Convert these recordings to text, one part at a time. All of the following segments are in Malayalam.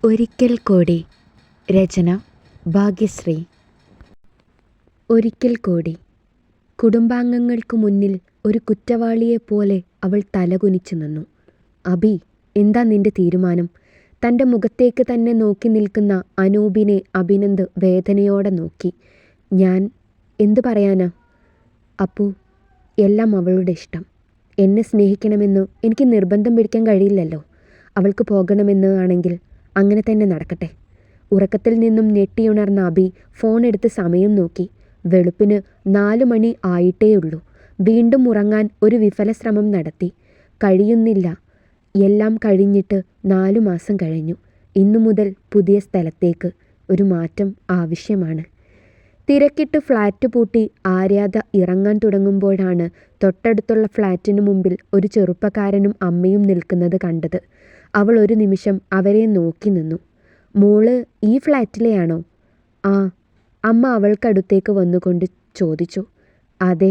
ഒരിക്കൽ കൂടി. രചന ഭാഗ്യശ്രീ. ഒരിക്കൽ കൂടി. കുടുംബാംഗങ്ങൾക്കു മുന്നിൽ ഒരു കുറ്റവാളിയെപ്പോലെ അവൾ തലകുനിച്ചു നിന്നു. അബി, എന്താ നിന്റെ തീരുമാനം? തൻ്റെ മുഖത്തേക്ക് തന്നെ നോക്കി നിൽക്കുന്ന അനൂപിനെ അഭിനന്ദ് വേദനയോടെ നോക്കി. ഞാൻ എന്തു പറയാനാ അപ്പു? എല്ലാം അവളുടെ ഇഷ്ടം. എന്നെ സ്നേഹിക്കണമെന്ന് എനിക്ക് നിർബന്ധം പിടിക്കാൻ കഴിയില്ലല്ലോ. അവൾക്ക് പോകണമെന്ന് ആണെങ്കിൽ അങ്ങനെ തന്നെ നടക്കട്ടെ. ഉറക്കത്തിൽ നിന്നും ഞെട്ടിയുണർന്ന അബി ഫോൺ എടുത്ത് സമയം നോക്കി. വെളുപ്പിന് 4 മണി ആയിട്ടേയുള്ളൂ. വീണ്ടും ഉറങ്ങാൻ ഒരു വിഫല ശ്രമം നടത്തി. കഴിയുന്നില്ല. എല്ലാം കഴിഞ്ഞിട്ട് 4 മാസം കഴിഞ്ഞു. ഇന്നു മുതൽ പുതിയ സ്ഥലത്തേക്ക് ഒരു മാറ്റം ആവശ്യമാണ്. തിരക്കിട്ട് ഫ്ലാറ്റ് പൂട്ടി ആര്യാദ ഇറങ്ങാൻ തുടങ്ങുമ്പോഴാണ് തൊട്ടടുത്തുള്ള ഫ്ലാറ്റിനു മുമ്പിൽ ഒരു ചെറുപ്പക്കാരനും അമ്മയും നിൽക്കുന്നത് കണ്ടത്. അവൾ ഒരു നിമിഷം അവരെ നോക്കി നിന്നു. മോള് ഈ ഫ്ലാറ്റിലെയാണോ? ആ, അമ്മ അവൾക്കടുത്തേക്ക് വന്നുകൊണ്ട് ചോദിച്ചു. അതെ.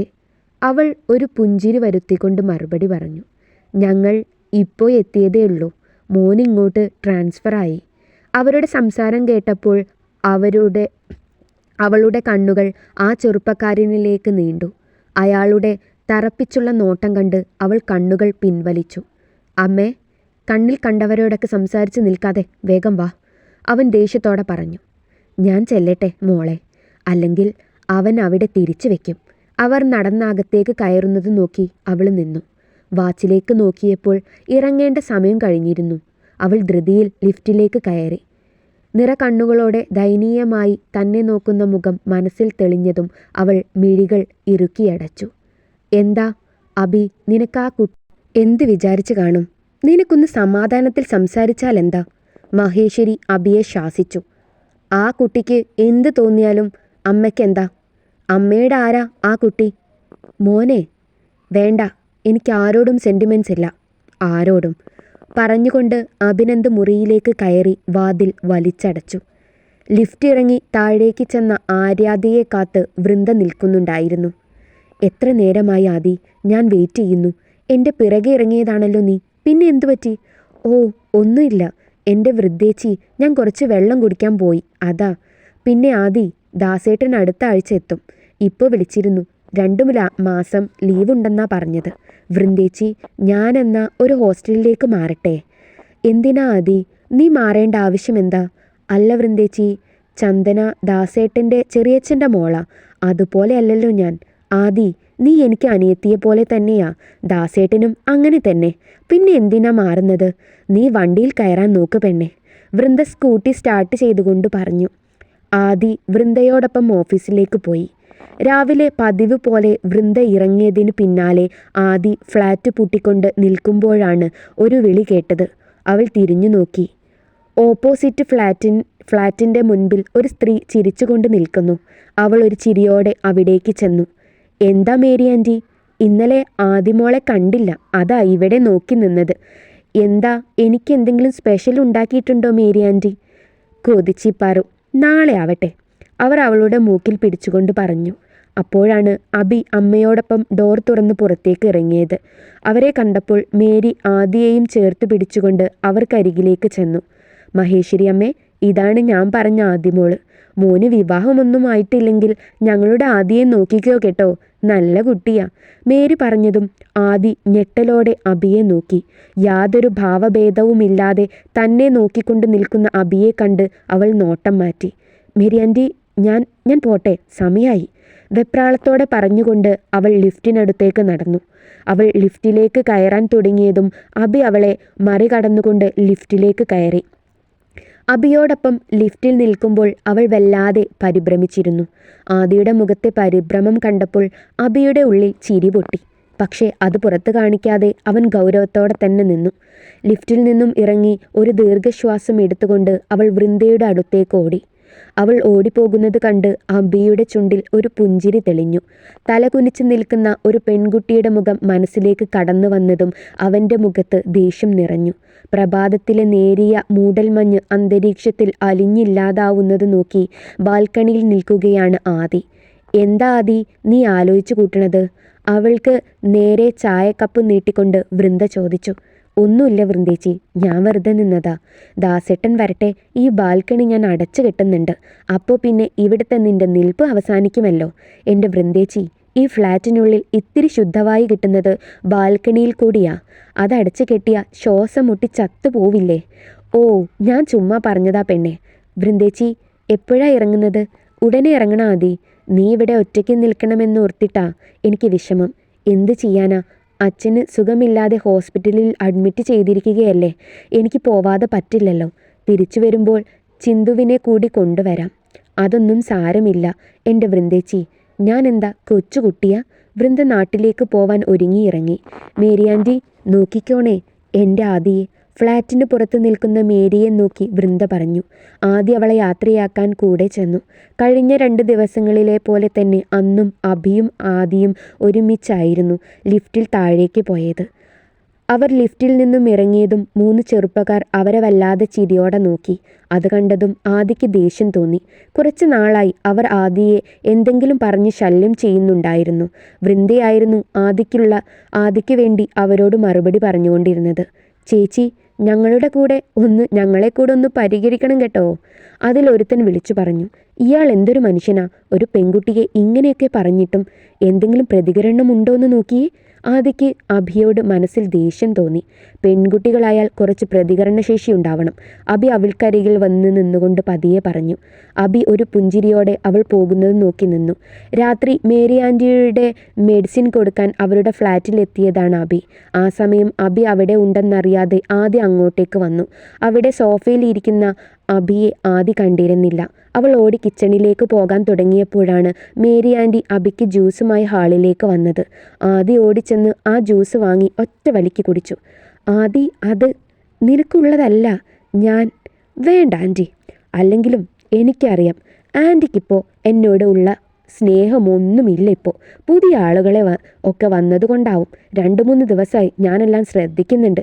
അവൾ ഒരു പുഞ്ചിരി വരുത്തിക്കൊണ്ട് മറുപടി പറഞ്ഞു. ഞങ്ങൾ ഇപ്പോൾ എത്തിയതേ ഉള്ളൂ. മോനിങ്ങോട്ട് ട്രാൻസ്ഫറായി. അവരുടെ സംസാരം കേട്ടപ്പോൾ അവളുടെ കണ്ണുകൾ ആ ചെറുപ്പക്കാരനിലേക്ക് നീണ്ടു. അയാളുടെ തറപ്പിച്ചുള്ള നോട്ടം കണ്ട് അവൾ കണ്ണുകൾ പിൻവലിച്ചു. അമ്മേ, കണ്ണിൽ കണ്ടവരോടൊക്കെ സംസാരിച്ച് നിൽക്കാതെ വേഗം വാ, അവൻ ദേഷ്യത്തോടെ പറഞ്ഞു. ഞാൻ ചെല്ലട്ടെ മോളെ, അല്ലെങ്കിൽ അവൻ അവിടെ തിരിച്ചു വെക്കും. അവർ നടന്നകത്തേക്ക് കയറുന്നത് നോക്കി അവൾ നിന്നു. വാച്ചിലേക്ക് നോക്കിയപ്പോൾ ഇറങ്ങേണ്ട സമയം കഴിഞ്ഞിരുന്നു. അവൾ ധൃതിയിൽ ലിഫ്റ്റിലേക്ക് കയറി. നിറകണ്ണുകളോടെ ദയനീയമായി തന്നെ നോക്കുന്ന മുഖം മനസ്സിൽ തെളിഞ്ഞതും അവൾ മിഴികൾ ഇറുക്കിയടച്ചു. എന്താ അബി, നിനക്കാ എന്ത് വിചാരിച്ചു കാണും? നിനക്കൊന്ന് സമാധാനത്തിൽ സംസാരിച്ചാലെന്താ? മഹേശ്വരി അബിയെ ശാസിച്ചു. ആ കുട്ടിക്ക് എന്ത് തോന്നിയാലും അമ്മയ്ക്കെന്താ? അമ്മയുടെ ആരാ ആ കുട്ടി? മോനെ, വേണ്ട, എനിക്ക് ആരോടും സെൻറ്റിമെൻറ്റ്സ് ഇല്ല. ആരോടും പറഞ്ഞുകൊണ്ട് അഭിനന്ദ് മുറിയിലേക്ക് കയറി വാതിൽ വലിച്ചടച്ചു. ലിഫ്റ്റ് ഇറങ്ങി താഴേക്ക് ചെന്ന ആര്യാദയെ കാത്ത് വൃന്ദ നിൽക്കുന്നുണ്ടായിരുന്നു. എത്ര നേരമായി ആദി, ഞാൻ വെയിറ്റ് ചെയ്യുന്നു. എൻ്റെ പിറകെ ഇറങ്ങിയതാണല്ലോ നീ. പിന്നെ എന്തു പറ്റി? ഓ, ഒന്നുമില്ല. എൻ്റെ വൃദ്ധേച്ചി, ഞാൻ കുറച്ച് വെള്ളം കുടിക്കാൻ പോയി, അതാ. പിന്നെ ആദി, ദാസേട്ടൻ അടുത്ത ആഴ്ച എത്തും. ഇപ്പോൾ വിളിച്ചിരുന്നു. 2 മാസം ലീവ് ഉണ്ടെന്നാ പറഞ്ഞത്. വൃന്ദേച്ചി, ഞാനെന്നാ ഒരു ഹോസ്റ്റലിലേക്ക് മാറട്ടെ? എന്തിനാ ആദി, നീ മാറേണ്ട ആവശ്യം എന്താ? അല്ല വൃന്ദേച്ചി, ചന്ദന ദാസേട്ടൻ്റെ ചെറിയച്ഛൻ്റെ മോളാ. അതുപോലെ അല്ലല്ലോ ഞാൻ. ആദി, നീ എനിക്ക് അനിയത്തിയെ പോലെ തന്നെയാ. ദാസേട്ടനും അങ്ങനെ തന്നെ. പിന്നെ എന്തിനാ മാറുന്നത്? നീ വണ്ടിയിൽ കയറാൻ നോക്ക് പെണ്ണെ, വൃന്ദ സ്കൂട്ടി സ്റ്റാർട്ട് ചെയ്തുകൊണ്ട് പറഞ്ഞു. ആദി വൃന്ദയോടൊപ്പം ഓഫീസിലേക്ക് പോയി. രാവിലെ പതിവ് പോലെ വൃന്ദ ഇറങ്ങിയതിന് പിന്നാലെ ആദി ഫ്ലാറ്റ് പൂട്ടിക്കൊണ്ട് നിൽക്കുമ്പോഴാണ് ഒരു വിളി കേട്ടത്. അവൾ തിരിഞ്ഞു നോക്കി. ഓപ്പോസിറ്റ് ഫ്ലാറ്റിൻ്റെ മുൻപിൽ ഒരു സ്ത്രീ ചിരിച്ചുകൊണ്ട് നിൽക്കുന്നു. അവൾ ഒരു ചിരിയോടെ അവിടേക്ക് ചെന്നു. എന്താ മേരി ആൻറ്റി, ഇന്നലെ ആദിമോളെ കണ്ടില്ല, അതാ ഇവിടെ നോക്കി നിന്നത്. എന്താ, എനിക്ക് എന്തെങ്കിലും സ്പെഷ്യൽ ഉണ്ടാക്കിയിട്ടുണ്ടോ മേരി ആൻറ്റി? കൊതിച്ചിപ്പാറു, നാളെ ആവട്ടെ, അവർ അവളുടെ മൂക്കിൽ പിടിച്ചുകൊണ്ട് പറഞ്ഞു. അപ്പോഴാണ് അബി അമ്മയോടൊപ്പം ഡോർ തുറന്ന് പുറത്തേക്ക് ഇറങ്ങിയത്. അവരെ കണ്ടപ്പോൾ മേരി ആദിയെയും ചേർത്ത് പിടിച്ചുകൊണ്ട് അവർക്കരികിലേക്ക് ചെന്നു. മഹേശ്വരി അമ്മേ, ഇതാണ് ഞാൻ പറഞ്ഞ ആദിമോള്. മോന് വിവാഹമൊന്നും ആയിട്ടില്ലെങ്കിൽ ഞങ്ങളുടെ ആദിയെ നോക്കിക്കോ കേട്ടോ, നല്ല കുട്ടിയാ. മേരി പറഞ്ഞതും ആദി ഞെട്ടലോടെ അബിയെ നോക്കി. യാതൊരു ഭാവഭേദവുമില്ലാതെ തന്നെ നോക്കിക്കൊണ്ട് നിൽക്കുന്ന അബിയെ കണ്ട് അവൾ നോട്ടം മാറ്റി. മേരി ആൻറ്റി, ഞാൻ പോട്ടെ, സമയായി, വെപ്രാളത്തോടെ പറഞ്ഞുകൊണ്ട് അവൾ ലിഫ്റ്റിനടുത്തേക്ക് നടന്നു. അവൾ ലിഫ്റ്റിലേക്ക് കയറാൻ തുടങ്ങിയതും അബി അവളെ മറികടന്നുകൊണ്ട് ലിഫ്റ്റിലേക്ക് കയറി. അബിയോടൊപ്പം ലിഫ്റ്റിൽ നിൽക്കുമ്പോൾ അവൾ വല്ലാതെ പരിഭ്രമിച്ചിരുന്നു. ആദിയുടെ മുഖത്തെ പരിഭ്രമം കണ്ടപ്പോൾ അബിയുടെ ഉള്ളിൽ ചിരി പൊട്ടി. പക്ഷേ അത് പുറത്ത് കാണിക്കാതെ അവൻ ഗൗരവത്തോടെ തന്നെ നിന്നു. ലിഫ്റ്റിൽ നിന്നും ഇറങ്ങി ഒരു ദീർഘശ്വാസം എടുത്തുകൊണ്ട് അവൾ വൃന്ദയുടെ അടുത്തേക്ക് ഓടി. അവൾ ഓടിപ്പോകുന്നത് കണ്ട് അബിയുടെ ചുണ്ടിൽ ഒരു പുഞ്ചിരി തെളിഞ്ഞു. തലകുനിച്ച് നിൽക്കുന്ന ഒരു പെൺകുട്ടിയുടെ മുഖം മനസ്സിലേക്ക് കടന്നു വന്നതും അവൻ്റെ മുഖത്ത് ദേഷ്യം നിറഞ്ഞു. പ്രഭാതത്തിലെ നേരിയ മൂടൽമഞ്ഞ് അന്തരീക്ഷത്തിൽ അലിഞ്ഞില്ലാതാവുന്നത് നോക്കി ബാൽക്കണിയിൽ നിൽക്കുകയാണ് ആദി. എന്താ ആദി, നീ ആലോചിച്ചു കൂട്ടണത്? അവൾക്ക് നേരെ ചായക്കപ്പ് നീട്ടിക്കൊണ്ട് വൃന്ദ ചോദിച്ചു. ഒന്നുമില്ല വൃന്ദേച്ചി, ഞാൻ വെറുതെ നിന്നതാ. ദാസേട്ടൻ വരട്ടെ, ഈ ബാൽക്കണി ഞാൻ അടച്ചു കെട്ടുന്നുണ്ട്. അപ്പോൾ പിന്നെ ഇവിടുത്തെ നിന്റെ നിൽപ്പ് അവസാനിക്കുമല്ലോ. എൻ്റെ വൃന്ദേച്ചി, ഈ ഫ്ലാറ്റിനുള്ളിൽ ഇത്തിരി ശുദ്ധവായു കിട്ടുന്നത് ബാൽക്കണിയിൽ കൂടിയാ. അതടച്ചു കെട്ടിയ ശ്വാസം മുട്ടി ചത്തുപോവില്ലേ? ഓ, ഞാൻ ചുമ്മാ പറഞ്ഞതാ പെണ്ണെ. വൃന്ദേച്ചി, എപ്പോഴാ ഇറങ്ങുന്നത്? ഉടനെ ഇറങ്ങണം ആദി. നീ ഇവിടെ ഒറ്റയ്ക്ക് നിൽക്കണമെന്ന് ഓർത്തിട്ടാ എനിക്ക് വിഷമം. എന്ത് ചെയ്യാനാ? അച്ഛന് സുഖമില്ലാതെ ഹോസ്പിറ്റലിൽ അഡ്മിറ്റ് ചെയ്തിരിക്കുകയല്ലേ. എനിക്ക് പോവാതെ പറ്റില്ലല്ലോ. തിരിച്ചു വരുമ്പോൾ ചിന്തുവിനെ കൂടി കൊണ്ടുവരാം. അതൊന്നും സാരമില്ല എൻ്റെ വൃന്ദേച്ചി. ഞാൻ എന്താ കൊച്ചുകുട്ടിയാ? വൃന്ദ നാട്ടിലേക്ക് പോവാൻ ഒരുങ്ങിയിറങ്ങി. മേരിയാൻറ്റി, നോക്കിക്കോണേ എൻ്റെ ആദിയെ. ഫ്ലാറ്റിന് പുറത്ത് നിൽക്കുന്ന മേരിയെ നോക്കി വൃന്ദ പറഞ്ഞു. ആദ്യ അവളെ യാത്രയാക്കാൻ കൂടെ ചെന്നു. കഴിഞ്ഞ 2 ദിവസങ്ങളിലെ പോലെ തന്നെ അന്നും അഭിയും ആദിയും ഒരുമിച്ചായിരുന്നു ലിഫ്റ്റിൽ താഴേക്ക് പോയത്. അവർ ലിഫ്റ്റിൽ നിന്നും ഇറങ്ങിയതും 3 ചെറുപ്പക്കാർ അവരെ വല്ലാതെ ചിരിയോടെ നോക്കി. അത് കണ്ടതും ആദിക്ക് ദേഷ്യം തോന്നി. കുറച്ച് നാളായി അവർ ആദിയെ എന്തെങ്കിലും പറഞ്ഞ് ശല്യം ചെയ്യുന്നുണ്ടായിരുന്നു. വൃന്ദയായിരുന്നു ആദിക്ക് വേണ്ടി അവരോട് മറുപടി പറഞ്ഞുകൊണ്ടിരുന്നത്. ചേച്ചി, ഞങ്ങളെ കൂടെ ഒന്ന് പരിഹരിക്കണം കേട്ടോ. അതിലൊരുത്തൻ വിളിച്ചു പറഞ്ഞു. ഇയാൾ എന്തൊരു മനുഷ്യനാ? ഒരു പെൺകുട്ടിയെ ഇങ്ങനെയൊക്കെ പറഞ്ഞിട്ടും എന്തെങ്കിലും പ്രതികരണമുണ്ടോയെന്ന് നോക്കിയേ. ആദിക്ക് അഭിയോട് മനസ്സിൽ ദേഷ്യം തോന്നി. പെൺകുട്ടികളായാൽ കുറച്ച് പ്രതികരണശേഷി ഉണ്ടാവണം. അഭി അവൾക്കരികിൽ വന്ന് നിന്നുകൊണ്ട് പതിയെ പറഞ്ഞു. അഭി ഒരു പുഞ്ചിരിയോടെ അവൾ പോകുന്നത് നോക്കി നിന്നു. രാത്രി മേരി ആൻറ്റിയുടെ മെഡിസിൻ കൊടുക്കാൻ അവരുടെ ഫ്ലാറ്റിലെത്തിയതാണ് അഭി. ആ സമയം അഭി അവിടെ ഉണ്ടെന്നറിയാതെ ആദി അങ്ങോട്ടേക്ക് വന്നു. അവിടെ സോഫയിൽ ഇരിക്കുന്ന അഭിയെ ആദി കണ്ടിരുന്നില്ല. അവൾ ഓടി കിച്ചണിലേക്ക് പോകാൻ തുടങ്ങിയപ്പോഴാണ് മേരി ആൻറ്റി അഭിക്ക് ജ്യൂസുമായി ഹാളിലേക്ക് വന്നത്. ആദി ഓടിച്ചെന്ന് ആ ജ്യൂസ് വാങ്ങി ഒറ്റ വലിക്ക് കുടിച്ചു. ആദി, അത് നിനക്കുള്ളതല്ല. ഞാൻ വേണ്ട ആൻറ്റി. അല്ലെങ്കിലും എനിക്കറിയാം ആൻറ്റിക്കിപ്പോൾ എന്നോട് ഉള്ള സ്നേഹമൊന്നുമില്ല. ഇപ്പോൾ പുതിയ ആളുകളെ ഒക്കെ വന്നതുകൊണ്ടാവും. 2-3 ദിവസമായി ഞാനെല്ലാം ശ്രദ്ധിക്കുന്നുണ്ട്.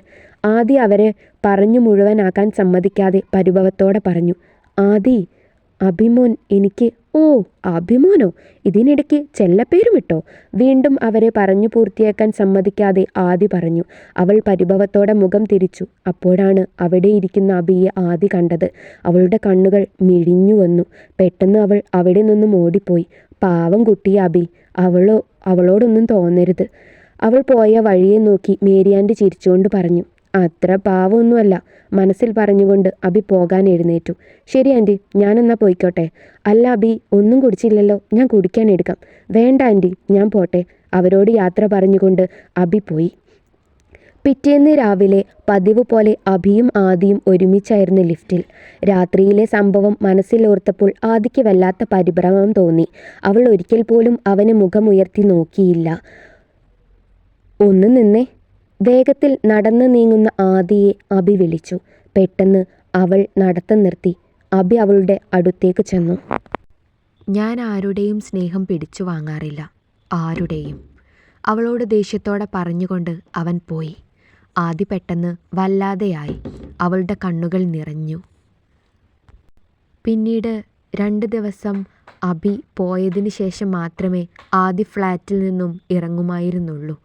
ആദി അവരെ പറഞ്ഞു മുഴുവനാക്കാൻ സമ്മതിക്കാതെ പരിഭവത്തോടെ പറഞ്ഞു. ആദി, അഭിമോൻ എനിക്ക്. ഓ, അഭിമോനോ? ഇതിനിടയ്ക്ക് ചെല്ലപ്പേരും ഇട്ടോ? വീണ്ടും അവരെ പറഞ്ഞു പൂർത്തിയാക്കാൻ സമ്മതിക്കാതെ ആദി പറഞ്ഞു. അവൾ പരിഭവത്തോടെ മുഖം തിരിച്ചു. അപ്പോഴാണ് അവിടെ ഇരിക്കുന്ന അഭിയെ ആദി കണ്ടത്. അവളുടെ കണ്ണുകൾ മിഴിഞ്ഞു വന്നു. പെട്ടെന്ന് അവൾ അവിടെ നിന്നും ഓടിപ്പോയി. പാവം കുട്ടിയെ അഭി. അവളോടൊന്നും തോന്നരുത്. അവൾ പോയ വഴിയെ നോക്കി മേരിയാൻറ്റി ചിരിച്ചുകൊണ്ട് പറഞ്ഞു. അത്ര പാവമൊന്നുമല്ല, മനസ്സിൽ പറഞ്ഞുകൊണ്ട് അഭി പോകാൻ എഴുന്നേറ്റു. ശരി ആൻറ്റി, ഞാനെന്നാ പോയിക്കോട്ടെ. അല്ല അഭി, ഒന്നും കുടിച്ചില്ലല്ലോ. ഞാൻ കുടിക്കാൻ എടുക്കാം. വേണ്ട ആൻറ്റി, ഞാൻ പോട്ടെ. അവരോട് യാത്ര പറഞ്ഞുകൊണ്ട് അഭി പോയി. പിറ്റേന്ന് രാവിലെ പതിവ് പോലെ അഭിയും ആദിയും ഒരുമിച്ചായിരുന്നു ലിഫ്റ്റിൽ. രാത്രിയിലെ സംഭവം മനസ്സിലോർത്തപ്പോൾ ആദിക്ക് വല്ലാത്ത പരിഭ്രമം തോന്നി. അവൾ ഒരിക്കൽ പോലും അവനെ മുഖമുയർത്തി നോക്കിയില്ല. ഒന്ന് നിന്നേ. വേഗത്തിൽ നടന്നു നീങ്ങുന്ന ആദിയെ അഭി വിളിച്ചു. പെട്ടെന്ന് അവൾ നടത്തം നിർത്തി. അഭി അവളുടെ അടുത്തേക്ക് ചെന്നു. ഞാൻ ആരുടെയും സ്നേഹം പിടിച്ചു വാങ്ങാറില്ല, ആരുടെയും, അവളോട് ദേഷ്യത്തോടെ പറഞ്ഞുകൊണ്ട് അവൻ പോയി. ആദി പെട്ടെന്ന് വല്ലാതെയായി. അവളുടെ കണ്ണുകൾ നിറഞ്ഞു. പിന്നീട് 2 ദിവസം അഭി പോയതിന് ശേഷം മാത്രമേ ആദി ഫ്ലാറ്റിൽ നിന്നും ഇറങ്ങുമായിരുന്നുള്ളൂ.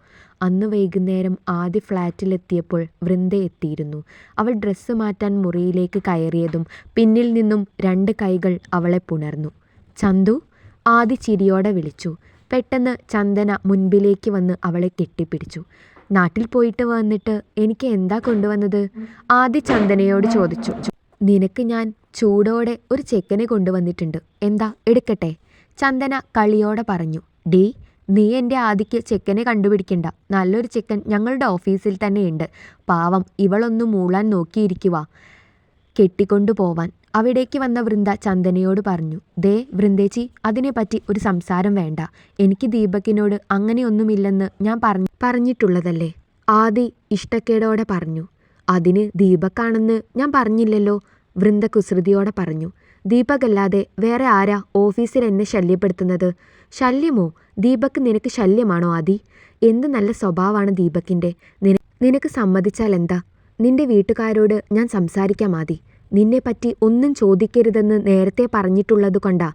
അന്ന് വൈകുന്നേരം ആദി ഫ്ലാറ്റിലെത്തിയപ്പോൾ വൃന്ദ എത്തിയിരുന്നു. അവൾ ഡ്രസ്സ് മാറ്റാൻ മുറിയിലേക്ക് കയറിയതും പിന്നിൽ നിന്നും 2 കൈകൾ അവളെ പുണർന്നു. ചന്തു, ആദി ചിരിയോടെ വിളിച്ചു. പെട്ടെന്ന് ചന്ദന മുൻപിലേക്ക് വന്ന് അവളെ കെട്ടിപ്പിടിച്ചു. നാട്ടിൽ പോയിട്ട് വന്നിട്ട് എനിക്ക് എന്താ കൊണ്ടുവന്നത്? ആദി ചന്ദനയോട് ചോദിച്ചു. നിനക്ക് ഞാൻ ചൂടോടെ ഒരു ചെക്കനെ കൊണ്ടുവന്നിട്ടുണ്ട്. എന്താ, എടുക്കട്ടെ? ചന്ദന കളിയോടെ പറഞ്ഞു. ഡീ, നീ എൻ്റെ ആദിക്ക് ചെക്കനെ കണ്ടുപിടിക്കണ്ട. നല്ലൊരു ചെക്കൻ ഞങ്ങളുടെ ഓഫീസിൽ തന്നെയുണ്ട്. പാവം, ഇവളൊന്ന് മൂളാൻ നോക്കിയിരിക്കുവാ കെട്ടിക്കൊണ്ടു പോവാൻ. അവിടേക്ക് വന്ന വൃന്ദ ചന്ദനയോട് പറഞ്ഞു. ദേ വൃന്ദേച്ചി, അതിനെപ്പറ്റി ഒരു സംസാരം വേണ്ട. എനിക്ക് ദീപകിനോട് അങ്ങനെയൊന്നുമില്ലെന്ന് ഞാൻ പറഞ്ഞിട്ടുള്ളതല്ലേ? ആദി ഇഷ്ടക്കേടോടെ പറഞ്ഞു. അതിന് ദീപക്കാണെന്ന് ഞാൻ പറഞ്ഞില്ലല്ലോ. വൃന്ദ കുസൃതിയോടെ പറഞ്ഞു. ദീപകല്ലാതെ വേറെ ആരാ ഓഫീസിൽ എന്നെ ശല്യപ്പെടുത്തുന്നത്? ശല്യമോ? ദീപക് നിനക്ക് ശല്യമാണോ ആദി? എന്ത് നല്ല സ്വഭാവമാണ് ദീപകിൻ്റെ. നിനക്ക് സമ്മതിച്ചാൽ എന്താ? നിന്റെ വീട്ടുകാരോട് ഞാൻ സംസാരിക്കാം ആദി. നിന്നെപ്പറ്റി ഒന്നും ചോദിക്കരുതെന്ന് നേരത്തെ പറഞ്ഞിട്ടുള്ളത് കൊണ്ടാ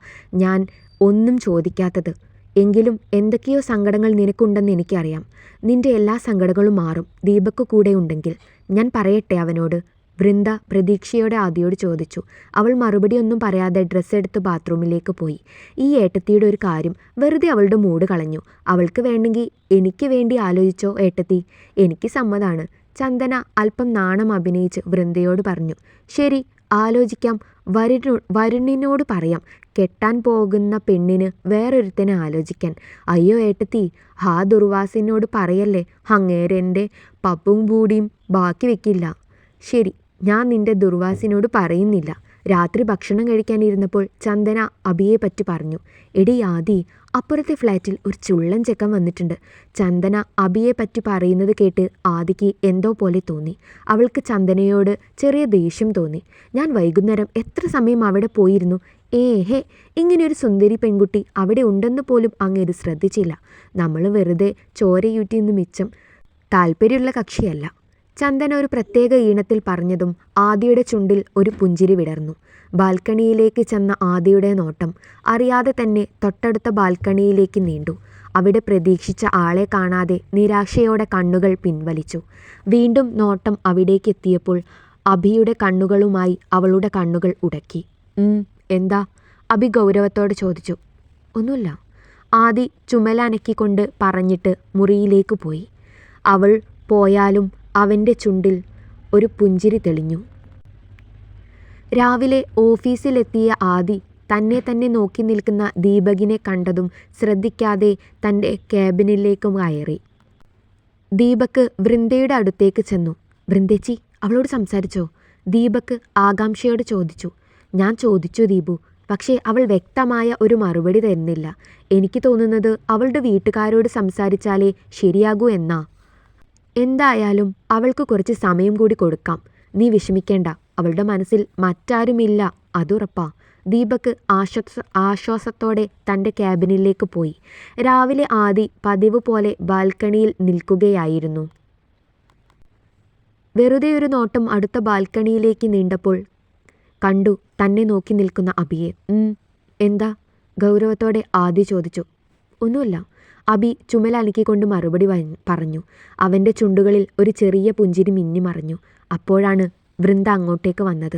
ഞാൻ ഒന്നും ചോദിക്കാത്തത്. എങ്കിലും എന്തൊക്കെയോ സങ്കടങ്ങൾ നിനക്കുണ്ടെന്ന് എനിക്കറിയാം. നിന്റെ എല്ലാ സങ്കടങ്ങളും മാറും ദീപക് കൂടെ ഉണ്ടെങ്കിൽ. ഞാൻ പറയട്ടെ അവനോട്? വൃന്ദ പ്രതീക്ഷയോടെ ആദിയോട് ചോദിച്ചു. അവൾ മറുപടിയൊന്നും പറയാതെ ഡ്രസ്സ് എടുത്ത് ബാത്റൂമിലേക്ക് പോയി. ഈ ഏട്ടത്തിയുടെ ഒരു കാര്യം വെറുതെ അവളുടെ മൂഡ് കളഞ്ഞു. അവൾക്ക് വേണ്ടെങ്കിൽ എനിക്ക് വേണ്ടി ആലോചിച്ചോ ഏട്ടത്തി, എനിക്ക് സമ്മതാണ്. ചന്ദന അല്പം നാണം അഭിനയിച്ച് വൃന്ദയോട് പറഞ്ഞു. ശരി, ആലോചിക്കാം. വരുണിനോട് പറയാം കെട്ടാൻ പോകുന്ന പെണ്ണിന് വേറൊരുത്തനെ ആലോചിക്കാൻ. അയ്യോ ഏട്ടത്തി, ഹാ ദുർവാസിനോട് പറയല്ലേ, അങ്ങേരെൻ്റെ പപ്പും പൂടിയും ബാക്കി വെക്കില്ല. ശരി, ഞാൻ നിന്റെ ദുർവാസിനോട് പറയുന്നില്ല. രാത്രി ഭക്ഷണം കഴിക്കാനിരുന്നപ്പോൾ ചന്ദന അബിയെ പറ്റി പറഞ്ഞു. എടി ആദി, അപ്പുറത്തെ ഫ്ലാറ്റിൽ ഒരു ചുള്ളൻ ചെക്കൻ വന്നിട്ടുണ്ട്. ചന്ദന അബിയെ പറ്റി പറയുന്നത് കേട്ട് ആദിക്ക് എന്തോ പോലെ തോന്നി. അവൾക്ക് ചന്ദനയോട് ചെറിയ ദേഷ്യം തോന്നി. ഞാൻ വൈകുന്നേരം എത്ര സമയം അവിടെ പോയിരുന്നു. ഏഹേ, ഇങ്ങനെയൊരു സുന്ദരി പെൺകുട്ടി അവിടെ ഉണ്ടെന്ന് പോലും അങ്ങേര് ശ്രദ്ധിച്ചില്ല. നമ്മൾ വെറുതെ ചോരയൂറ്റിന്ന് മിച്ചം താല്പര്യമുള്ള കക്ഷിയല്ല. ചന്ദന ഒരു പ്രത്യേക ഈണത്തിൽ പറഞ്ഞതും ആദിയുടെ ചുണ്ടിൽ ഒരു പുഞ്ചിരി വിടർന്നു. ബാൽക്കണിയിലേക്ക് ചെന്ന ആദിയുടെ നോട്ടം അറിയാതെ തന്നെ തൊട്ടടുത്ത ബാൽക്കണിയിലേക്ക് നീണ്ടു. അവിടെ പ്രതീക്ഷിച്ച ആളെ കാണാതെ നിരാശയോടെ കണ്ണുകൾ പിൻവലിച്ചു. വീണ്ടും നോട്ടം അവിടേക്ക് എത്തിയപ്പോൾ അഭിയുടെ കണ്ണുകളുമായി അവളുടെ കണ്ണുകൾ ഉടക്കി. എന്താ? അഭി ഗൗരവത്തോടെ ചോദിച്ചു. ഒന്നുമില്ല, ആദി ചുമലനക്കിക്കൊണ്ട് പറഞ്ഞിട്ട് മുറിയിലേക്ക് പോയി. അവൾ പോയാലും അവൻ്റെ ചുണ്ടിൽ ഒരു പുഞ്ചിരി തെളിഞ്ഞു. രാവിലെ ഓഫീസിലെത്തിയ ആദി തന്നെ നോക്കി നിൽക്കുന്ന ദീപകിനെ കണ്ടതും ശ്രദ്ധിക്കാതെ തൻ്റെ ക്യാബിനിലേക്ക് കയറി. ദീപക് വൃന്ദയുടെ അടുത്തേക്ക് ചെന്നു. വൃന്ദേച്ചി, അവളോട് സംസാരിച്ചോ? ദീപക് ആകാംക്ഷയോട് ചോദിച്ചു. ഞാൻ ചോദിച്ചു ദീപു, പക്ഷേ അവൾ വ്യക്തമായ ഒരു മറുപടി തരുന്നില്ല. എനിക്ക് തോന്നുന്നത് അവളുടെ വീട്ടുകാരോട് സംസാരിച്ചാലേ ശരിയാകൂ എന്നാ. എന്തായാലും അവൾക്ക് കുറച്ച് സമയം കൂടി കൊടുക്കാം. നീ വിഷമിക്കേണ്ട, അവളുടെ മനസ്സിൽ മറ്റാരുമില്ല, അതുറപ്പാ. ദീപക് ആശ്വാസത്തോടെ തൻ്റെ ക്യാബിനിലേക്ക് പോയി. രാവിലെ ആദി പതിവ് പോലെ ബാൽക്കണിയിൽ നിൽക്കുകയായിരുന്നു. വെറുതെ ഒരു നോട്ടം അടുത്ത ബാൽക്കണിയിലേക്ക് നീണ്ടപ്പോൾ കണ്ടു തന്നെ നോക്കി നിൽക്കുന്ന അബിയെ. എന്താ? ഗൗരവത്തോടെ ആദി ചോദിച്ചു. ഒന്നുമില്ല, അബി ചുമലനക്കിക്കൊണ്ട് മറുപടി പറഞ്ഞു. അവൻ്റെ ചുണ്ടുകളിൽ ഒരു ചെറിയ പുഞ്ചിരി മിന്നിമറഞ്ഞു. അപ്പോഴാണ് വൃന്ദ അങ്ങോട്ടേക്ക് വന്നത്.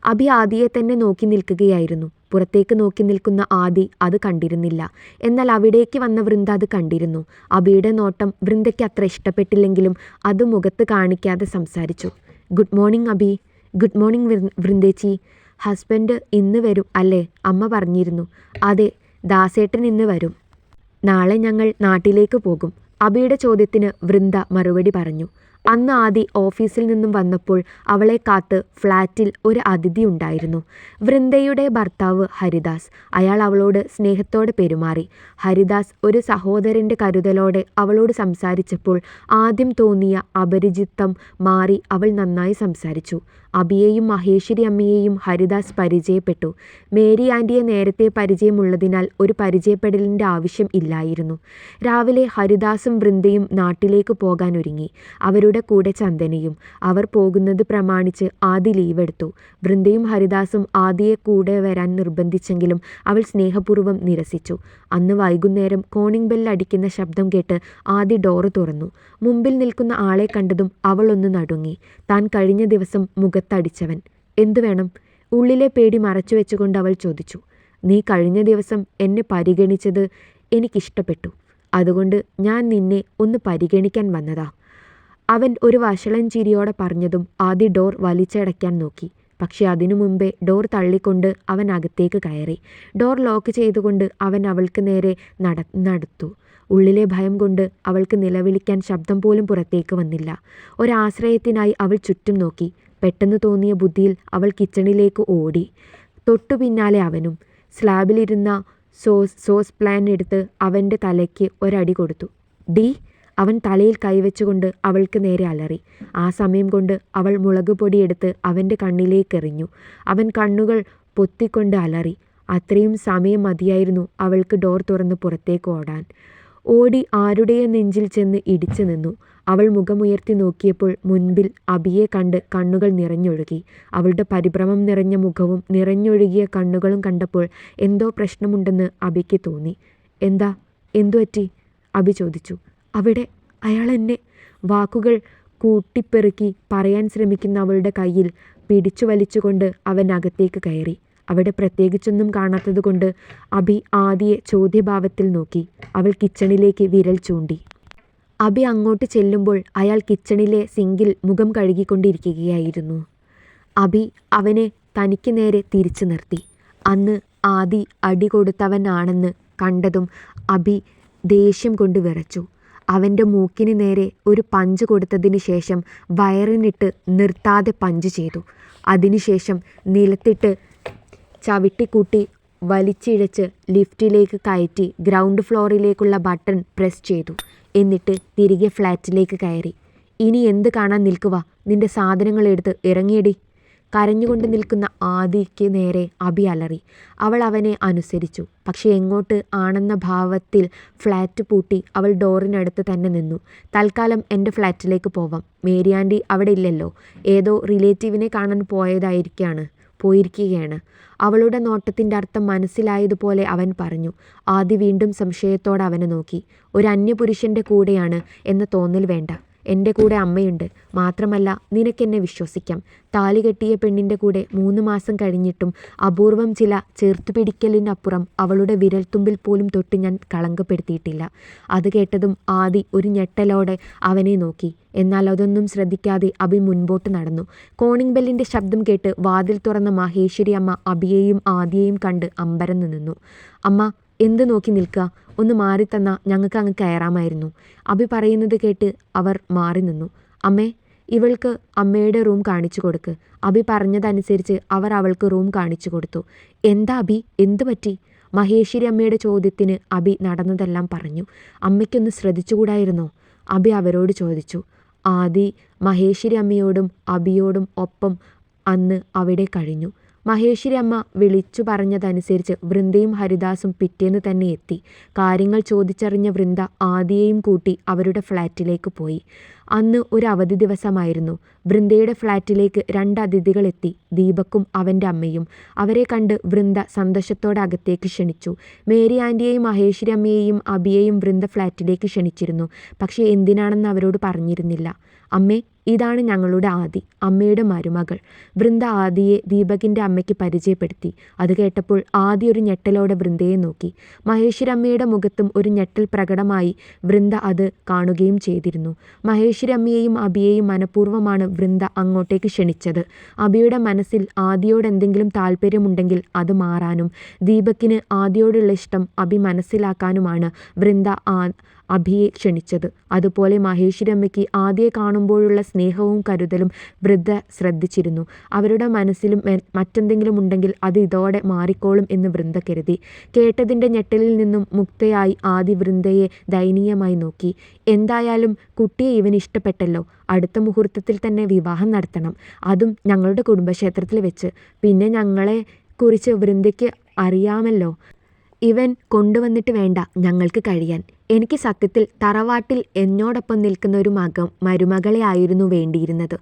അബി ആദിയെ തന്നെ നോക്കി നിൽക്കുകയായിരുന്നു. പുറത്തേക്ക് നോക്കി നിൽക്കുന്ന ആദി അത് കണ്ടിരുന്നില്ല. എന്നാൽ അവിടേക്ക് വന്ന വൃന്ദ അത് കണ്ടിരുന്നു. അബിയുടെ നോട്ടം വൃന്ദയ്ക്ക് അത്ര ഇഷ്ടപ്പെട്ടില്ലെങ്കിലും അത് മുഖത്ത് കാണിക്കാതെ സംസാരിച്ചു. Good morning Abi. Good morning വൃന്ദേച്ചി. ഹസ്ബൻഡ് ഇന്ന് വരും അല്ലേ? അമ്മ പറഞ്ഞിരുന്നു. അതെ, ദാസേട്ടൻ ഇന്ന് വരും. നാളെ ഞങ്ങൾ നാട്ടിലേക്ക് പോകും. അബിയുടെ ചോദ്യത്തിന് വൃന്ദ മറുപടി പറഞ്ഞു. അന്ന് ആദി ഓഫീസിൽ നിന്നും വന്നപ്പോൾ അവളെ കാത്ത് ഫ്ലാറ്റിൽ ഒരു അതിഥി ഉണ്ടായിരുന്നു. വൃന്ദയുടെ ഭർത്താവ് ഹരിദാസ്. അയാൾ അവളോട് സ്നേഹത്തോടെ പെരുമാറി. ഹരിദാസ് ഒരു സഹോദരൻ്റെ കരുതലോടെ അവളോട് സംസാരിച്ചപ്പോൾ ആദ്യം തോന്നിയ അപരിചിതത്വം മാറി അവൾ നന്നായി സംസാരിച്ചു. അബിയെയും മഹേശ്വരി അമ്മയെയും ഹരിദാസ് പരിചയപ്പെട്ടു. മേരി ആൻറ്റിയെ നേരത്തെ പരിചയമുള്ളതിനാൽ ഒരു പരിചയപ്പെടലിൻ്റെ ആവശ്യം ഇല്ലായിരുന്നു. രാവിലെ ഹരിദാസും വൃന്ദയും നാട്ടിലേക്ക് പോകാൻ ഒരുങ്ങി. അവരുടെ കൂടെ ചന്ദനയും. അവർ പോകുന്നത് പ്രമാണിച്ച് ആദി ലീവെടുത്തു. വൃന്ദയും ഹരിദാസും ആദിയെ കൂടെ വരാൻ നിർബന്ധിച്ചെങ്കിലും അവൾ സ്നേഹപൂർവ്വം നിരസിച്ചു. അന്ന് വൈകുന്നേരം കോണിംഗ് ബെൽ അടിക്കുന്ന ശബ്ദം കേട്ട് ആദി ഡോറ് തുറന്നു. മുമ്പിൽ നിൽക്കുന്ന ആളെ കണ്ടതും അവൾ ഒന്ന് നടുങ്ങി. താൻ കഴിഞ്ഞ ദിവസം മുഖത്തടിച്ചവൻ. എന്തു വേണം? ഉള്ളിലെ പേടി മറച്ചു വെച്ചുകൊണ്ട് അവൾ ചോദിച്ചു. നീ കഴിഞ്ഞ ദിവസം എന്നെ പരിഗണിച്ചത് എനിക്കിഷ്ടപ്പെട്ടു. അതുകൊണ്ട് ഞാൻ നിന്നെ ഒന്ന് പരിഗണിക്കാൻ വന്നതാ. അവൻ ഒരു വഷളൻ ചിരിയോടെ പറഞ്ഞതും ആദി ഡോർ വലിച്ചടയ്ക്കാൻ നോക്കി. പക്ഷെ അതിനു മുമ്പേ ഡോർ തള്ളിക്കൊണ്ട് അവൻ അകത്തേക്ക് കയറി. ഡോർ ലോക്ക് ചെയ്തുകൊണ്ട് അവൻ അവൾക്ക് നേരെ നടന്നു. ഉള്ളിലെ ഭയം കൊണ്ട് അവൾക്ക് നിലവിളിക്കാൻ ശബ്ദം പോലും പുറത്തേക്ക് വന്നില്ല. ഒരാശ്രയത്തിനായി അവൾ ചുറ്റും നോക്കി. പെട്ടെന്ന് തോന്നിയ ബുദ്ധിയിൽ അവൾ കിച്ചണിലേക്ക് ഓടി. തൊട്ടു പിന്നാലെ അവനും. സ്ലാബിലിരുന്ന സോസ് പ്ലാൻ എടുത്ത് അവൻ്റെ തലയ്ക്ക് ഒരടി കൊടുത്തു. ഡി! അവൻ തലയിൽ കൈവച്ചുകൊണ്ട് അവൾക്ക് നേരെ അലറി. ആ സമയം കൊണ്ട് അവൾ മുളക് പൊടിയെടുത്ത് അവൻ്റെ കണ്ണിലേക്കെറിഞ്ഞു. അവൻ കണ്ണുകൾ പൊത്തിക്കൊണ്ട് അലറി. അത്രയും സമയം മതിയായിരുന്നു അവൾക്ക് ഡോർ തുറന്ന് പുറത്തേക്ക് ഓടാൻ. ഓടി ആരുടെയോ നെഞ്ചിൽ ചെന്ന് ഇടിച്ചു നിന്നു. അവൾ മുഖമുയർത്തി നോക്കിയപ്പോൾ മുൻപിൽ അബിയെ കണ്ട് കണ്ണുകൾ നിറഞ്ഞൊഴുകി. അവളുടെ പരിഭ്രമം നിറഞ്ഞ മുഖവും നിറഞ്ഞൊഴുകിയ കണ്ണുകളും കണ്ടപ്പോൾ എന്തോ പ്രശ്നമുണ്ടെന്ന് അബിക്ക് തോന്നി. എന്തു പറ്റി? അബി ചോദിച്ചു. അവിടെ അയാൾ എന്നെ. വാക്കുകൾ കൂട്ടിപ്പെറുക്കി പറയാൻ ശ്രമിക്കുന്ന അവളുടെ കയ്യിൽ പിടിച്ചു വലിച്ചുകൊണ്ട് അവൻ അകത്തേക്ക് കയറി. അവിടെ പ്രത്യേകിച്ചൊന്നും കാണാത്തതുകൊണ്ട് അഭി ആദിയെ ചോദ്യഭാവത്തിൽ നോക്കി. അവൾ കിച്ചണിലേക്ക് വിരൽ ചൂണ്ടി. അഭി അങ്ങോട്ട് ചെല്ലുമ്പോൾ അയാൾ കിച്ചണിലെ സിങ്കിൽ മുഖം കഴുകിക്കൊണ്ടിരിക്കുകയായിരുന്നു. അഭി അവനെ തനിക്ക് നേരെ തിരിച്ചു നിർത്തി. അന്ന് ആദി അടി കൊടുത്തവനാണെന്ന് കണ്ടതും അഭി ദേഷ്യം കൊണ്ട് വിറച്ചു. അവൻ്റെ മൂക്കിന് നേരെ ഒരു പഞ്ച് കൊടുത്തതിന് ശേഷം വയറിനിട്ട് നിർത്താതെ പഞ്ച് ചെയ്തു. അതിനുശേഷം നിലത്തിട്ട് ചവിട്ടിക്കൂട്ടി വലിച്ചിഴച്ച് ലിഫ്റ്റിലേക്ക് കയറ്റി ഗ്രൗണ്ട് ഫ്ലോറിലേക്കുള്ള ബട്ടൺ പ്രസ് ചെയ്തു. എന്നിട്ട് തിരികെ ഫ്ലാറ്റിലേക്ക് കയറി. ഇനി എന്ത് കാണാൻ നിൽക്കുക? നിന്റെ സാധനങ്ങളെടുത്ത് ഇറങ്ങിയടി. കരഞ്ഞുകൊണ്ട് നിൽക്കുന്ന ആദിക്ക് നേരെ അഭി അലറി. അവൾ അവനെ അനുസരിച്ചു. പക്ഷെ എങ്ങോട്ട് ആണെന്ന ഭാവത്തിൽ ഫ്ലാറ്റ് പൂട്ടി അവൾ ഡോറിനടുത്ത് തന്നെ നിന്നു. തൽക്കാലം എൻ്റെ ഫ്ലാറ്റിലേക്ക് പോവാം. മേരി ആൻറ്റി അവിടെ ഇല്ലല്ലോ. ഏതോ റിലേറ്റീവിനെ കാണാൻ പോയിരിക്കുകയാണ്. അവളുടെ നോട്ടത്തിൻ്റെ അർത്ഥം മനസ്സിലായതുപോലെ അവൻ പറഞ്ഞു. ആദി വീണ്ടും സംശയത്തോടെ അവനെ നോക്കി. ഒരു അന്യപുരുഷൻ്റെ കൂടെയാണ് എന്ന തോന്നൽ വേണ്ട. എൻ്റെ കൂടെ അമ്മയുണ്ട്. മാത്രമല്ല നിനക്കെന്നെ വിശ്വസിക്കാം. താലി കെട്ടിയ പെണ്ണിൻ്റെ കൂടെ 3 മാസം കഴിഞ്ഞിട്ടും അപൂർവം ചില ചേർത്തുപിടിക്കലിനപ്പുറം അവളുടെ വിരൽത്തുമ്പിൽ പോലും തൊട്ട് ഞാൻ കളങ്കപ്പെടുത്തിയിട്ടില്ല. അത് കേട്ടതും ആദി ഒരു ഞെട്ടലോടെ അവനെ നോക്കി. എന്നാൽ അതൊന്നും ശ്രദ്ധിക്കാതെ അഭി മുൻപോട്ട് നടന്നു. കോണിംഗ് ബെല്ലിൻ്റെ ശബ്ദം കേട്ട് വാതിൽ തുറന്ന മഹേശ്വരി അമ്മ അഭിയെയും ആദിയെയും കണ്ട് അമ്പരന്ന് നിന്നു. അമ്മ, എന്ത് നോക്കി നിൽക്കുക? ഒന്ന് മാറി തന്നാൽ ഞങ്ങൾക്ക് അങ്ങ് കയറാമായിരുന്നു. അഭി പറയുന്നത് കേട്ട് അവർ മാറി നിന്നു. അമ്മേ, ഇവൾക്ക് അമ്മയുടെ റൂം കാണിച്ചു കൊടുക്ക്. അഭി പറഞ്ഞതനുസരിച്ച് അവർ അവൾക്ക് റൂം കാണിച്ചു കൊടുത്തു. എന്താ അഭി, എന്തു പറ്റി? മഹേശ്വരി അമ്മയുടെ ചോദ്യത്തിന് അഭി നടന്നതെല്ലാം പറഞ്ഞു. അമ്മയ്ക്കൊന്ന് ശ്രദ്ധിച്ചുകൂടായിരുന്നോ? അഭി അവരോട് ചോദിച്ചു. ആദി മഹേശ്വരി അമ്മയോടും അഭിയോടും ഒപ്പം അന്ന് അവിടെ കഴിഞ്ഞു. മഹേശ്വരി അമ്മ വിളിച്ചു പറഞ്ഞതനുസരിച്ച് വൃന്ദയും ഹരിദാസും പിറ്റേന്ന് തന്നെ എത്തി. കാര്യങ്ങൾ ചോദിച്ചറിഞ്ഞ വൃന്ദ ആദിയെയും കൂട്ടി അവരുടെ ഫ്ലാറ്റിലേക്ക് പോയി. അന്ന് ഒരു അവധി ദിവസമായിരുന്നു. വൃന്ദയുടെ ഫ്ലാറ്റിലേക്ക് 2 അതിഥികൾ എത്തി. ദീപക്കും അവൻ്റെ അമ്മയും. അവരെ കണ്ട് വൃന്ദ സന്തോഷത്തോടെ അകത്തേക്ക് ക്ഷണിച്ചു. മേരി ആൻറ്റിയെയും മഹേശ്വരി അമ്മയെയും അഭിയെയും വൃന്ദ ഫ്ലാറ്റിലേക്ക് ക്ഷണിച്ചിരുന്നു. പക്ഷേ എന്തിനാണെന്ന് അവരോട് പറഞ്ഞിരുന്നില്ല. അമ്മേ, ഇതാണ് ഞങ്ങളുടെ ആദി, അമ്മയുടെ മരുമകൾ. വൃന്ദ ആദിയെ ദീപകിൻ്റെ അമ്മയ്ക്ക് പരിചയപ്പെടുത്തി. അത് കേട്ടപ്പോൾ ആദി ഒരു ഞെട്ടലോടെ വൃന്ദയെ നോക്കി. മഹേശ്വരി അമ്മയുടെ മുഖത്തും ഒരു ഞെട്ടൽ പ്രകടമായി. വൃന്ദ അത് കാണുകയും ചെയ്തിരുന്നു. മഹേശ്വരി അമ്മയെയും അഭിയെയും മനഃപൂർവ്വമാണ് വൃന്ദ അങ്ങോട്ടേക്ക് ക്ഷണിച്ചത്. അഭിയുടെ മനസ്സിൽ ആദിയോട് എന്തെങ്കിലും താല്പര്യമുണ്ടെങ്കിൽ അത് മാറാനും ദീപകിന് ആദിയോടുള്ള ഇഷ്ടം അഭി മനസ്സിലാക്കാനുമാണ് വൃന്ദ അഭിയെ ക്ഷണിച്ചത്. അതുപോലെ മഹേശ്വരി അമ്മയ്ക്ക് ആദിയെ കാണുമ്പോഴുള്ള സ്നേഹവും കരുതലും വൃന്ദ ശ്രദ്ധിച്ചിരുന്നു. അവരുടെ മനസ്സിലും മറ്റെന്തെങ്കിലും ഉണ്ടെങ്കിൽ അത് ഇതോടെ മാറിക്കോളും എന്ന് വൃന്ദ കരുതി. കേട്ടതിൻ്റെ ഞെട്ടലിൽ നിന്നും മുക്തയായി ആദി വൃന്ദയെ ദയനീയമായി നോക്കി. എന്തായാലും കുട്ടിയെ ഇവന് ഇഷ്ടപ്പെട്ടല്ലോ. അടുത്ത മുഹൂർത്തത്തിൽ തന്നെ വിവാഹം നടത്തണം. അതും ഞങ്ങളുടെ കുടുംബക്ഷേത്രത്തിൽ വെച്ച്. പിന്നെ ഞങ്ങളെ കുറിച്ച് വൃന്ദയ്ക്ക് അറിയാമല്ലോ. ഇവൻ കൊണ്ടുവന്നിട്ട് വേണ്ട ഞങ്ങൾക്ക് കഴിയാൻ. എനിക്ക് സത്യത്തിൽ തറവാട്ടിൽ എന്നോടൊപ്പം നിൽക്കുന്ന ഒരു മരുമകളെ ആയിരുന്നു വേണ്ടിയിരുന്നത്.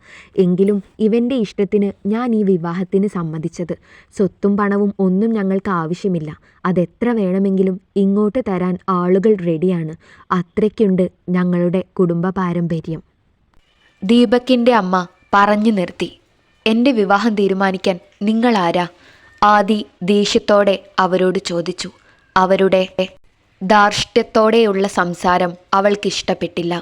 എങ്കിലും ഇവൻ്റെ ഇഷ്ടത്തിന് ഞാൻ ഈ വിവാഹത്തിന് സമ്മതിച്ചത്. സ്വത്തും പണവും ഒന്നും ഞങ്ങൾക്ക് ആവശ്യമില്ല. അതെത്ര വേണമെങ്കിലും ഇങ്ങോട്ട് തരാൻ ആളുകൾ റെഡിയാണ്. അത്രയ്ക്കുണ്ട് ഞങ്ങളുടെ കുടുംബ പാരമ്പര്യം. ദീപകിൻ്റെ അമ്മ പറഞ്ഞു നിർത്തി. എൻ്റെ വിവാഹം തീരുമാനിക്കാൻ നിങ്ങളാരാ? ആദി ദേഷ്യത്തോടെ അവരോട് ചോദിച്ചു. അവരുടെ ധാർഷ്ട്യത്തോടെയുള്ള സംസാരം അവൾക്കിഷ്ടപ്പെട്ടില്ല.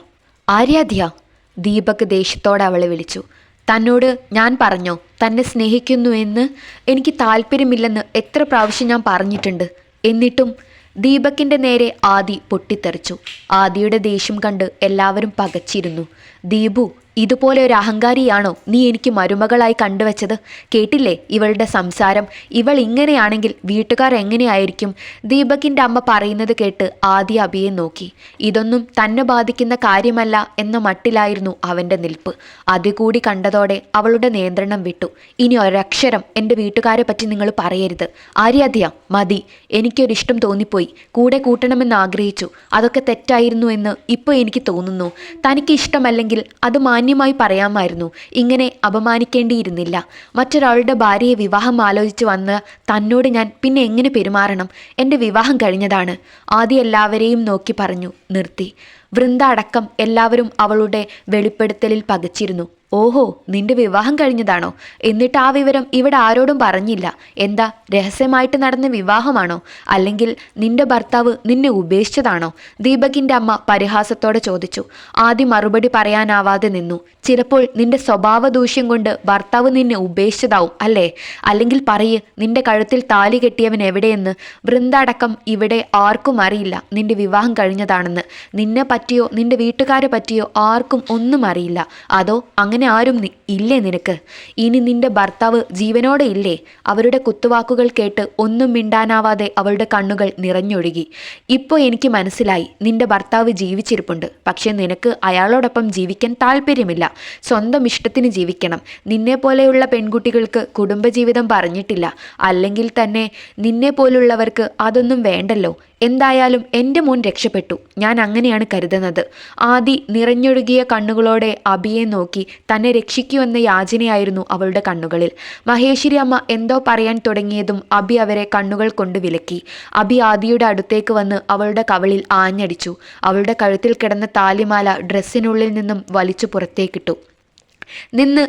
ആര്യാധ്യ, ദീപക് ദേഷ്യത്തോടെ അവളെ വിളിച്ചു. തന്നോട് ഞാൻ പറഞ്ഞോ തന്നെ സ്നേഹിക്കുന്നു എന്ന്? എനിക്ക് താല്പര്യമില്ലെന്ന് എത്ര പ്രാവശ്യം ഞാൻ പറഞ്ഞിട്ടുണ്ട്. എന്നിട്ടും ദീപകിൻ്റെ നേരെ ആദി പൊട്ടിത്തെറിച്ചു. ആദിയുടെ ദേഷ്യം കണ്ട് എല്ലാവരും പകച്ചിരുന്നു. ദീപു, ഇതുപോലെ ഒരു അഹങ്കാരിയാണോ നീ എനിക്ക് മരുമകളായി കണ്ടുവച്ചത്? കേട്ടില്ലേ ഇവളുടെ സംസാരം? ഇവൾ ഇങ്ങനെയാണെങ്കിൽ വീട്ടുകാർ എങ്ങനെയായിരിക്കും? ദീപകിൻ്റെ അമ്മ പറയുന്നത് കേട്ട് ആദി അഭിയെ നോക്കി. ഇതൊന്നും തന്നെ ബാധിക്കുന്ന കാര്യമല്ല എന്ന മട്ടിലായിരുന്നു അവൻ്റെ നിൽപ്പ്. അതുകൂടി കണ്ടതോടെ അവളുടെ നിയന്ത്രണം വിട്ടു. ഇനി ഒരക്ഷരം എൻ്റെ വീട്ടുകാരെ പറ്റി നിങ്ങൾ പറയരുത്. ആര്യാധ്യ, മതി. എനിക്കൊരിഷ്ടം തോന്നിപ്പോയി. കൂടെ കൂട്ടണമെന്ന് ആഗ്രഹിച്ചു. അതൊക്കെ തെറ്റായിരുന്നു എന്ന് ഇപ്പോൾ എനിക്ക് തോന്നുന്നു. തനിക്ക് ഇഷ്ടമല്ലെങ്കിൽ അത് മാന്യമായി പറയാമായിരുന്നു. ഇങ്ങനെ അപമാനിക്കേണ്ടിയിരുന്നില്ല. മറ്റൊരാളുടെ ഭാര്യയെ വിവാഹം ആലോചിച്ച് വന്ന് തന്നോട് ഞാൻ പിന്നെ എങ്ങനെ പെരുമാറണം? എൻ്റെ വിവാഹം കഴിഞ്ഞതാണ്. ആദ്യം എല്ലാവരെയും നോക്കി പറഞ്ഞു നിർത്തി. വൃന്ദ അടക്കം എല്ലാവരും അവളുടെ വെളിപ്പെടുത്തലിൽ പകച്ചിരുന്നു. ഓഹോ, നിന്റെ വിവാഹം കഴിഞ്ഞതാണോ? എന്നിട്ട് ആ വിവരം ഇവിടെ ആരോടും പറഞ്ഞില്ല. എന്താ, രഹസ്യമായിട്ട് നടന്ന വിവാഹമാണോ? അല്ലെങ്കിൽ നിന്റെ ഭർത്താവ് നിന്നെ ഉപേക്ഷിച്ചതാണോ? ദീപകിൻ്റെ അമ്മ പരിഹാസത്തോടെ ചോദിച്ചു. ആദ്യം മറുപടി പറയാനാവാതെ നിന്നു. ചിലപ്പോൾ നിന്റെ സ്വഭാവ ദൂഷ്യം കൊണ്ട് ഭർത്താവ് നിന്നെ ഉപേക്ഷിച്ചതാവും അല്ലേ? അല്ലെങ്കിൽ പറയ്, നിന്റെ കഴുത്തിൽ താലി കെട്ടിയവൻ എവിടെയെന്ന്. വൃന്ദ അടക്കം ഇവിടെ ആർക്കും അറിയില്ല നിന്റെ വിവാഹം കഴിഞ്ഞതാണെന്ന്. നിന്നെ പറ്റിയോ നിന്റെ വീട്ടുകാരെ പറ്റിയോ ആർക്കും ഒന്നും അറിയില്ല. അതോ അങ്ങനെ ആരും ഇല്ലേ നിനക്ക്? ഇനി നിന്റെ ഭർത്താവ് ജീവനോടെ ഇല്ലേ? അവരുടെ കുത്തുവാക്കുകൾ കേട്ട് ഒന്നും മിണ്ടാനാവാതെ അവളുടെ കണ്ണുകൾ നിറഞ്ഞൊഴുകി. ഇപ്പോൾ എനിക്ക് മനസ്സിലായി, നിന്റെ ഭർത്താവ് ജീവിച്ചിരിപ്പുണ്ട്. പക്ഷെ നിനക്ക് അയാളോടൊപ്പം ജീവിക്കാൻ താല്പര്യമില്ല. സ്വന്തം ഇഷ്ടത്തിന് ജീവിക്കണം. നിന്നെപ്പോലെയുള്ള പെൺകുട്ടികൾക്ക് കുടുംബജീവിതം പറഞ്ഞിട്ടില്ല. അല്ലെങ്കിൽ തന്നെ നിന്നെ പോലുള്ളവർക്ക് അതൊന്നും വേണ്ടല്ലോ. എന്തായാലും എൻ്റെ മോൻ രക്ഷപ്പെട്ടു. ഞാൻ അങ്ങനെയാണ് കരുതുന്നത്. ആദി നിറഞ്ഞൊഴുകിയ കണ്ണുകളോടെ അബിയെ നോക്കി. തന്നെ രക്ഷിക്കുമെന്ന യാചനയായിരുന്നു അവളുടെ കണ്ണുകളിൽ. മഹേശ്വരി അമ്മ എന്തോ പറയാൻ തുടങ്ങിയതും അബി അവരെ കണ്ണുകൾ കൊണ്ട് വിലക്കി. അബി ആദിയുടെ അടുത്തേക്ക് വന്ന് അവളുടെ കവിളിൽ ആഞ്ഞടിച്ചു. അവളുടെ കഴുത്തിൽ കിടന്ന താലിമാല ഡ്രസ്സിനുള്ളിൽ നിന്നും വലിച്ചു പുറത്തേക്കിട്ടു. നിന്ന്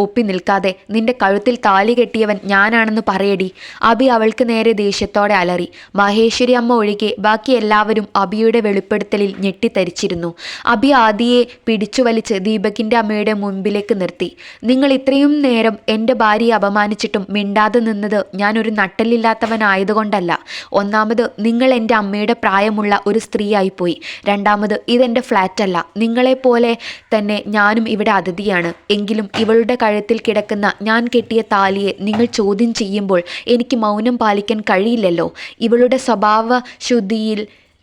ഒപ്പി നിൽക്കാതെ നിന്റെ കഴുത്തിൽ താലി കെട്ടിയവൻ ഞാനാണെന്ന് പറയടി. അബി അവൾക്ക് നേരെ ദേഷ്യത്തോടെ അലറി. മഹേശ്വരി അമ്മ ഒഴികെ ബാക്കി എല്ലാവരും അബിയുടെ വെളിപ്പെടുത്തലിൽ ഞെട്ടിത്തരിച്ചിരുന്നു. അബി ആദിയെ പിടിച്ചു വലിച്ച് ദീപകിൻ്റെ അമ്മയുടെ മുൻപിലേക്ക് നിർത്തി. നിങ്ങൾ ഇത്രയും നേരം എൻ്റെ ഭാര്യയെ അപമാനിച്ചിട്ടും മിണ്ടാതെ നിന്നത് ഞാനൊരു നട്ടലില്ലാത്തവനായതുകൊണ്ടല്ല. ഒന്നാമത്, നിങ്ങൾ എൻ്റെ അമ്മയുടെ പ്രായമുള്ള ഒരു സ്ത്രീയായിപ്പോയി. രണ്ടാമത്, ഇതെൻ്റെ ഫ്ലാറ്റല്ല. നിങ്ങളെപ്പോലെ തന്നെ ഞാനും ഇവിടെ അതിഥിയാണ്. എങ്കിലും ഇവളുടെ കഴുത്തിൽ കിടക്കുന്ന ഞാൻ കെട്ടിയ താലിയെ നിങ്ങൾ ചോദ്യം ചെയ്യുമ്പോൾ എനിക്ക് മൗനം പാലിക്കാൻ കഴിയില്ലല്ലോ. ഇവളുടെ സ്വഭാവ ശുദ്ധിയിൽ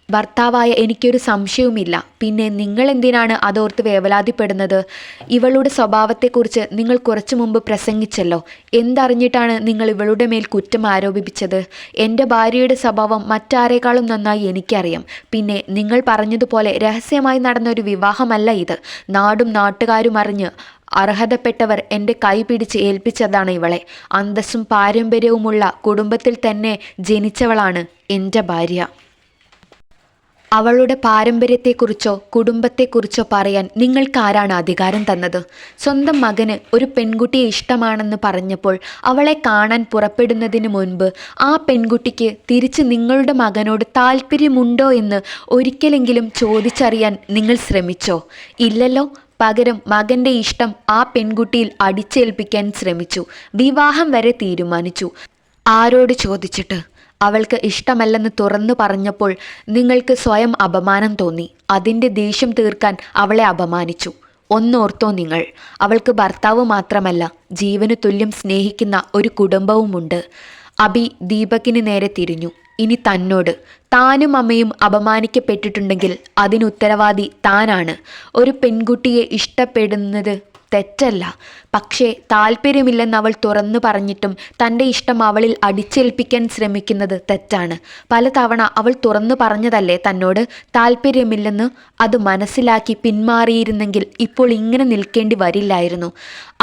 ഭർത്താവായ എനിക്കൊരു സംശയവുമില്ല. പിന്നെ നിങ്ങൾ എന്തിനാണ് അതോർത്ത് വേവലാതിപ്പെടുന്നത്? ഇവളുടെ സ്വഭാവത്തെക്കുറിച്ച് നിങ്ങൾ കുറച്ചു മുമ്പ് പ്രസംഗിച്ചല്ലോ. എന്തറിഞ്ഞിട്ടാണ് നിങ്ങൾ ഇവളുടെ മേൽ കുറ്റം ആരോപിച്ചത്? എൻ്റെ ഭാര്യയുടെ സ്വഭാവം മറ്റാരേക്കാളും നന്നായി എനിക്കറിയാം. പിന്നെ നിങ്ങൾ പറഞ്ഞതുപോലെ രഹസ്യമായി നടന്നൊരു വിവാഹമല്ല ഇത്. നാടും നാട്ടുകാരും അറിഞ്ഞ് അർഹതപ്പെട്ടവർ എൻ്റെ കൈ പിടിച്ച് ഏൽപ്പിച്ചതാണ് ഇവളെ. അന്തസ്സും പാരമ്പര്യവുമുള്ള കുടുംബത്തിൽ തന്നെ ജനിച്ചവളാണ് എൻ്റെ ഭാര്യ. അവളുടെ പാരമ്പര്യത്തെക്കുറിച്ചോ കുടുംബത്തെക്കുറിച്ചോ പറയാൻ നിങ്ങൾക്കാരാണ് അധികാരം തന്നത്? സ്വന്തം മകന് ഒരു പെൺകുട്ടിയെ ഇഷ്ടമാണെന്ന് പറഞ്ഞപ്പോൾ അവളെ കാണാൻ പുറപ്പെടുന്നതിന് മുൻപ് ആ പെൺകുട്ടിക്ക് തിരിച്ച് നിങ്ങളുടെ മകനോട് താല്പര്യമുണ്ടോ എന്ന് ഒരിക്കലെങ്കിലും ചോദിച്ചറിയാൻ നിങ്ങൾ ശ്രമിച്ചോ? ഇല്ലല്ലോ. പകരം മകൻ്റെ ഇഷ്ടം ആ പെൺകുട്ടിയിൽ അടിച്ചേൽപ്പിക്കാൻ ശ്രമിച്ചു. വിവാഹം വരെ തീരുമാനിച്ചു. ആരോട് ചോദിച്ചിട്ട്? അവൾക്ക് ഇഷ്ടമല്ലെന്ന് തുറന്നു പറഞ്ഞപ്പോൾ നിങ്ങൾക്ക് സ്വയം അപമാനം തോന്നി. അതിൻ്റെ ദേഷ്യം തീർക്കാൻ അവളെ അപമാനിച്ചു. ഒന്നോർത്തോ നിങ്ങൾ, അവൾക്ക് ഭർത്താവ് മാത്രമല്ല, ജീവന് തുല്യം സ്നേഹിക്കുന്ന ഒരു കുടുംബവുമുണ്ട്. അബി ദീപകിന് നേരെ തിരിഞ്ഞു. ഇനി തന്നോട്. താനും അമ്മയും അപമാനിക്കപ്പെട്ടിട്ടുണ്ടെങ്കിൽ അതിനുത്തരവാദി താനാണ്. ഒരു പെൺകുട്ടിയെ ഇഷ്ടപ്പെടുന്നത് തെറ്റല്ല. പക്ഷേ താല്പര്യമില്ലെന്ന് അവൾ തുറന്നു പറഞ്ഞിട്ടും തൻ്റെ ഇഷ്ടം അവളിൽ അടിച്ചേൽപ്പിക്കാൻ ശ്രമിക്കുന്നത് തെറ്റാണ്. പലതവണ അവൾ തുറന്നു പറഞ്ഞതല്ലേ തന്നോട് താല്പര്യമില്ലെന്ന്? അത് മനസ്സിലാക്കി പിന്മാറിയിരുന്നെങ്കിൽ ഇപ്പോൾ ഇങ്ങനെ നിൽക്കേണ്ടി വരില്ലായിരുന്നു.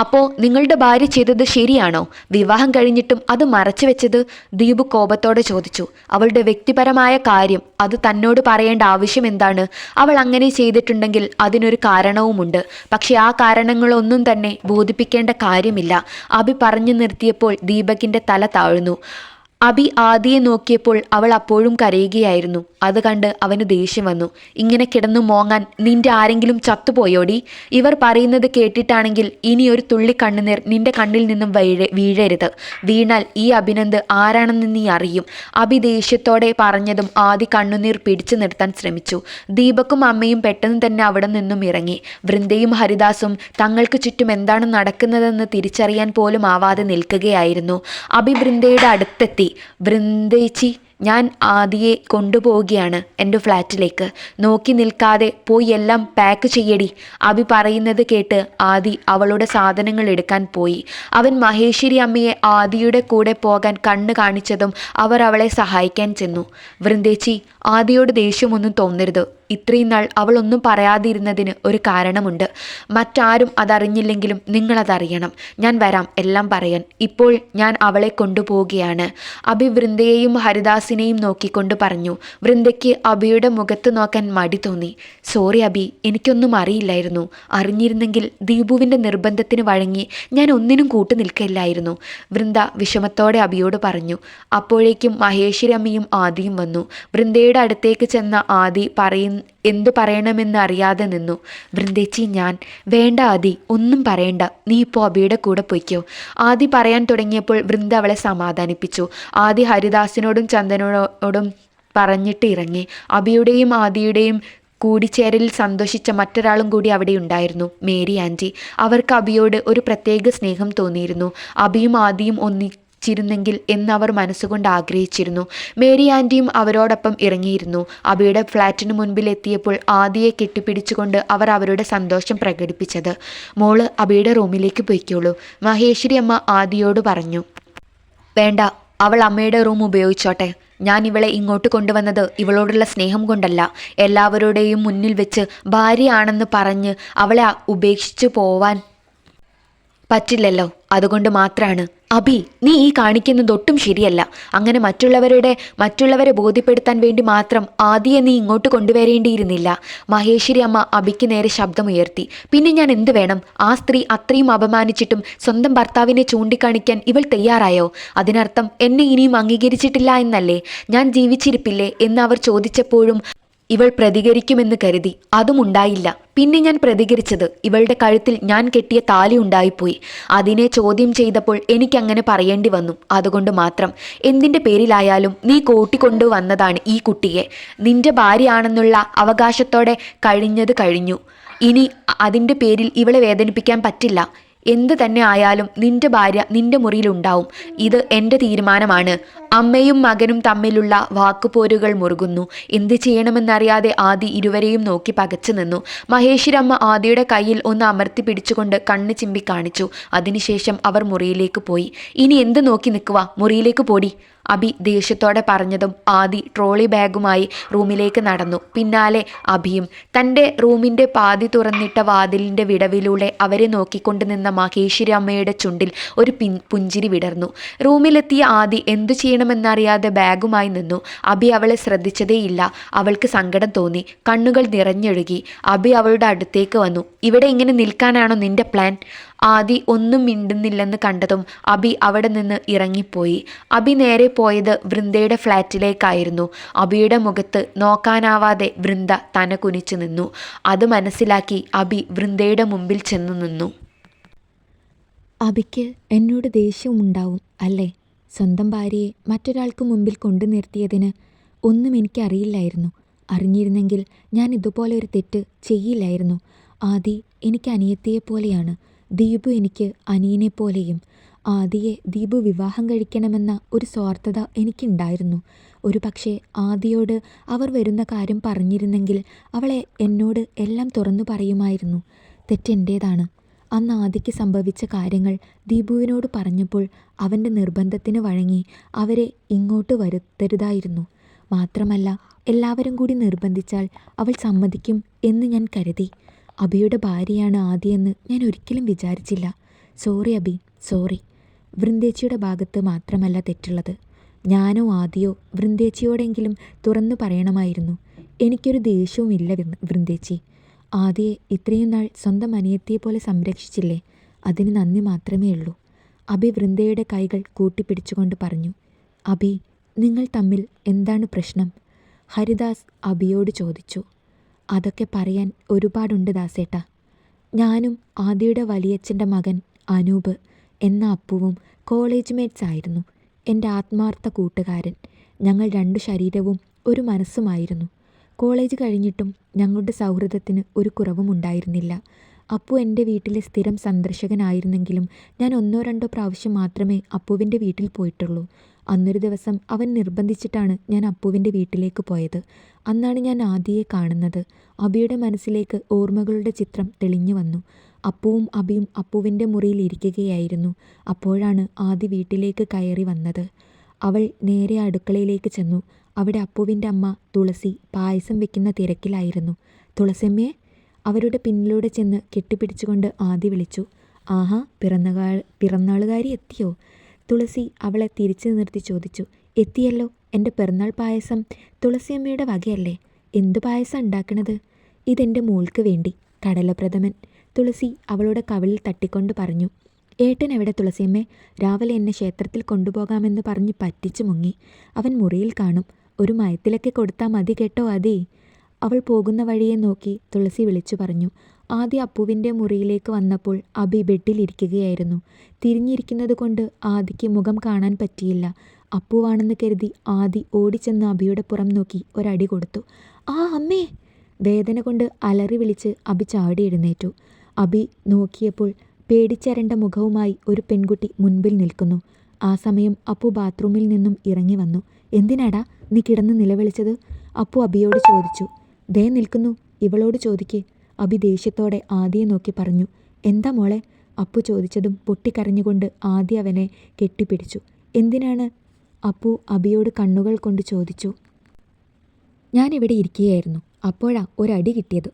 അപ്പോൾ നിങ്ങളുടെ ഭാര്യ ചെയ്തത് ശരിയാണോ? വിവാഹം കഴിഞ്ഞിട്ടും അത് മറച്ചു വെച്ചത്? ദീപു കോപത്തോടെ ചോദിച്ചു. അവളുടെ വ്യക്തിപരമായ കാര്യം അത് തന്നോട് പറയേണ്ട ആവശ്യം എന്താണ്? അവൾ അങ്ങനെ ചെയ്തിട്ടുണ്ടെങ്കിൽ അതിനൊരു കാരണവുമുണ്ട്. പക്ഷെ ആ കാരണങ്ങളൊന്നും തന്നെ ബോധിപ്പിക്കേണ്ട കാര്യമില്ല. അബി പറഞ്ഞു നിർത്തിയപ്പോൾ ദീപകിൻ്റെ തല താഴ്ന്നു. അബി ആദിയെ നോക്കിയപ്പോൾ അവൾ അപ്പോഴും കരയുകയായിരുന്നു. അത് കണ്ട് അവന് ദേഷ്യം വന്നു. ഇങ്ങനെ കിടന്നു മോങ്ങാൻ നിന്റെ ആരെങ്കിലും ചത്തുപോയോടി? ഇവർ പറയുന്നത് കേട്ടിട്ടാണെങ്കിൽ ഇനി ഒരു തുള്ളി കണ്ണുനീർ നിന്റെ കണ്ണിൽ നിന്നും വീഴരുത്. വീണാൽ ഈ അഭിനന്ദ് ആരാണെന്ന് നീ അറിയും. അബി ദേഷ്യത്തോടെ പറഞ്ഞതും ആദി കണ്ണുനീർ പിടിച്ചു നിർത്താൻ ശ്രമിച്ചു. ദീപക്കും അമ്മയും പെട്ടെന്ന് തന്നെ അവിടെ നിന്നും ഇറങ്ങി. വൃന്ദയും ഹരിദാസും തങ്ങൾക്ക് ചുറ്റും എന്താണ് നടക്കുന്നതെന്ന് തിരിച്ചറിയാൻ പോലും ആവാതെ നിൽക്കുകയായിരുന്നു. അബി വൃന്ദയുടെ അടുത്തെത്തി. വൃന്ദേച്ചി, ഞാൻ ആദിയെ കൊണ്ടുപോവുകയാണ് എൻ്റെ ഫ്ലാറ്റിലേക്ക്. നോക്കി നിൽക്കാതെ പോയി എല്ലാം പാക്ക് ചെയ്യടി. അബി പറയുന്നത് കേട്ട് ആദി അവളുടെ സാധനങ്ങൾ എടുക്കാൻ പോയി. അവൻ മഹേശ്വരി അമ്മയെ ആദിയുടെ കൂടെ പോകാൻ കണ്ണ് കാണിച്ചതും അവർ അവളെ സഹായിക്കാൻ ചെന്നു. വൃന്ദേച്ചി, ആദിയോട് ദേഷ്യമൊന്നും തോന്നരുത്. ഇത്രയും നാൾ അവൾ ഒന്നും പറയാതിരുന്നതിന് ഒരു കാരണമുണ്ട്. മറ്റാരും അതറിഞ്ഞില്ലെങ്കിലും നിങ്ങളതറിയണം. ഞാൻ വരാം എല്ലാം പറയാൻ. ഇപ്പോൾ ഞാൻ അവളെ കൊണ്ടുപോവുകയാണ്. അഭി വൃന്ദയെയും ഹരിദാസിനെയും നോക്കിക്കൊണ്ട് പറഞ്ഞു. വൃന്ദയ്ക്ക് അഭിയുടെ മുഖത്ത് നോക്കാൻ മടി തോന്നി. സോറി അഭി, എനിക്കൊന്നും അറിയില്ലായിരുന്നു. അറിഞ്ഞിരുന്നെങ്കിൽ ദീപുവിൻ്റെ നിർബന്ധത്തിന് വഴങ്ങി ഞാൻ ഒന്നിനും കൂട്ടു നിൽക്കില്ലായിരുന്നു, വൃന്ദ വിഷമത്തോടെ അഭിയോട് പറഞ്ഞു. അപ്പോഴേക്കും മഹേശ്വരി അമ്മയും ആദിയും വന്നു. വൃന്ദയുടെ അടുത്തേക്ക് ചെന്ന ആദി എന്തു പറയണമെന്ന് അറിയാതെ നിന്നു. വൃന്ദേച്ചി ഞാൻ വേണ്ട ആദി, ഒന്നും പറയണ്ട, നീ ഇപ്പോൾ അഭിയുടെ കൂടെ പൊയ്ക്കോ. ആദി പറയാൻ തുടങ്ങിയപ്പോൾ വൃന്ദ അവളെ സമാധാനിപ്പിച്ചു. ആദി ഹരിദാസിനോടും ചന്ദനോടും പറഞ്ഞിട്ട് ഇറങ്ങി. അഭിയുടെയും ആദിയുടെയും കൂടിച്ചേരലിൽ സന്തോഷിച്ച മറ്റൊരാളും കൂടി അവിടെ ഉണ്ടായിരുന്നു, മേരി ആൻറ്റി. അവർക്ക് അഭിയോട് ഒരു പ്രത്യേക സ്നേഹം തോന്നിയിരുന്നു. അഭിയും ആദിയും ഒന്നിച്ചിരുന്നെങ്കിൽ എന്നവർ മനസ്സുകൊണ്ട് ആഗ്രഹിച്ചിരുന്നു. മേരി ആൻറ്റിയും അവരോടൊപ്പം ഇറങ്ങിയിരുന്നു. അഭിയുടെ ഫ്ലാറ്റിന് മുൻപിൽ എത്തിയപ്പോൾ ആദിയെ കെട്ടിപ്പിടിച്ചുകൊണ്ട് അവർ അവരുടെ സന്തോഷം പ്രകടിപ്പിച്ചത്. മോള് അഭിയുടെ റൂമിലേക്ക് പോയിക്കോളൂ, മഹേശ്വരി അമ്മ ആദിയോട് പറഞ്ഞു. വേണ്ട, അവൾ അമ്മയുടെ റൂം ഉപയോഗിച്ചോട്ടെ. ഞാൻ ഇവളെ ഇങ്ങോട്ട് കൊണ്ടുവന്നത് ഇവളോടുള്ള സ്നേഹം കൊണ്ടല്ല. എല്ലാവരുടെയും മുന്നിൽ വെച്ച് ഭാര്യയാണെന്ന് പറഞ്ഞ് അവളെ ഉപേക്ഷിച്ചു പോവാൻ പറ്റില്ലല്ലോ, അതുകൊണ്ട് മാത്രമാണ്. അഭി, നീ ഈ കാണിക്കുന്നത് ഒട്ടും ശരിയല്ല. അങ്ങനെ മറ്റുള്ളവരെ ബോധ്യപ്പെടുത്താൻ വേണ്ടി മാത്രം ആദിയെ നീ ഇങ്ങോട്ട് കൊണ്ടുവരേണ്ടിയിരുന്നില്ല. മഹേശ്വരി അമ്മ അഭിക്ക് നേരെ ശബ്ദമുയർത്തി. പിന്നെ ഞാൻ എന്ത് വേണം? ആ സ്ത്രീ അത്രയും അപമാനിച്ചിട്ടും സ്വന്തം ഭർത്താവിനെ ചൂണ്ടിക്കാണിക്കാൻ ഇവൾ തയ്യാറായോ? അതിനർത്ഥം എന്നെ ഇനിയും അംഗീകരിച്ചിട്ടില്ല എന്നല്ലേ? ഞാൻ ജീവിച്ചിരിപ്പില്ലേ എന്ന് അവർ ചോദിച്ചപ്പോഴും ഇവൾ പ്രതികരിക്കുമെന്ന് കരുതി. അതും ഉണ്ടായില്ല. പിന്നെ ഞാൻ പ്രതികരിച്ചത് ഇവളുടെ കഴുത്തിൽ ഞാൻ കെട്ടിയ താലി ഉണ്ടായിപ്പോയി. അതിനെ ചോദ്യം ചെയ്തപ്പോൾ എനിക്കങ്ങനെ പറയേണ്ടി വന്നു. അതുകൊണ്ട് മാത്രം. എന്തിൻ്റെ പേരിലായാലും നീ കൂട്ടിക്കൊണ്ടു വന്നതാണ് ഈ കുട്ടിയെ. നിന്റെ ഭാര്യയാണെന്നുള്ള അവകാശത്തോടെ കഴിഞ്ഞു. ഇനി അതിൻ്റെ പേരിൽ ഇവളെ വേദനിപ്പിക്കാൻ പറ്റില്ല. എന്ത് തന്നെ ആയാലും നിന്റെ ഭാര്യ നിന്റെ മുറിയിലുണ്ടാവും. ഇത് എൻ്റെ തീരുമാനമാണ്. അമ്മയും മകനും തമ്മിലുള്ള വാക്കുപോരുകൾ മുറുകുന്നു. എന്ത് ചെയ്യണമെന്നറിയാതെ ആദി ഇരുവരെയും നോക്കി പകച്ചു നിന്നു. മഹേശ്വരി അമ്മ ആദിയുടെ കയ്യിൽ ഒന്ന് അമർത്തി പിടിച്ചുകൊണ്ട് കണ്ണ് ചിമ്പി കാണിച്ചു. അതിനുശേഷം അവർ മുറിയിലേക്ക് പോയി. ഇനി എന്ത് നോക്കി നിൽക്കുക, മുറിയിലേക്ക് പോടി, അഭി ദേഷ്യത്തോടെ പറഞ്ഞതും ആദി ട്രോളി ബാഗുമായി റൂമിലേക്ക് നടന്നു. പിന്നാലെ അഭിയും. തൻ്റെ റൂമിൻ്റെ പാതി തുറന്നിട്ട വാതിലിൻ്റെ വിടവിലൂടെ അവരെ നോക്കിക്കൊണ്ട് നിന്ന മഹേശ്വരി അമ്മയുടെ ചുണ്ടിൽ ഒരു പുഞ്ചിരി വിടർന്നു. റൂമിലെത്തിയ ആദി എന്തു ചെയ്യണമെന്നറിയാതെ ബാഗുമായി നിന്നു. അഭി അവളെ ശ്രദ്ധിച്ചതേയില്ല. അവൾക്ക് സങ്കടം തോന്നി. കണ്ണുകൾ നിറഞ്ഞൊഴുകി. അഭി അവളുടെ അടുത്തേക്ക് വന്നു. ഇവിടെ ഇങ്ങനെ നിൽക്കാനാണോ നിന്റെ പ്ലാൻ? ആദി ഒന്നും മിണ്ടുന്നില്ലെന്ന് കണ്ടതും അഭി അവിടെ നിന്ന് ഇറങ്ങിപ്പോയി. അഭി നേരെ പോയത് വൃന്ദയുടെ ഫ്ലാറ്റിലേക്കായിരുന്നു. അഭിയുടെ മുഖത്ത് നോക്കാനാവാതെ വൃന്ദ തന കുനിച്ചു നിന്നു. അത് മനസ്സിലാക്കി അഭി വൃന്ദയുടെ മുമ്പിൽ ചെന്നു നിന്നു. അഭിക്ക് എന്നോട് ദേഷ്യമുണ്ടാവും അല്ലേ? സ്വന്തം ഭാര്യയെ മറ്റൊരാൾക്ക് മുമ്പിൽ കൊണ്ടു നിർത്തിയതിന് ഒന്നും എനിക്കറിയില്ലായിരുന്നു. അറിഞ്ഞിരുന്നെങ്കിൽ ഞാൻ ഇതുപോലെ ഒരു തെറ്റ് ചെയ്യില്ലായിരുന്നു. ആദി എനിക്ക് അനിയത്തിയെപ്പോലെയാണ്. ദീപു എനിക്ക് അനിയനെപ്പോലെയും. ആദിയെ ദീപു വിവാഹം കഴിക്കണമെന്ന ഒരു സ്വാർത്ഥത എനിക്കുണ്ടായിരുന്നു. ഒരു പക്ഷേ ആദിയോട് അവർ വരുന്ന കാര്യം പറഞ്ഞിരുന്നെങ്കിൽ അവളെ എന്നോട് എല്ലാം തുറന്നു പറയുമായിരുന്നു. തെറ്റെൻ്റേതാണ്. അന്ന് ആദിക്ക് സംഭവിച്ച കാര്യങ്ങൾ ദീപുവിനോട് പറഞ്ഞപ്പോൾ അവൻ്റെ നിർബന്ധത്തിന് വഴങ്ങി അവരെ ഇങ്ങോട്ട് വരുത്തരുതായിരുന്നു. മാത്രമല്ല, എല്ലാവരും കൂടി നിർബന്ധിച്ചാൽ അവൾ സമ്മതിക്കും എന്ന് ഞാൻ കരുതി. അഭിയുടെ ഭാര്യയാണ് ആദിയെന്ന് ഞാൻ ഒരിക്കലും വിചാരിച്ചില്ല. സോറി അഭി, സോറി. വൃന്ദേച്ചിയുടെ ഭാഗത്ത് മാത്രമല്ല തെറ്റുള്ളത്. ഞാനോ ആദിയോ വൃന്ദേച്ചിയോടെങ്കിലും തുറന്നു പറയണമായിരുന്നു. എനിക്കൊരു ദേഷ്യവുമില്ല വൃന്ദേച്ചി. ആദിയെ ഇത്രയും നാൾ സ്വന്തം അനിയത്തിയെപ്പോലെ സംരക്ഷിച്ചില്ലേ, അതിന് നന്ദി മാത്രമേ ഉള്ളൂ. അഭി വൃന്ദയുടെ കൈകൾ കൂട്ടിപ്പിടിച്ചുകൊണ്ട് പറഞ്ഞു. അഭി, നിങ്ങൾ തമ്മിൽ എന്താണ് പ്രശ്നം? ഹരിദാസ് അഭിയോട് ചോദിച്ചു. അതൊക്കെ പറയാൻ ഒരുപാടുണ്ട് ദാസേട്ടാ. ഞാനും ആദിയുടെ വലിയച്ഛൻ്റെ മകൻ അനൂപ് എന്ന അപ്പുവും കോളേജ് മേറ്റ്സ് ആയിരുന്നു. എൻ്റെ ആത്മാർത്ഥ കൂട്ടുകാരൻ. ഞങ്ങൾ രണ്ടു ശരീരവും ഒരു മനസ്സുമായിരുന്നു. കോളേജ് കഴിഞ്ഞിട്ടും ഞങ്ങളുടെ സൗഹൃദത്തിന് ഒരു കുറവും ഉണ്ടായിരുന്നില്ല. അപ്പു എൻ്റെ വീട്ടിലെ സ്ഥിരം സന്ദർശകനായിരുന്നെങ്കിലും ഞാൻ 1-2 പ്രാവശ്യം മാത്രമേ അപ്പുവിൻ്റെ വീട്ടിൽ പോയിട്ടുള്ളൂ. അന്നൊരു ദിവസം അവൻ നിർബന്ധിച്ചിട്ടാണ് ഞാൻ അപ്പുവിൻ്റെ വീട്ടിലേക്ക് പോയത്. അന്നാണ് ഞാൻ ആദിയെ കാണുന്നത്. അഭിയുടെ മനസ്സിലേക്ക് ഓർമ്മകളുടെ ചിത്രം തെളിഞ്ഞു വന്നു. അപ്പുവും അഭിയും അപ്പുവിൻ്റെ മുറിയിൽ ഇരിക്കുകയായിരുന്നു. അപ്പോഴാണ് ആദി വീട്ടിലേക്ക് കയറി വന്നത്. അവൾ നേരെ അടുക്കളയിലേക്ക് ചെന്നു. അവിടെ അപ്പുവിൻ്റെ അമ്മ തുളസി പായസം വെക്കുന്ന തിരക്കിലായിരുന്നു. തുളസിയമ്മയെ അവരുടെ പിന്നിലൂടെ ചെന്ന് കെട്ടിപ്പിടിച്ചുകൊണ്ട് ആദി വിളിച്ചു. ആഹാ, പിറന്നാളുകാരി എത്തിയോ? തുളസി അവളെ തിരിച്ചു നിർത്തി ചോദിച്ചു. എത്തിയല്ലോ, എൻ്റെ പിറന്നാൾ പായസം തുളസിയമ്മയുടെ വകയല്ലേ? എന്തു പായസം ഉണ്ടാക്കണത്? ഇതെൻ്റെ മോൾക്ക് വേണ്ടി, കടലപ്രഥമൻ. തുളസി അവളുടെ കവിളിൽ തട്ടിക്കൊണ്ട് പറഞ്ഞു. ഏട്ടൻ എവിടെ തുളസിയമ്മേ? രാവിലെ എന്നെ ക്ഷേത്രത്തിൽ കൊണ്ടുപോകാമെന്ന് പറഞ്ഞ് പറ്റിച്ചു മുങ്ങി. അവൻ മുറിയിൽ കാണും. ഒരു മയത്തിലൊക്കെ കൊടുത്താൽ മതി കേട്ടോ ആദി. അവൾ പോകുന്ന വഴിയെ നോക്കി തുളസി വിളിച്ചു പറഞ്ഞു. ആദ്യ അപ്പുവിൻ്റെ മുറിയിലേക്ക് വന്നപ്പോൾ അബി ബെഡിലിരിക്കുകയായിരുന്നു. തിരിഞ്ഞിരിക്കുന്നത് കൊണ്ട് ആദിക്ക് മുഖം കാണാൻ പറ്റിയില്ല. അപ്പുവാണെന്ന് കരുതി ആദി ഓടിച്ചെന്ന് അബിയുടെ പുറം നോക്കി ഒരടി കൊടുത്തു. ആ അമ്മേ! വേദന കൊണ്ട് അലറി വിളിച്ച് അബി ചാടി എഴുന്നേറ്റു. അബി നോക്കിയപ്പോൾ പേടിച്ചരണ്ട മുഖവുമായി ഒരു പെൺകുട്ടി മുൻപിൽ നിൽക്കുന്നു. ആ സമയം അപ്പു ബാത്റൂമിൽ നിന്നും ഇറങ്ങി വന്നു. എന്തിനാടാ നീ കിടന്ന് നിലവിളിച്ചത്? അപ്പു അബിയോട് ചോദിച്ചു. ദേ നിൽക്കുന്നു, ഇവളോട് ചോദിക്ക്. അബി ദേഷ്യത്തോടെ ആദിയെ നോക്കി പറഞ്ഞു. എന്താ മോളെ? അപ്പു ചോദിച്ചതും പൊട്ടിക്കരഞ്ഞുകൊണ്ട് ആദി അവനെ കെട്ടിപ്പിടിച്ചു. എന്തിനാണ്? അപ്പു അബിയോട് കണ്ണുകൾ കൊണ്ട് ചോദിച്ചു. ഞാനിവിടെ ഇരിക്കുകയായിരുന്നു, അപ്പോഴാ ഒരടി കിട്ടിയത്.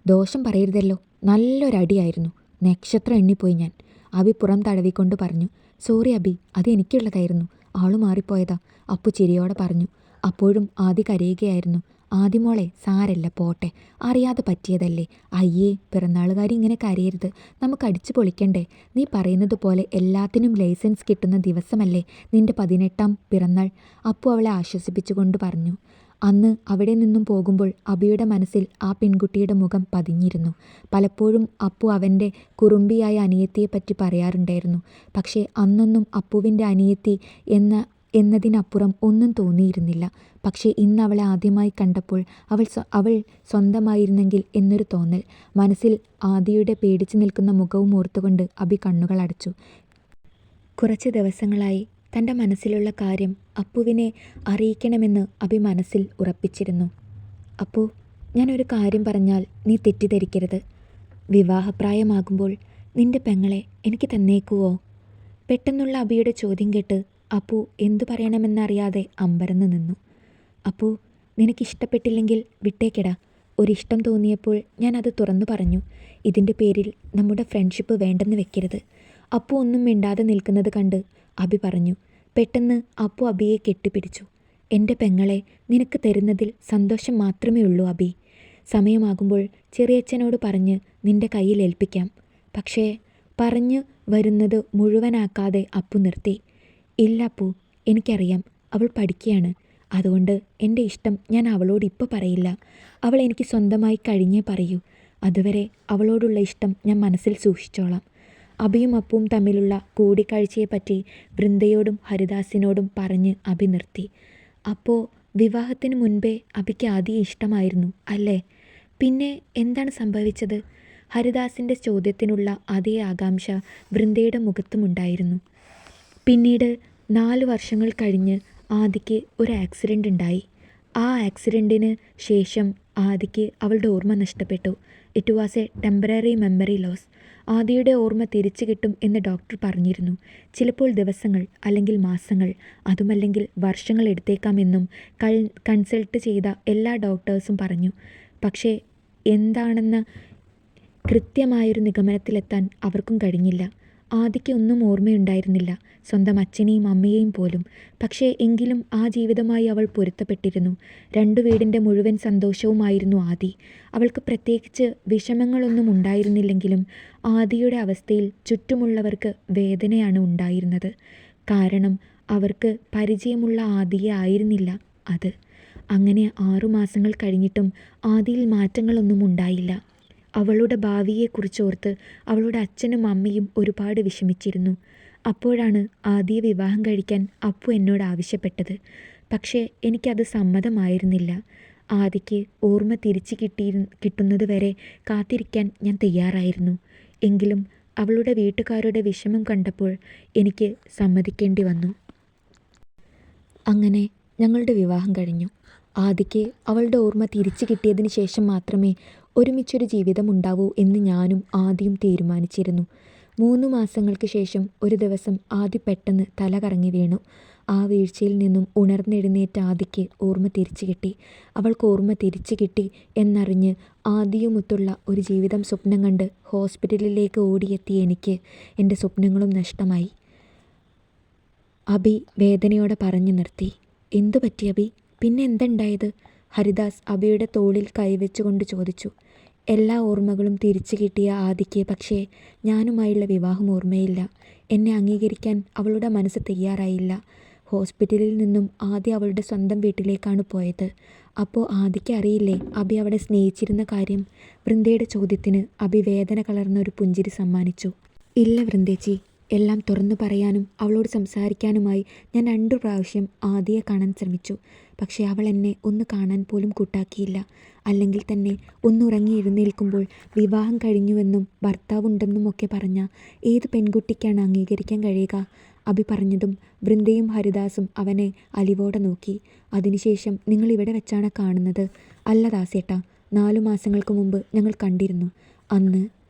ദോഷം പറയരുതല്ലോ, നല്ലൊരടിയായിരുന്നു. നക്ഷത്രം എണ്ണിപ്പോയി ഞാൻ. അബി പുറം തടവിക്കൊണ്ട് പറഞ്ഞു. സോറി അബി, അത് എനിക്കുള്ളതായിരുന്നു, ആളു മാറിപ്പോയതാ, അപ്പു ചിരിയോടെ പറഞ്ഞു. അപ്പോഴും ആദി കരയുകയായിരുന്നു. ആദിമോളെ സാരല്ല, പോട്ടെ, അറിയാതെ പറ്റിയതല്ലേ. അയ്യേ, പിറന്നാളുകാരി ഇങ്ങനെ കരയരുത്, നമുക്ക് അടിച്ചു പൊളിക്കണ്ടേ. നീ പറയുന്നത് പോലെ എല്ലാത്തിനും ലൈസൻസ് കിട്ടുന്ന ദിവസമല്ലേ നിന്റെ 18ാം പിറന്നാൾ, അപ്പു അവളെ ആശ്വസിപ്പിച്ചുകൊണ്ട് പറഞ്ഞു. അന്ന് അവിടെ നിന്നും പോകുമ്പോൾ അബിയുടെ മനസ്സിൽ ആ പെൺകുട്ടിയുടെ മുഖം പതിഞ്ഞിരുന്നു. പലപ്പോഴും അപ്പു അവൻ്റെ കുറുമ്പിയായ അനിയത്തിയെപ്പറ്റി പറയാറുണ്ടായിരുന്നു. പക്ഷേ അന്നൊന്നും അപ്പുവിൻ്റെ അനിയത്തി എന്നതിനപ്പുറം ഒന്നും തോന്നിയിരുന്നില്ല. പക്ഷേ ഇന്ന് അവളെ ആദ്യമായി കണ്ടപ്പോൾ അവൾ സ്വന്തമായിരുന്നെങ്കിൽ എന്നൊരു തോന്നൽ മനസ്സിൽ. ആദിയുടെ പേടിച്ചു നിൽക്കുന്ന മുഖവും ഓർത്തുകൊണ്ട് അബി കണ്ണുകൾ അടച്ചു. കുറച്ച് ദിവസങ്ങളായി തൻ്റെ മനസ്സിലുള്ള കാര്യം അപ്പുവിനെ അറിയിക്കണമെന്ന് അബി മനസ്സിൽ ഉറപ്പിച്ചിരുന്നു. അപ്പു, ഞാനൊരു കാര്യം പറഞ്ഞാൽ നീ തെറ്റിദ്ധരിക്കരുത്. വിവാഹപ്രായമാകുമ്പോൾ നിന്റെ പെങ്ങളെ എനിക്ക് തന്നേക്കുവോ? പെട്ടെന്നുള്ള അബിയുടെ ചോദ്യം കേട്ട് അപ്പു എന്തു പറയണമെന്നറിയാതെ അമ്പരന്ന് നിന്നു. അപ്പു, നിനക്കിഷ്ടപ്പെട്ടില്ലെങ്കിൽ വിട്ടേക്കെടാ. ഒരിഷ്ടം തോന്നിയപ്പോൾ ഞാൻ അത് തുറന്നു പറഞ്ഞു. ഇതിൻ്റെ പേരിൽ നമ്മുടെ ഫ്രണ്ട്ഷിപ്പ് വേണ്ടെന്ന് വെക്കരുത്. അപ്പു ഒന്നും മിണ്ടാതെ നിൽക്കുന്നത് കണ്ട് അബി പറഞ്ഞു. പെട്ടെന്ന് അപ്പു അബിയെ കെട്ടിപ്പിടിച്ചു. എൻ്റെ പെങ്ങളെ നിനക്ക് തരുന്നതിൽ സന്തോഷം മാത്രമേ ഉള്ളൂ അബി. സമയമാകുമ്പോൾ ചെറിയച്ഛനോട് പറഞ്ഞ് നിന്റെ കയ്യിൽ ഏൽപ്പിക്കാം. പക്ഷേ പറഞ്ഞു വരുന്നത് മുഴുവനാക്കാതെ അപ്പു നിർത്തി. ഇല്ല അപ്പു, എനിക്കറിയാം, അവൾ പഠിക്കുകയാണ്. അതുകൊണ്ട് എൻ്റെ ഇഷ്ടം ഞാൻ അവളോട് ഇപ്പോൾ പറയില്ല. അവൾ എനിക്ക് സ്വന്തമായി കഴിഞ്ഞേ പറയൂ. അതുവരെ അവളോടുള്ള ഇഷ്ടം ഞാൻ മനസ്സിൽ സൂക്ഷിച്ചോളാം. അബിയും അപ്പുവും തമ്മിലുള്ള കൂടിക്കാഴ്ചയെപ്പറ്റി വൃന്ദയോടും ഹരിദാസിനോടും പറഞ്ഞ് അബി നിർത്തി. അപ്പോൾ വിവാഹത്തിന് മുൻപേ അബിക്ക് ആദിയെ ഇഷ്ടമായിരുന്നു അല്ലേ? പിന്നെ എന്താണ് സംഭവിച്ചത്? ഹരിദാസിൻ്റെ ചോദ്യത്തിനുള്ള അതേ ആകാംക്ഷ വൃന്ദയുടെ മുഖത്തുമുണ്ടായിരുന്നു. പിന്നീട് 4 വർഷങ്ങൾ കഴിഞ്ഞ് ആദിക്ക് ഒരു ആക്സിഡൻ്റ് ഉണ്ടായി. ആ ആക്സിഡൻറ്റിന് ശേഷം ആദിക്ക് അവളുടെ ഓർമ്മ നഷ്ടപ്പെട്ടു. It was a temporary memory loss. ആദിയുടെ ഓർമ്മ തിരിച്ചു കിട്ടും എന്ന് ഡോക്ടർ പറഞ്ഞിരുന്നു. ചിലപ്പോൾ ദിവസങ്ങൾ അല്ലെങ്കിൽ മാസങ്ങൾ, അതുമല്ലെങ്കിൽ വർഷങ്ങൾ എടുത്തേക്കാമെന്നും കൺസൾട്ട് ചെയ്ത എല്ലാ ഡോക്ടേഴ്സും പറഞ്ഞു. പക്ഷേ എന്താണെന്ന കൃത്യമായൊരു നിഗമനത്തിലെത്താൻ അവർക്കും കഴിഞ്ഞില്ല. ആദിക്ക് ഒന്നും ഓർമ്മയുണ്ടായിരുന്നില്ല, സ്വന്തം അച്ഛനെയും അമ്മയെയും പോലും. പക്ഷേ എങ്കിലും ആ ജീവിതമായി അവൾ പൊരുത്തപ്പെട്ടിരുന്നു. 2 വീടിൻ്റെ മുഴുവൻ സന്തോഷവുമായിരുന്നു ആദി. അവൾക്ക് പ്രത്യേകിച്ച് വിഷമങ്ങളൊന്നും ഉണ്ടായിരുന്നില്ലെങ്കിലും ആദിയുടെ അവസ്ഥയിൽ ചുറ്റുമുള്ളവർക്ക് വേദനയാണ് ഉണ്ടായിരുന്നത്. കാരണം അവർക്ക് പരിചയമുള്ള ആദിയെ ആയിരുന്നില്ല അത്. അങ്ങനെ 6 മാസങ്ങൾ കഴിഞ്ഞിട്ടും ആദിയിൽ മാറ്റങ്ങളൊന്നും ഉണ്ടായില്ല. അവളുടെ ഭാവിയെക്കുറിച്ചോർത്ത് അവളുടെ അച്ഛനും അമ്മയും ഒരുപാട് വിഷമിച്ചിരുന്നു. അപ്പോഴാണ് ആദിയെ വിവാഹം കഴിക്കാൻ അപ്പു എന്നോട് ആവശ്യപ്പെട്ടത്. പക്ഷേ എനിക്കത് സമ്മതമായിരുന്നില്ല. ആദിക്ക് ഓർമ്മ തിരിച്ചു കിട്ടുന്നത് വരെ കാത്തിരിക്കാൻ ഞാൻ തയ്യാറായിരുന്നു. എങ്കിലും അവളുടെ വീട്ടുകാരുടെ വിഷമം കണ്ടപ്പോൾ എനിക്ക് സമ്മതിക്കേണ്ടി വന്നു. അങ്ങനെ ഞങ്ങളുടെ വിവാഹം കഴിഞ്ഞു. ആദിക്ക് അവളുടെ ഓർമ്മ തിരിച്ചു കിട്ടിയതിന് ശേഷം മാത്രമേ ഒരുമിച്ചൊരു ജീവിതം ഉണ്ടാവൂ എന്ന് ഞാനും ആദിയും തീരുമാനിച്ചിരുന്നു. 3 മാസങ്ങൾക്ക് ശേഷം ഒരു ദിവസം ആദി പെട്ടെന്ന് തല കറങ്ങി വീണു. ആ വീഴ്ചയിൽ നിന്നും ഉണർന്നെഴുന്നേറ്റ ആദിക്ക് ഓർമ്മ തിരിച്ചു കിട്ടി. അവൾക്ക് ഓർമ്മ തിരിച്ചു കിട്ടി എന്നറിഞ്ഞ് ആദിയുമൊത്തുള്ള ഒരു ജീവിതം സ്വപ്നം കണ്ട് ഹോസ്പിറ്റലിലേക്ക് ഓടിയെത്തിയ എനിക്ക് എൻ്റെ സ്വപ്നങ്ങളും നഷ്ടമായി. അബി വേദനയോടെ പറഞ്ഞു നിർത്തി. എന്തു പറ്റി അബി? പിന്നെ എന്തുണ്ടായത്? ഹരിദാസ് അബിയുടെ തോളിൽ കൈവച്ചുകൊണ്ട് ചോദിച്ചു. എല്ലാ ഓർമ്മകളും തിരിച്ചു കിട്ടിയ ആദിക്ക് പക്ഷേ ഞാനുമായുള്ള വിവാഹം ഓർമ്മയില്ല. എന്നെ അംഗീകരിക്കാൻ അവളുടെ മനസ്സ് തയ്യാറായില്ല. ഹോസ്പിറ്റലിൽ നിന്നും ആദി അവളുടെ സ്വന്തം വീട്ടിലേക്കാണ് പോയത്. അപ്പോൾ ആദിക്ക് അറിയില്ലേ അബി അവളെ സ്നേഹിച്ചിരുന്ന കാര്യം? വൃന്ദയുടെ ചോദ്യത്തിന് അബി വേദന കലർന്ന ഒരു പുഞ്ചിരി സമ്മാനിച്ചു. ഇല്ല വൃന്ദേച്ചി, എല്ലാം തുറന്നു പറയാനും അവളോട് സംസാരിക്കാനുമായി ഞാൻ 2 പ്രാവശ്യം ആദിയെ കാണാൻ ശ്രമിച്ചു. പക്ഷേ അവൾ എന്നെ ഒന്ന് കാണാൻ പോലും കൂട്ടാക്കിയില്ല. അല്ലെങ്കിൽ തന്നെ ഒന്നുറങ്ങി എഴുന്നേൽക്കുമ്പോൾ വിവാഹം കഴിഞ്ഞുവെന്നും ഭർത്താവുണ്ടെന്നും ഒക്കെ പറഞ്ഞ ഏത് പെൺകുട്ടിക്കാണ് അംഗീകരിക്കാൻ കഴിയുക? അബി പറഞ്ഞതും വൃന്ദയും ഹരിദാസും അവനെ അലിവോടെ നോക്കി. അതിനുശേഷം നിങ്ങൾ ഇവിടെ വെച്ചാണ് കാണുന്നത്? അല്ല ദാസേട്ടാ, 4 മാസങ്ങൾക്ക് മുമ്പ് ഞങ്ങൾ കണ്ടിരുന്നു. അന്ന്